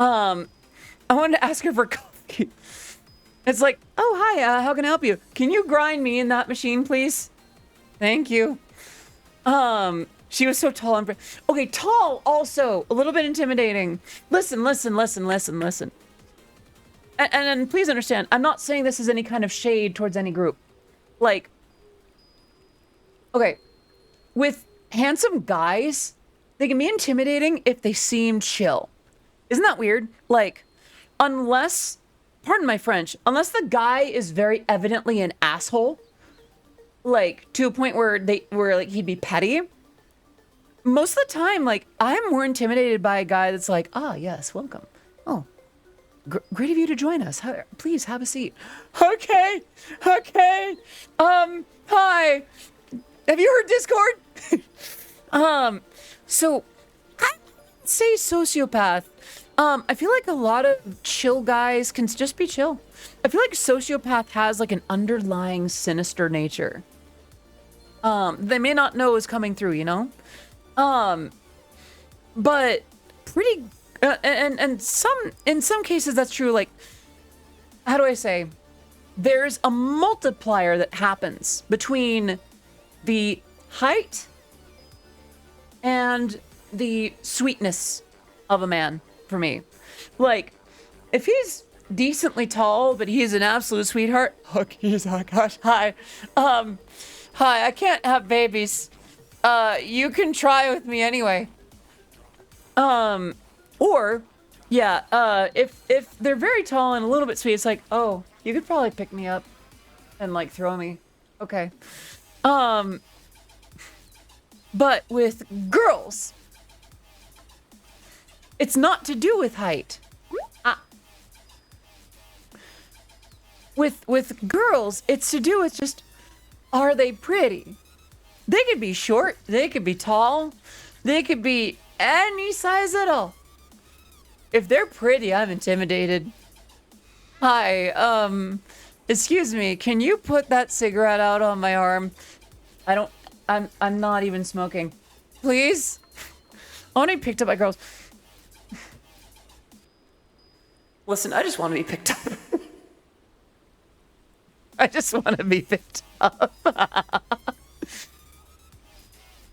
I wanted to ask her for coffee. It's like, oh, hi, how can I help you? Can you grind me in that machine, please? Thank you. She was so tall and... Okay, tall, also, a little bit intimidating. Listen. And please understand, I'm not saying this is any kind of shade towards any group. Like, okay, with handsome guys, they can be intimidating if they seem chill. Isn't that weird? Like, unless, pardon my French, unless the guy is very evidently an asshole, like, to a point where like, he'd be petty, most of the time, like, I'm more intimidated by a guy that's like, ah, yes, welcome. Oh, great of you to join us. Please have a seat. Okay. Hi. Have you heard Discord? So, I say sociopath. I feel like a lot of chill guys can just be chill. I feel like sociopath has like an underlying sinister nature. They may not know is coming through, you know? But pretty, and in some cases that's true. Like, how do I say? There's a multiplier that happens between the height and the sweetness of a man for me. Like, if he's decently tall, but he's an absolute sweetheart. Oh, geez, oh gosh, hi. Hi, I can't have babies. You can try with me anyway. Or, yeah, if they're very tall and a little bit sweet, it's like, oh, you could probably pick me up and, like, throw me. Okay. But with girls, it's not to do with height. With girls, it's to do with just, are they pretty? They could be short, they could be tall, they could be any size at all. If they're pretty, I'm intimidated. Hi, excuse me, can you put that cigarette out on my arm? I'm not even smoking. Please? I want to be picked up by girls. Listen, I just want to be picked up. I just want to be picked up.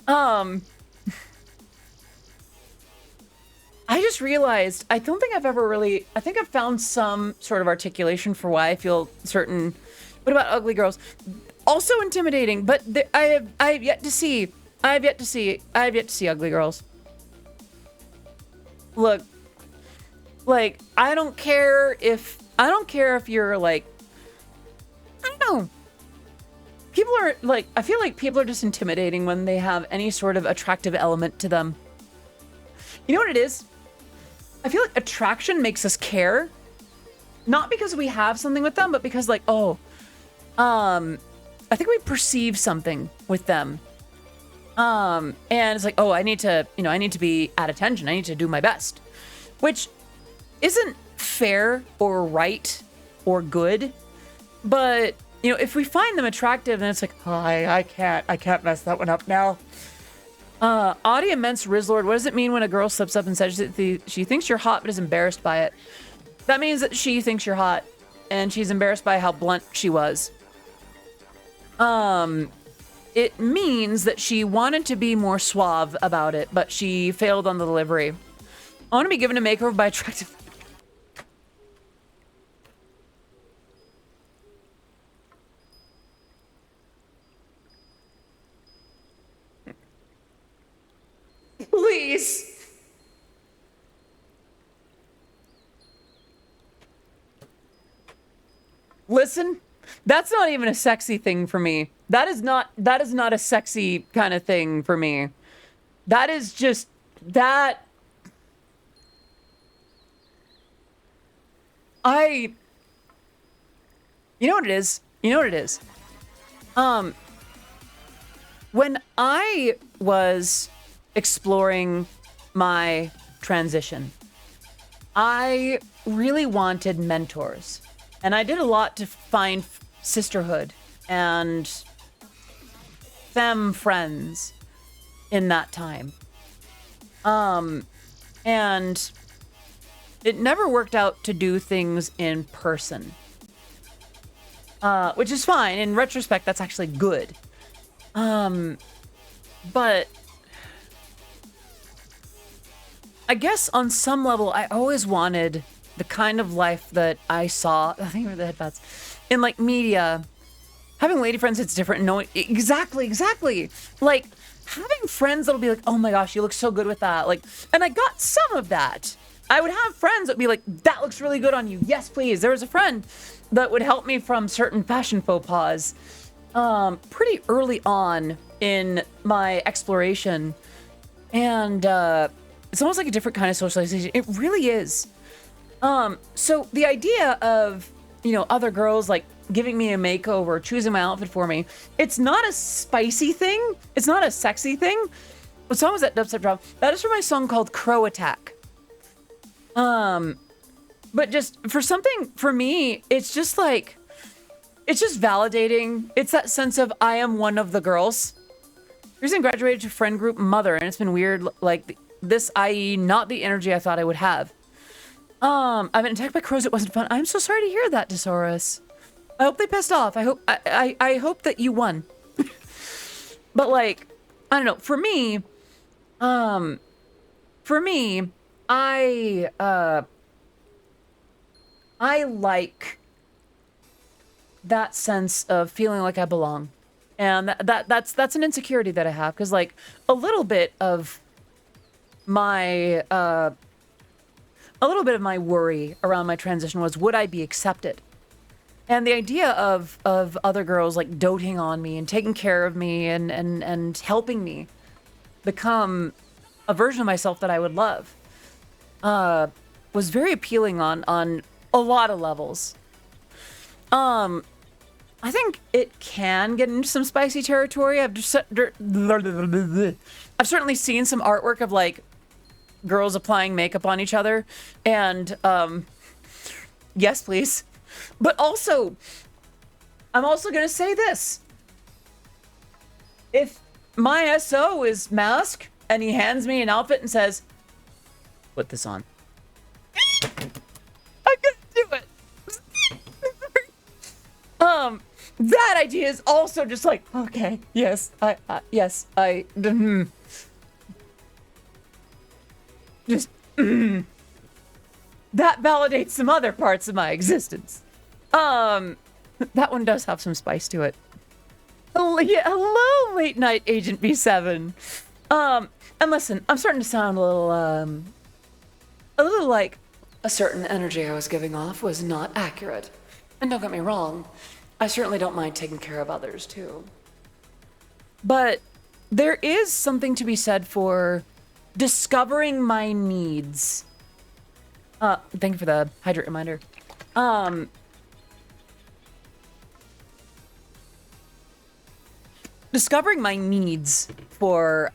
I just realized, I don't think I've ever really, I think I've found some sort of articulation for why I feel certain. What about ugly girls? Also intimidating, but I have yet to see ugly girls. Look, like, I don't care if I don't care if you're like, I don't know. People are like, I feel like people are just intimidating when they have any sort of attractive element to them. You know what it is? I feel like attraction makes us care. Not because we have something with them, but because like, oh, I think we perceive something with them. And it's like, oh, I need to be at attention. I need to do my best, which isn't fair or right or good. But, you know, if we find them attractive, then it's like, oh, I can't mess that one up now. Audi Immense Rizlord, what does it mean when a girl slips up and says she thinks you're hot but is embarrassed by it? That means that she thinks you're hot and she's embarrassed by how blunt she was. It means that she wanted to be more suave about it, but she failed on the delivery. I want to be given a makeover by attractive... Please. Listen, that's not even a sexy thing for me. That is not a sexy kind of thing for me. That is just that you know what it is? You know what it is? When I was exploring my transition, I really wanted mentors. And I did a lot to find sisterhood and femme friends in that time. And it never worked out to do things in person. Which is fine. In retrospect, that's actually good. But I guess on some level, I always wanted the kind of life that I saw, I think were the headphones, in like media. Having lady friends, it's different. Knowing exactly. Like having friends that'll be like, oh my gosh, you look so good with that. Like, and I got some of that. I would have friends that would be like, that looks really good on you. Yes, please. There was a friend that would help me from certain fashion faux pas pretty early on in my exploration. And it's almost like a different kind of socialization. It really is. So the idea of, you know, other girls like giving me a makeover, choosing my outfit for me, it's not a spicy thing. It's not a sexy thing. What song was that dubstep drop? That is from my song called Crow Attack. But just for me, it's just like, it's just validating. It's that sense of I am one of the girls. Recently graduated to friend group mother, and it's been weird, like this, i.e. not the energy I thought I would have. I've been attacked by crows. It wasn't fun. I'm so sorry to hear that, Desaurus. I hope they pissed off. I hope that you won. But like, I don't know. For me, I like that sense of feeling like I belong. And that's an insecurity that I have, because like a little bit of my worry around my transition was, would I be accepted? And the idea of other girls like doting on me and taking care of me and helping me become a version of myself that I would love was very appealing on a lot of levels. I think it can get into some spicy territory. I've certainly seen some artwork of like girls applying makeup on each other, and yes, please. But also, I'm also gonna say this: if my SO is Mask and he hands me an outfit and says, "Put this on," I'm gonna do it. That idea is also just like, okay, yes, just that validates some other parts of my existence. That one does have some spice to it. Hello, late night Agent B7. And listen, I'm starting to sound a little like a certain energy I was giving off was not accurate. And don't get me wrong, I certainly don't mind taking care of others too. But there is something to be said for discovering my needs. Thank you for the hydrate reminder. Discovering my needs for,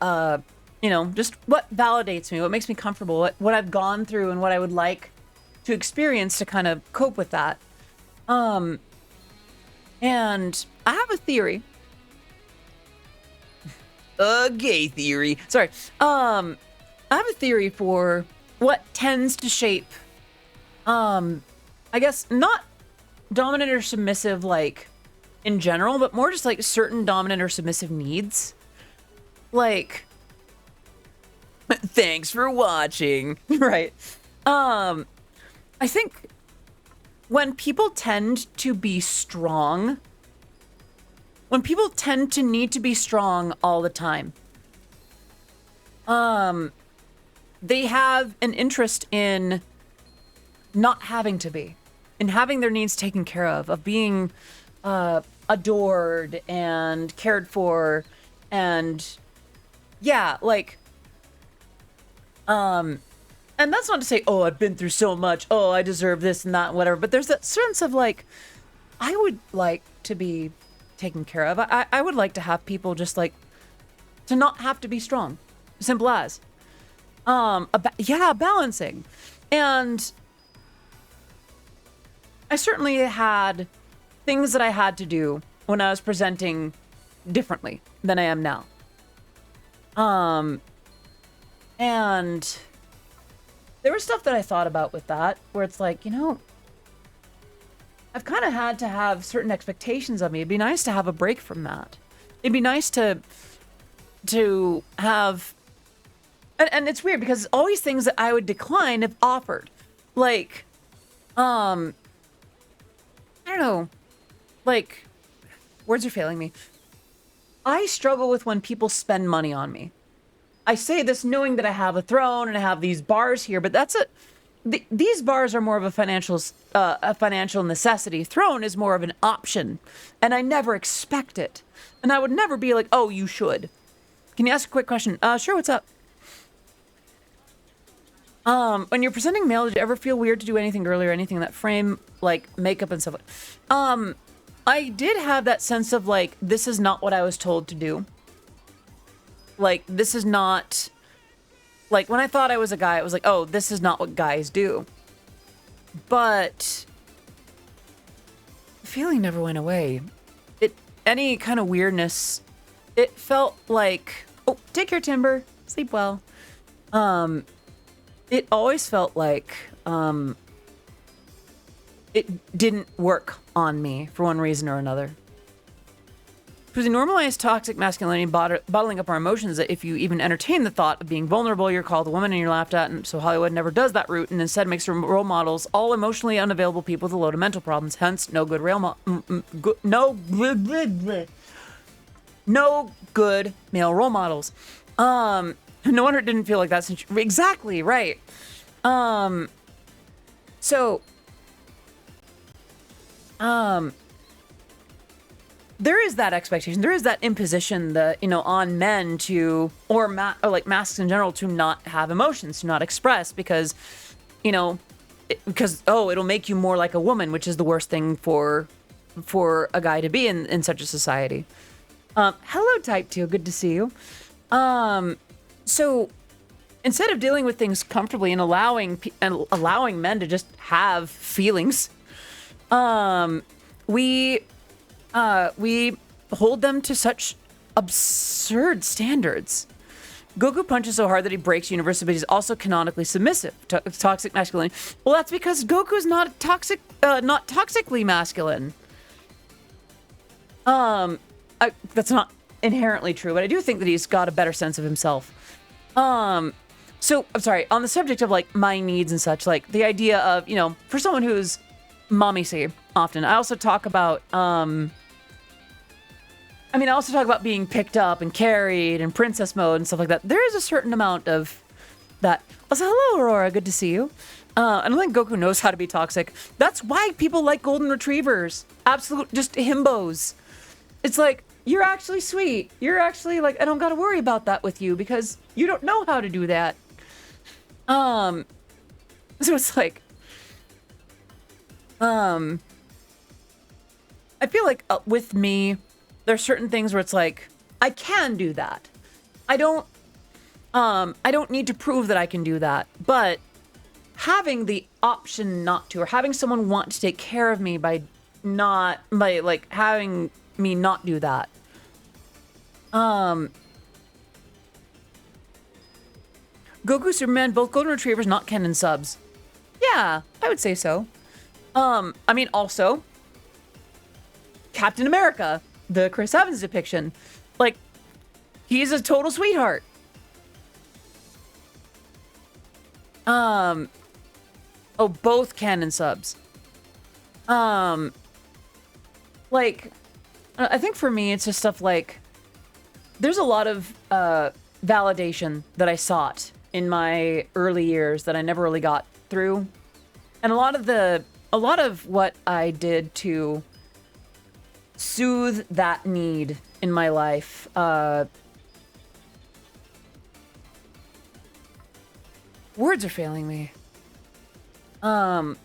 just what validates me, what makes me comfortable, what I've gone through and what I would like to experience to kind of cope with that. And I have a theory. A gay theory. Sorry. I have a theory for what tends to shape, I guess, not dominant or submissive, like, in general, but more just, like, certain dominant or submissive needs. Like, thanks for watching. Right. I think when people tend to be strong, when people tend to need to be strong all the time, they have an interest in not having to be, in having their needs taken care of being adored and cared for, and yeah, like, and that's not to say, oh, I've been through so much, oh, I deserve this and that and whatever, but there's that sense of like, I would like to be taken care of. I would like to have people just like, to not have to be strong. Simple as. Balancing. And I certainly had things that I had to do when I was presenting differently than I am now. And there was stuff that I thought about with that, where it's like, I've kind of had to have certain expectations of me. It'd be nice to have a break from that. It'd be nice to have, and it's weird because it's always things that I would decline if offered. Like, I don't know, like, words are failing me. I struggle with when people spend money on me. I say this knowing that I have a throne and I have these bars here, but these bars are more of a financial necessity. Throne is more of an option, and I never expect it. And I would never be like, oh, you should. Can you ask a quick question? Sure, what's up? When you're presenting male, did you ever feel weird to do anything girly or anything in that frame, like makeup and stuff? I did have that sense of like, this is not what I was told to do. Like, this is not, like, when I thought I was a guy, it was like, oh, this is not what guys do. But the feeling never went away. Any kind of weirdness, it felt like, oh, take care, Timber. Sleep well. It always felt like, it didn't work on me for one reason or another. Because we normalize toxic masculinity and bottling up our emotions, that if you even entertain the thought of being vulnerable, you're called a woman and you're laughed at. And so Hollywood never does that route and instead makes role models all emotionally unavailable people with a load of mental problems. Hence, no good male role models. No wonder it didn't feel like that since exactly right. There is that expectation. There is that imposition that, on men to, or masks in general, to not have emotions, to not express because, it'll make you more like a woman, which is the worst thing for a guy to be in such a society. Hello, Type 2. Good to see you. So instead of dealing with things comfortably and allowing men to just have feelings, we hold them to such absurd standards. Goku punches so hard that he breaks universes, but he's also canonically submissive. Toxic masculinity. Well, that's because Goku's not toxically masculine. That's not inherently true, but I do think that he's got a better sense of himself. So I'm sorry, on the subject of like my needs and such, like the idea of, for someone who's mommy-see often, I also talk about, I also talk about being picked up and carried and princess mode and stuff like that. There is a certain amount of that. Also, hello, Aurora. Good to see you. I don't think Goku knows how to be toxic. That's why people like golden retrievers. Absolute, just himbos. It's like, you're actually sweet. You're actually like, I don't gotta worry about that with you because you don't know how to do that. So it's like, I feel like with me, there's certain things where it's like, I can do that. I don't need to prove that I can do that, but having the option not to, or having someone want to take care of me by like having me not do that. Goku, Superman, both golden retrievers, not canon subs. Yeah, I would say so. I mean, also, Captain America, the Chris Evans depiction, like, he's a total sweetheart. Oh, both canon subs. Like, I think for me, it's just stuff like, there's a lot of validation that I sought in my early years that I never really got through. And a lot of what I did to soothe that need in my life, words are failing me. To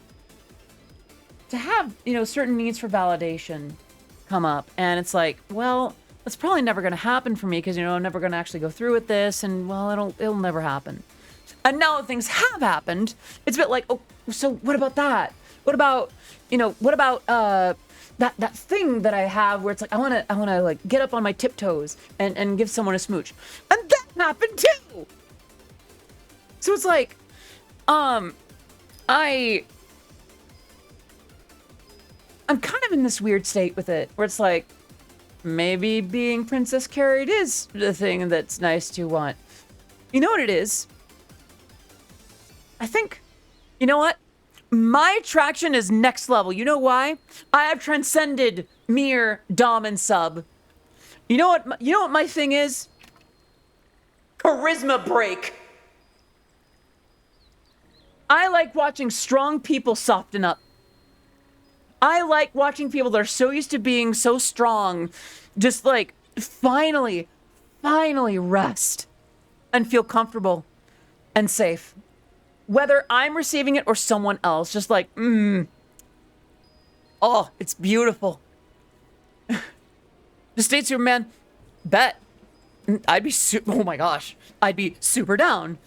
have, certain needs for validation come up, and it's like, well, that's probably never going to happen for me because, I'm never going to actually go through with this, and, well, it'll never happen. And now that things have happened, it's a bit like, oh, so what about that? What about, that thing that I have where it's like, I want to like get up on my tiptoes and give someone a smooch. And that happened too! So it's like, I'm kind of in this weird state with it, where it's like, maybe being princess carried is the thing that's nice to want. You know what it is? I think, you know what? My attraction is next level. You know why? I have transcended mere dom and sub. You know what my thing is? Charisma break. I like watching strong people soften up. I like watching people that are so used to being so strong, just like finally rest and feel comfortable and safe. Whether I'm receiving it or someone else, just like, oh, it's beautiful. The State Superman, bet. I'd be oh my gosh, I'd be super down.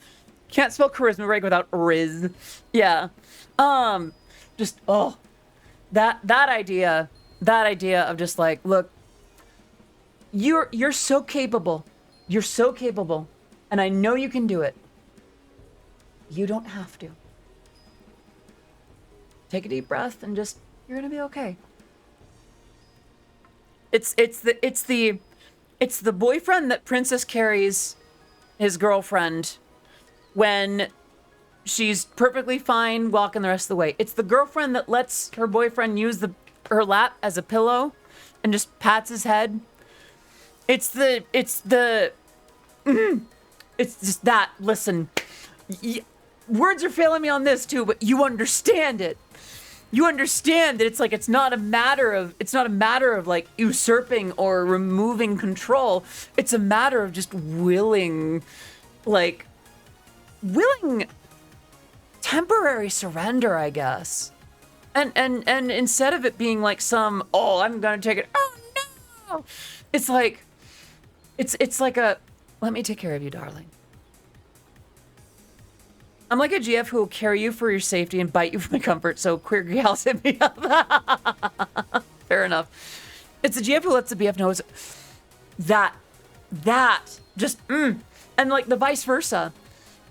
Can't spell charisma right without riz. Yeah. Just, oh. That idea of just like, look, you're so capable. You're so capable. And I know you can do it. You don't have to. Take a deep breath and just, you're gonna be okay. It's the boyfriend that Princess carries his girlfriend when she's perfectly fine walking the rest of the way. It's the girlfriend that lets her boyfriend use her lap as a pillow and just pats his head. It's just that. Listen, words are failing me on this too, but you understand it. You understand that it's like, it's not a matter of like usurping or removing control. It's a matter of just willing temporary surrender, I guess. And instead of it being like some, oh, I'm gonna take it, oh no, it's like a, let me take care of you, darling. I'm like a GF who will carry you for your safety and bite you for my comfort, so queer gals hit me up. Fair enough. It's a GF who lets the BF know that just, and like the vice versa.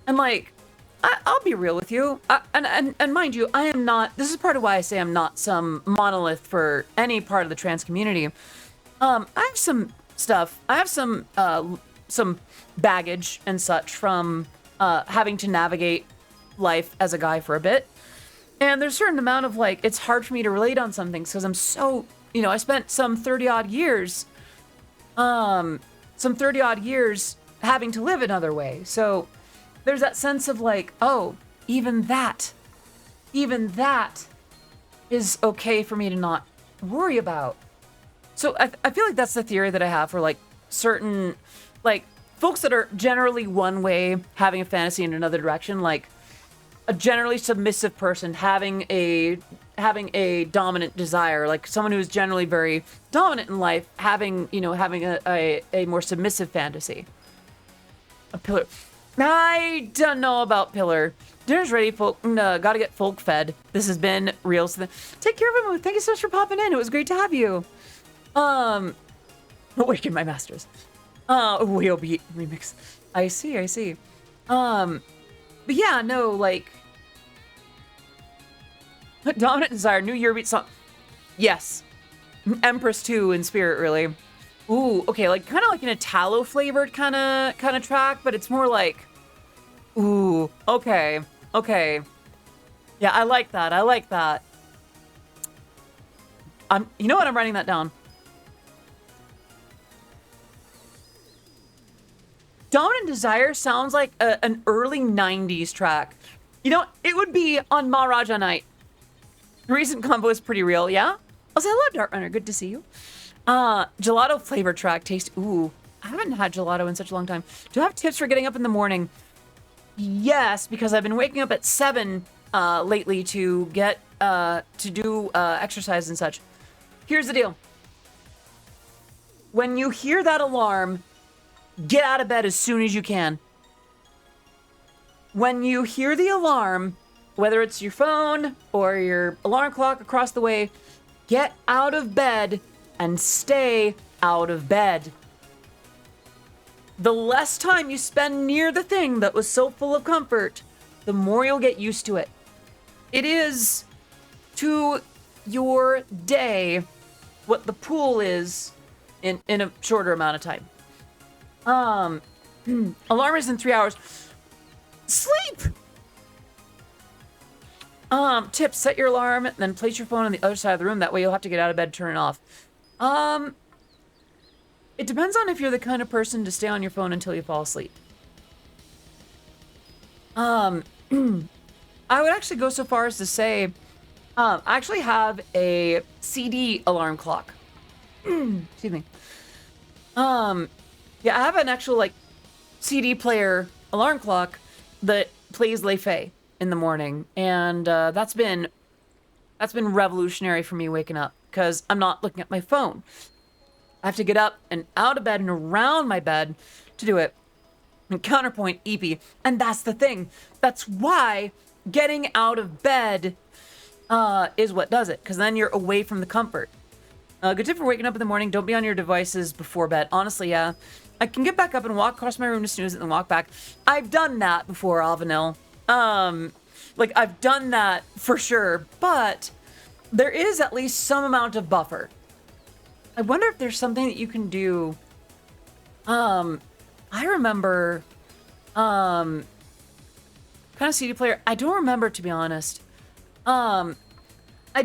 And like, I'll be real with you. And mind you, I am not, this is part of why I say I'm not some monolith for any part of the trans community. I have some stuff. I have some baggage and such from having to navigate life as a guy for a bit. And there's a certain amount of like, it's hard for me to relate on some things because I'm so, I spent some 30 odd years having to live another way. So there's that sense of like, oh, even that even that is okay for me to not worry about. So I feel like that's the theory that I have for like certain, like folks that are generally one way, having a fantasy in another direction, like a generally submissive person having a dominant desire, like someone who's generally very dominant in life, having a more submissive fantasy. A pillar. I don't know about pillar. Dinner's ready, folk. Gotta get folk fed. This has been real. Take care of him. Thank you so much for popping in. It was great to have you. Awaken my masters. Wheel beat remix. I see. But yeah, no, like dominant desire, new year beat song. Yes. Empress 2 in spirit, really. Ooh, okay, like kind of like an Italo flavored kind of track, but it's more like, ooh, okay. Yeah, I like that. You know what? I'm writing that down. Dominant Desire sounds like an early 90s track. You know, it would be on Maharaja Night. The recent combo is pretty real, yeah? Also, hello, Dart Runner. Good to see you. Gelato flavor track taste. Ooh, I haven't had gelato in such a long time. Do you have tips for getting up in the morning? Yes, because I've been waking up at 7 lately to get to do exercise and such. Here's the deal. When you hear that alarm, get out of bed as soon as you can. When you hear the alarm, whether it's your phone or your alarm clock across the way, get out of bed and stay out of bed. The less time you spend near the thing that was so full of comfort, the more you'll get used to it. It is to your day what the pool is in a shorter amount of time. Alarm is in 3 hours. Sleep! Tips, set your alarm, then place your phone on the other side of the room. That way you'll have to get out of bed to turn it off. It depends on if you're the kind of person to stay on your phone until you fall asleep. I would actually go so far as to say, I actually have a CD alarm clock. Excuse me. Yeah, I have an actual, like, CD player alarm clock that plays Le Fay in the morning, and that's been revolutionary for me waking up, because I'm not looking at my phone. I have to get up and out of bed and around my bed to do it. And counterpoint, EP. And that's the thing. That's why getting out of bed is what does it, because then you're away from the comfort. Good tip for waking up in the morning, don't be on your devices before bed. Honestly, yeah. I can get back up and walk across my room to snooze it and walk back. I've done that before, Alvanil. Like, I've done that for sure, but there is at least some amount of buffer. I wonder if there's something that you can do. I remember, kind of CD player. I don't remember, to be honest. I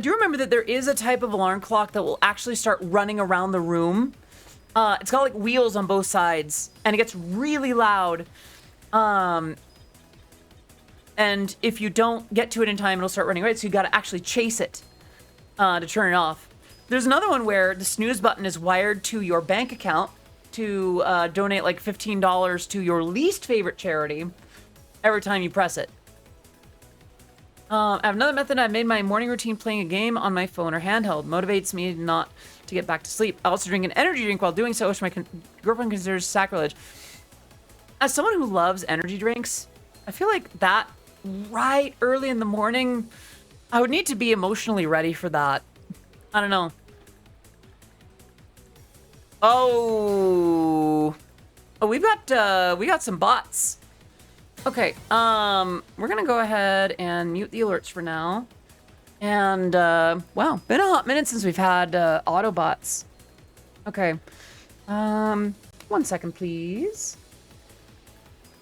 do remember that there is a type of alarm clock that will actually start running around the room. It's got like wheels on both sides, and it gets really loud. And if you don't get to it in time, it'll start running right. So you got to actually chase it to turn it off. There's another one where the snooze button is wired to your bank account to donate like $15 to your least favorite charity every time you press it. I have another method. I made my morning routine playing a game on my phone or handheld. Motivates me not to get back to sleep. I also drink an energy drink while doing so, which my girlfriend considers sacrilege. As someone who loves energy drinks, I feel like that right early in the morning, I would need to be emotionally ready for that. I don't know. Oh, we got some bots. Okay, we're gonna go ahead and mute the alerts for now. And, wow, been a hot minute since we've had, Autobots. Okay, 1 second, please.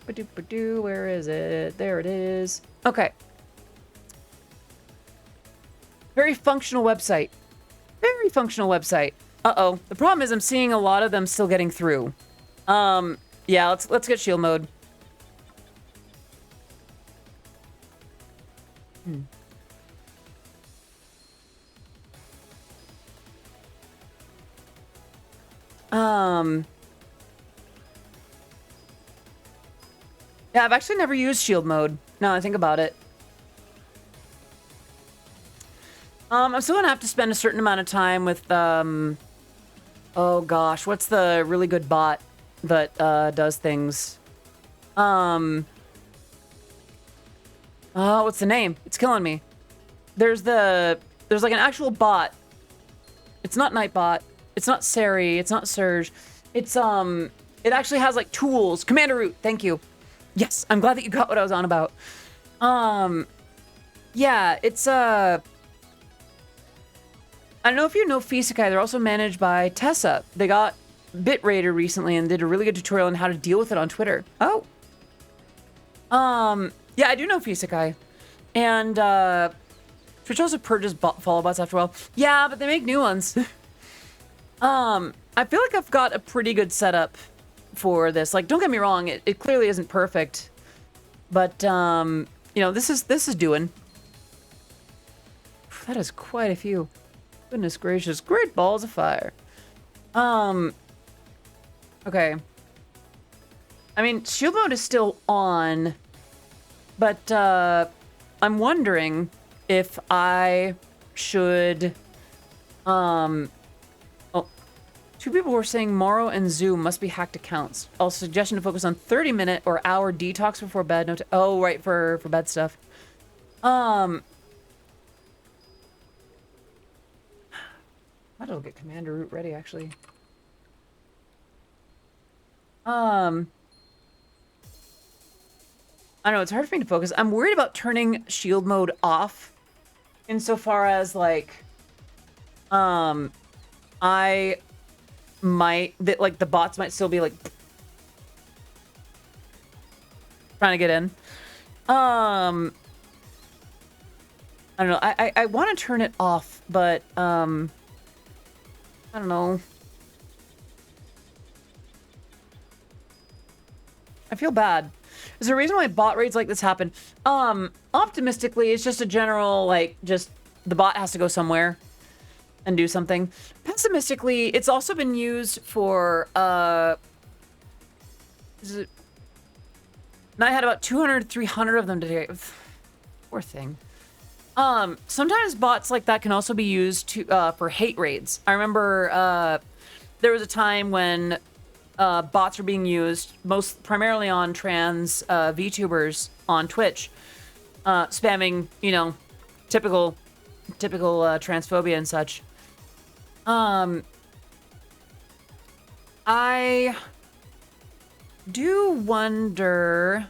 Ba-doop-ba-doo, where is it? There it is. Okay. Very functional website. Very functional website. Uh-oh. The problem is I'm seeing a lot of them still getting through. Yeah, let's get shield mode. Yeah, I've actually never used shield mode. Now I think about it. I'm still gonna have to spend a certain amount of time with, oh gosh, what's the really good bot that, does things? Oh, what's the name? It's killing me. There's like an actual bot. It's not Nightbot. It's not Sari. It's not Surge. It's, it actually has like tools. Commander Root, thank you. Yes, I'm glad that you got what I was on about. Yeah, it's, I don't know if you know Fisekai. They're also managed by Tessa. They got Bitraider recently and did a really good tutorial on how to deal with it on Twitter. Oh. Yeah, I do know Fisekai. And, Twitch also purges follow bots after a while. Yeah, but they make new ones. I feel like I've got a pretty good setup for this. Like, don't get me wrong, it clearly isn't perfect. But, you know, this is doing. That is quite a few. Goodness gracious. Great balls of fire. Okay. I mean, shield mode is still on. But, I'm wondering if I should, oh, two people were saying Morrow and Zoom must be hacked accounts. Also, suggestion to focus on 30-minute or hour detox before bed. No, oh, right, for bed stuff. Might as well get Commander Root ready, actually. I don't know, it's hard for me to focus. I'm worried about turning shield mode off insofar as, like, I might, like, the bots might still be, like, trying to get in. I don't know. I want to turn it off, but, I don't know. I feel bad. Is there a reason why bot raids like this happen? Optimistically, it's just a general, like, just the bot has to go somewhere and do something. Pessimistically, it's also been used for, is it... And I had about 200, 300 of them today. Poor thing. Sometimes bots like that can also be used to, for hate raids. I remember, there was a time when bots were being used primarily on trans VTubers on Twitch, spamming, you know, typical transphobia and such. I do wonder.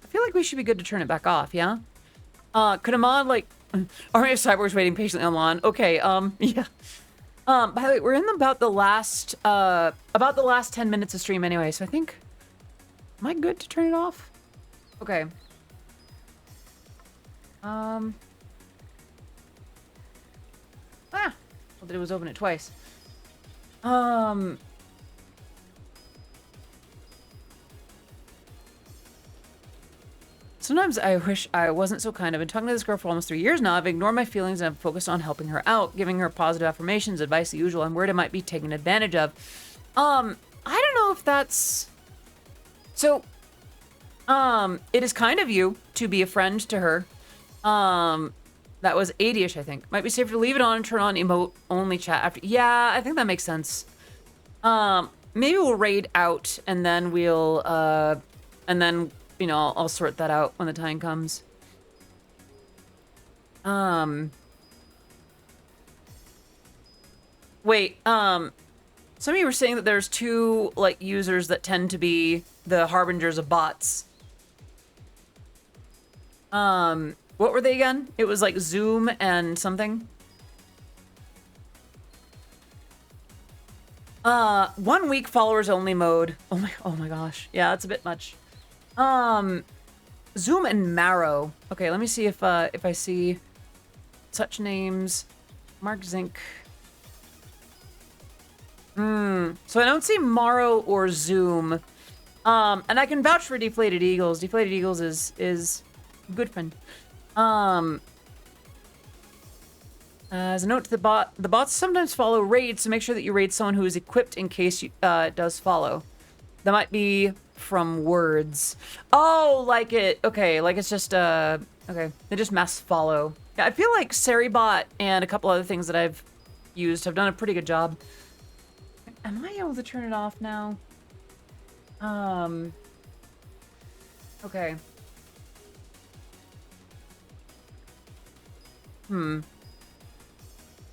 I feel like we should be good to turn it back off. Yeah. Could a mod like Army of Cyborgs waiting patiently online? Okay. Yeah. By the way, we're in about the last 10 minutes of stream anyway, so I think... Am I good to turn it off? Okay. Ah! Well, it was open it twice. Sometimes I wish I wasn't so kind. I've been talking to this girl for almost 3 years now. I've ignored my feelings and I've focused on helping her out, giving her positive affirmations, advice, the usual. I'm worried I might be taken advantage of. I don't know if that's... So, it is kind of you to be a friend to her. That was 80-ish, I think. Might be safer to leave it on and turn on emote-only chat after... Yeah, I think that makes sense. Maybe we'll raid out and then we'll, and then... You know, I'll sort that out when the time comes. Wait, some of you were saying that there's two, like, users that tend to be the harbingers of bots. What were they again? It was like Zoom and something. 1 week followers only mode. Oh my gosh. Yeah, that's a bit much. Zoom and Marrow. Okay, let me see if I see such names. Mark Zink. So I don't see Marrow or Zoom. And I can vouch for Deflated Eagles. Deflated Eagles is good friend. I As a note to the bots sometimes follow raids, so make sure that you raid someone who is equipped in case you, it does follow. That might be from words. Oh, like it. Okay, like it's just okay. They just mass follow. Yeah, I feel like Seribot and a couple other things that I've used have done a pretty good job. Am I able to turn it off now? Okay.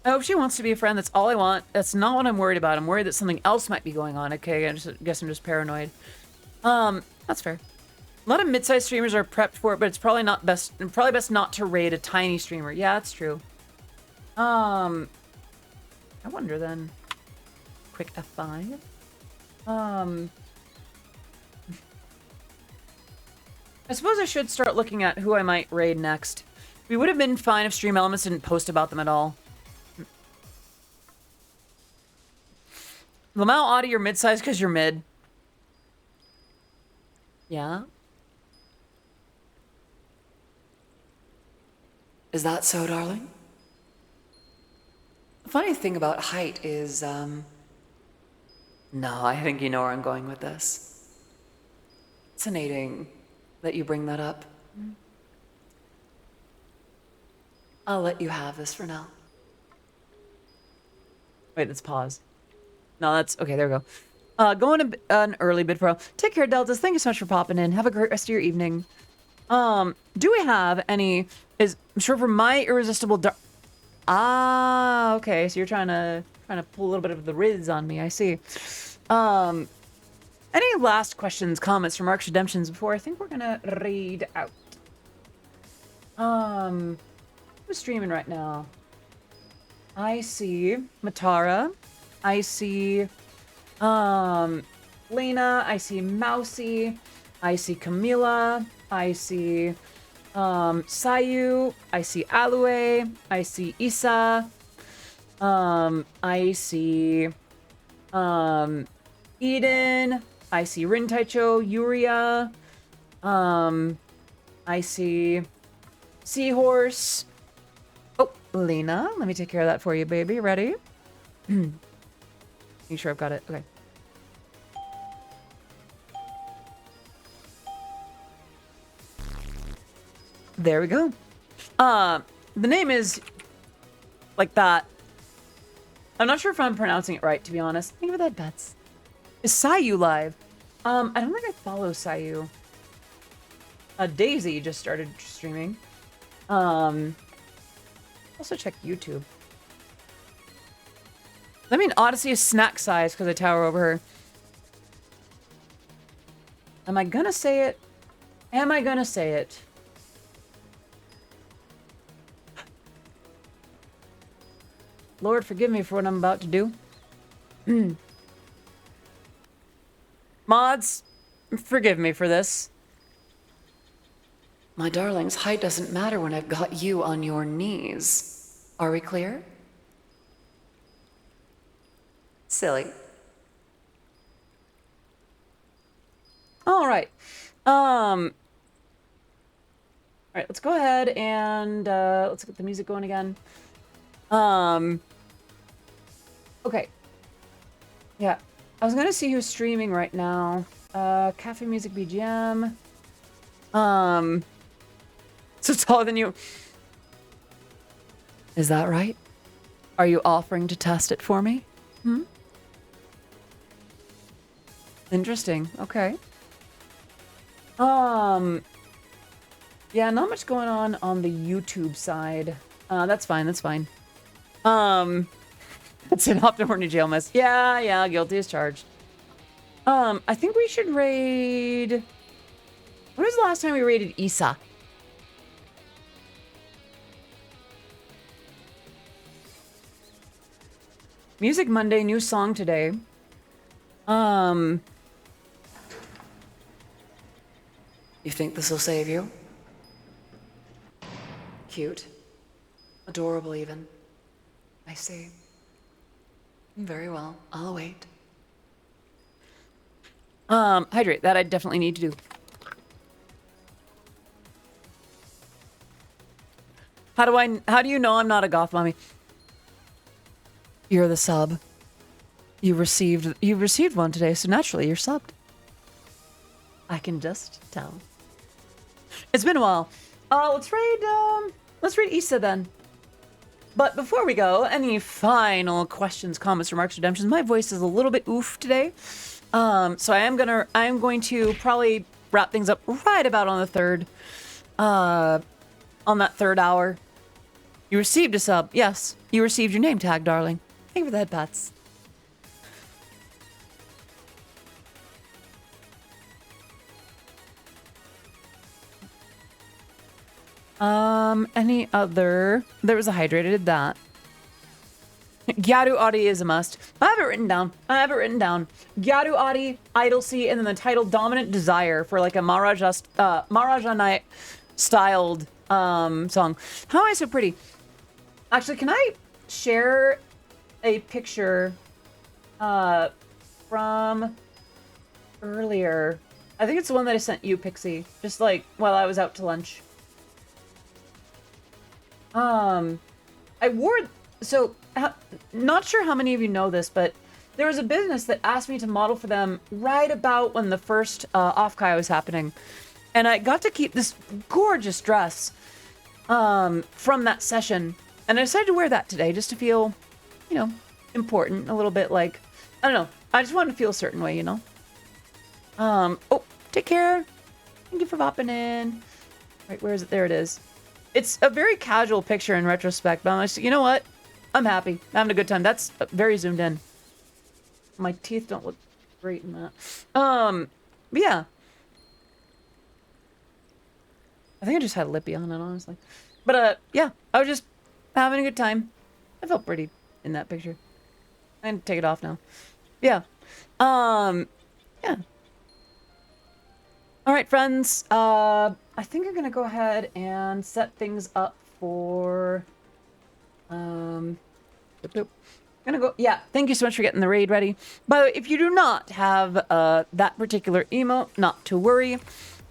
I hope she wants to be a friend. That's all I want. That's not what I'm worried about. I'm worried that something else might be going on. Okay, I guess I'm just paranoid. That's fair. A lot of mid-sized streamers are prepped for it, but it's probably best not to raid a tiny streamer. Yeah, that's true. I wonder then. Quick F5. I suppose I should start looking at who I might raid next. We would have been fine if Stream Elements didn't post about them at all. Lamau Audi, you're mid-sized because you're mid. Yeah?
Is that so, darling? The funny thing about height is, no, I think you know where I'm going with this. Fascinating that you bring that up. I'll let you have this for now.
Wait, let's pause. No, that's... Okay, there we go. Going to an early bid pro. Take care, Deltas. Thank you so much for popping in. Have a great rest of your evening. Do we have any... I'm sure for my irresistible... Ah, okay. So you're trying to pull a little bit of the Riz on me. I see. Any last questions, comments, remarks, redemptions before I think we're gonna read out? Who's streaming right now? I see Matara. I see Lena. I see Mousy. I see Camila. I see Sayu. I see Alue. I see Isa. I see Eden. I see Rintaicho, Yuria. I see Seahorse. Oh, Lena. Let me take care of that for you, baby. Ready? You sure I've got it? Okay. There we go. The name is like that. I'm not sure if I'm pronouncing it right, to be honest. Think about that, Bets. Is Sayu live? I don't think I follow Sayu. Daisy just started streaming. Also check YouTube. I mean, Odyssey is snack size because I tower over her. Am I gonna say it? Am I gonna say it? Lord, forgive me for what I'm about to do. Mods, forgive me for this.
My darlings, height doesn't matter when I've got you on your knees. Are we clear? Silly.
All right. All right, let's go ahead and let's get the music going again. Okay. Yeah. I was gonna see who's streaming right now. Cafe Music BGM. So taller than you. Is that right? Are you offering to test it for me? Hmm? Interesting. Okay. Yeah, not much going on the YouTube side. That's fine. That's fine. It's an Optimorny jail mess. Yeah, guilty as charged. I think we should raid... When was the last time we raided Isa? Music Monday, new song today.
You think this'll save you? Cute. Adorable, even. I see. Very well. I'll wait.
Hydrate. That I definitely need to do. How do you know I'm not a goth mommy? You're the sub. You received one today, so naturally you're subbed. I can just tell. It's been a while. Let's read Issa then. But before we go, any final questions, comments, remarks, redemptions? My voice is a little bit oof today. So I am going to probably wrap things up right about on the third, on that third hour. You received a sub. Yes, you received your name tag, darling. Thank you for the head pats. Any other? There was a hydrated, did that. Gyaru Adi is a must. I have it written down. Gyaru Adi, Idlesea, and then the title Dominant Desire for like a Maharaja Night styled song. How am I so pretty? Actually, can I share a picture from earlier? I think it's the one that I sent you, Pixie, just like while I was out to lunch. I wore, so not sure how many of you know this, but there was a business that asked me to model for them right about when the first off-kai was happening. And I got to keep this gorgeous dress from that session. And I decided to wear that today just to feel, you know, important, a little bit like, I don't know. I just wanted to feel a certain way, you know? Oh, take care. Thank you for popping in. Right, where is it? There it is. It's a very casual picture in retrospect, but I'm like, you know what? I'm happy. I'm having a good time. That's very zoomed in. My teeth don't look great in that. But yeah. I think I just had lippy on it, honestly. But, yeah. I was just having a good time. I felt pretty in that picture. I can take it off now. Yeah. Yeah. All right, friends. I think I'm gonna go ahead and set things up for. Gonna go. Yeah. Thank you so much for getting the raid ready. By the way, if you do not have that particular emote, not to worry.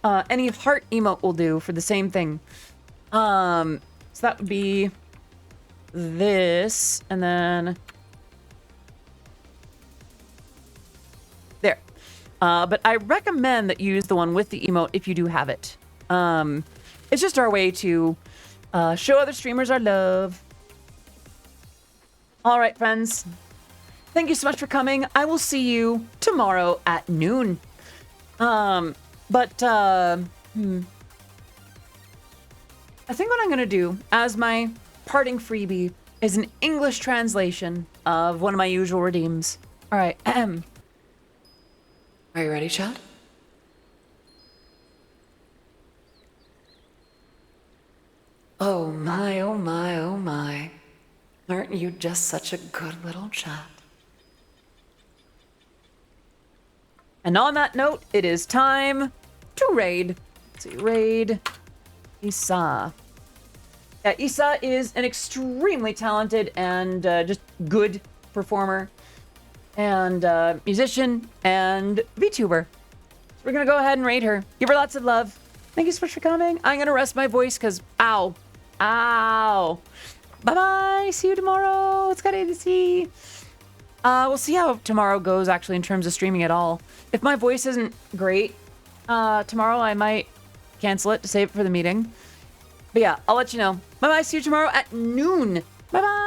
Any heart emote will do for the same thing. So that would be this, and then there. But I recommend that you use the one with the emote if you do have it. It's just our way to show other streamers our love. All right, friends. Thank you so much for coming. I will see you tomorrow at noon. I think what I'm going to do as my parting freebie is an English translation of one of my usual redeems. All right.
Are you ready, Chad? Oh my, oh my, oh my. Aren't you just such a good little chat?
And on that note, it is time to raid. Let's see, raid Issa. Yeah, Issa is an extremely talented and just good performer and musician and VTuber. So we're gonna go ahead and raid her. Give her lots of love. Thank you so much for coming. I'm gonna rest my voice because ow. Ow. Bye-bye. See you tomorrow. It's good to see. We'll see how tomorrow goes actually in terms of streaming at all. If my voice isn't great tomorrow, I might cancel it to save it for the meeting. But yeah, I'll let you know. Bye-bye. See you tomorrow at noon. Bye-bye.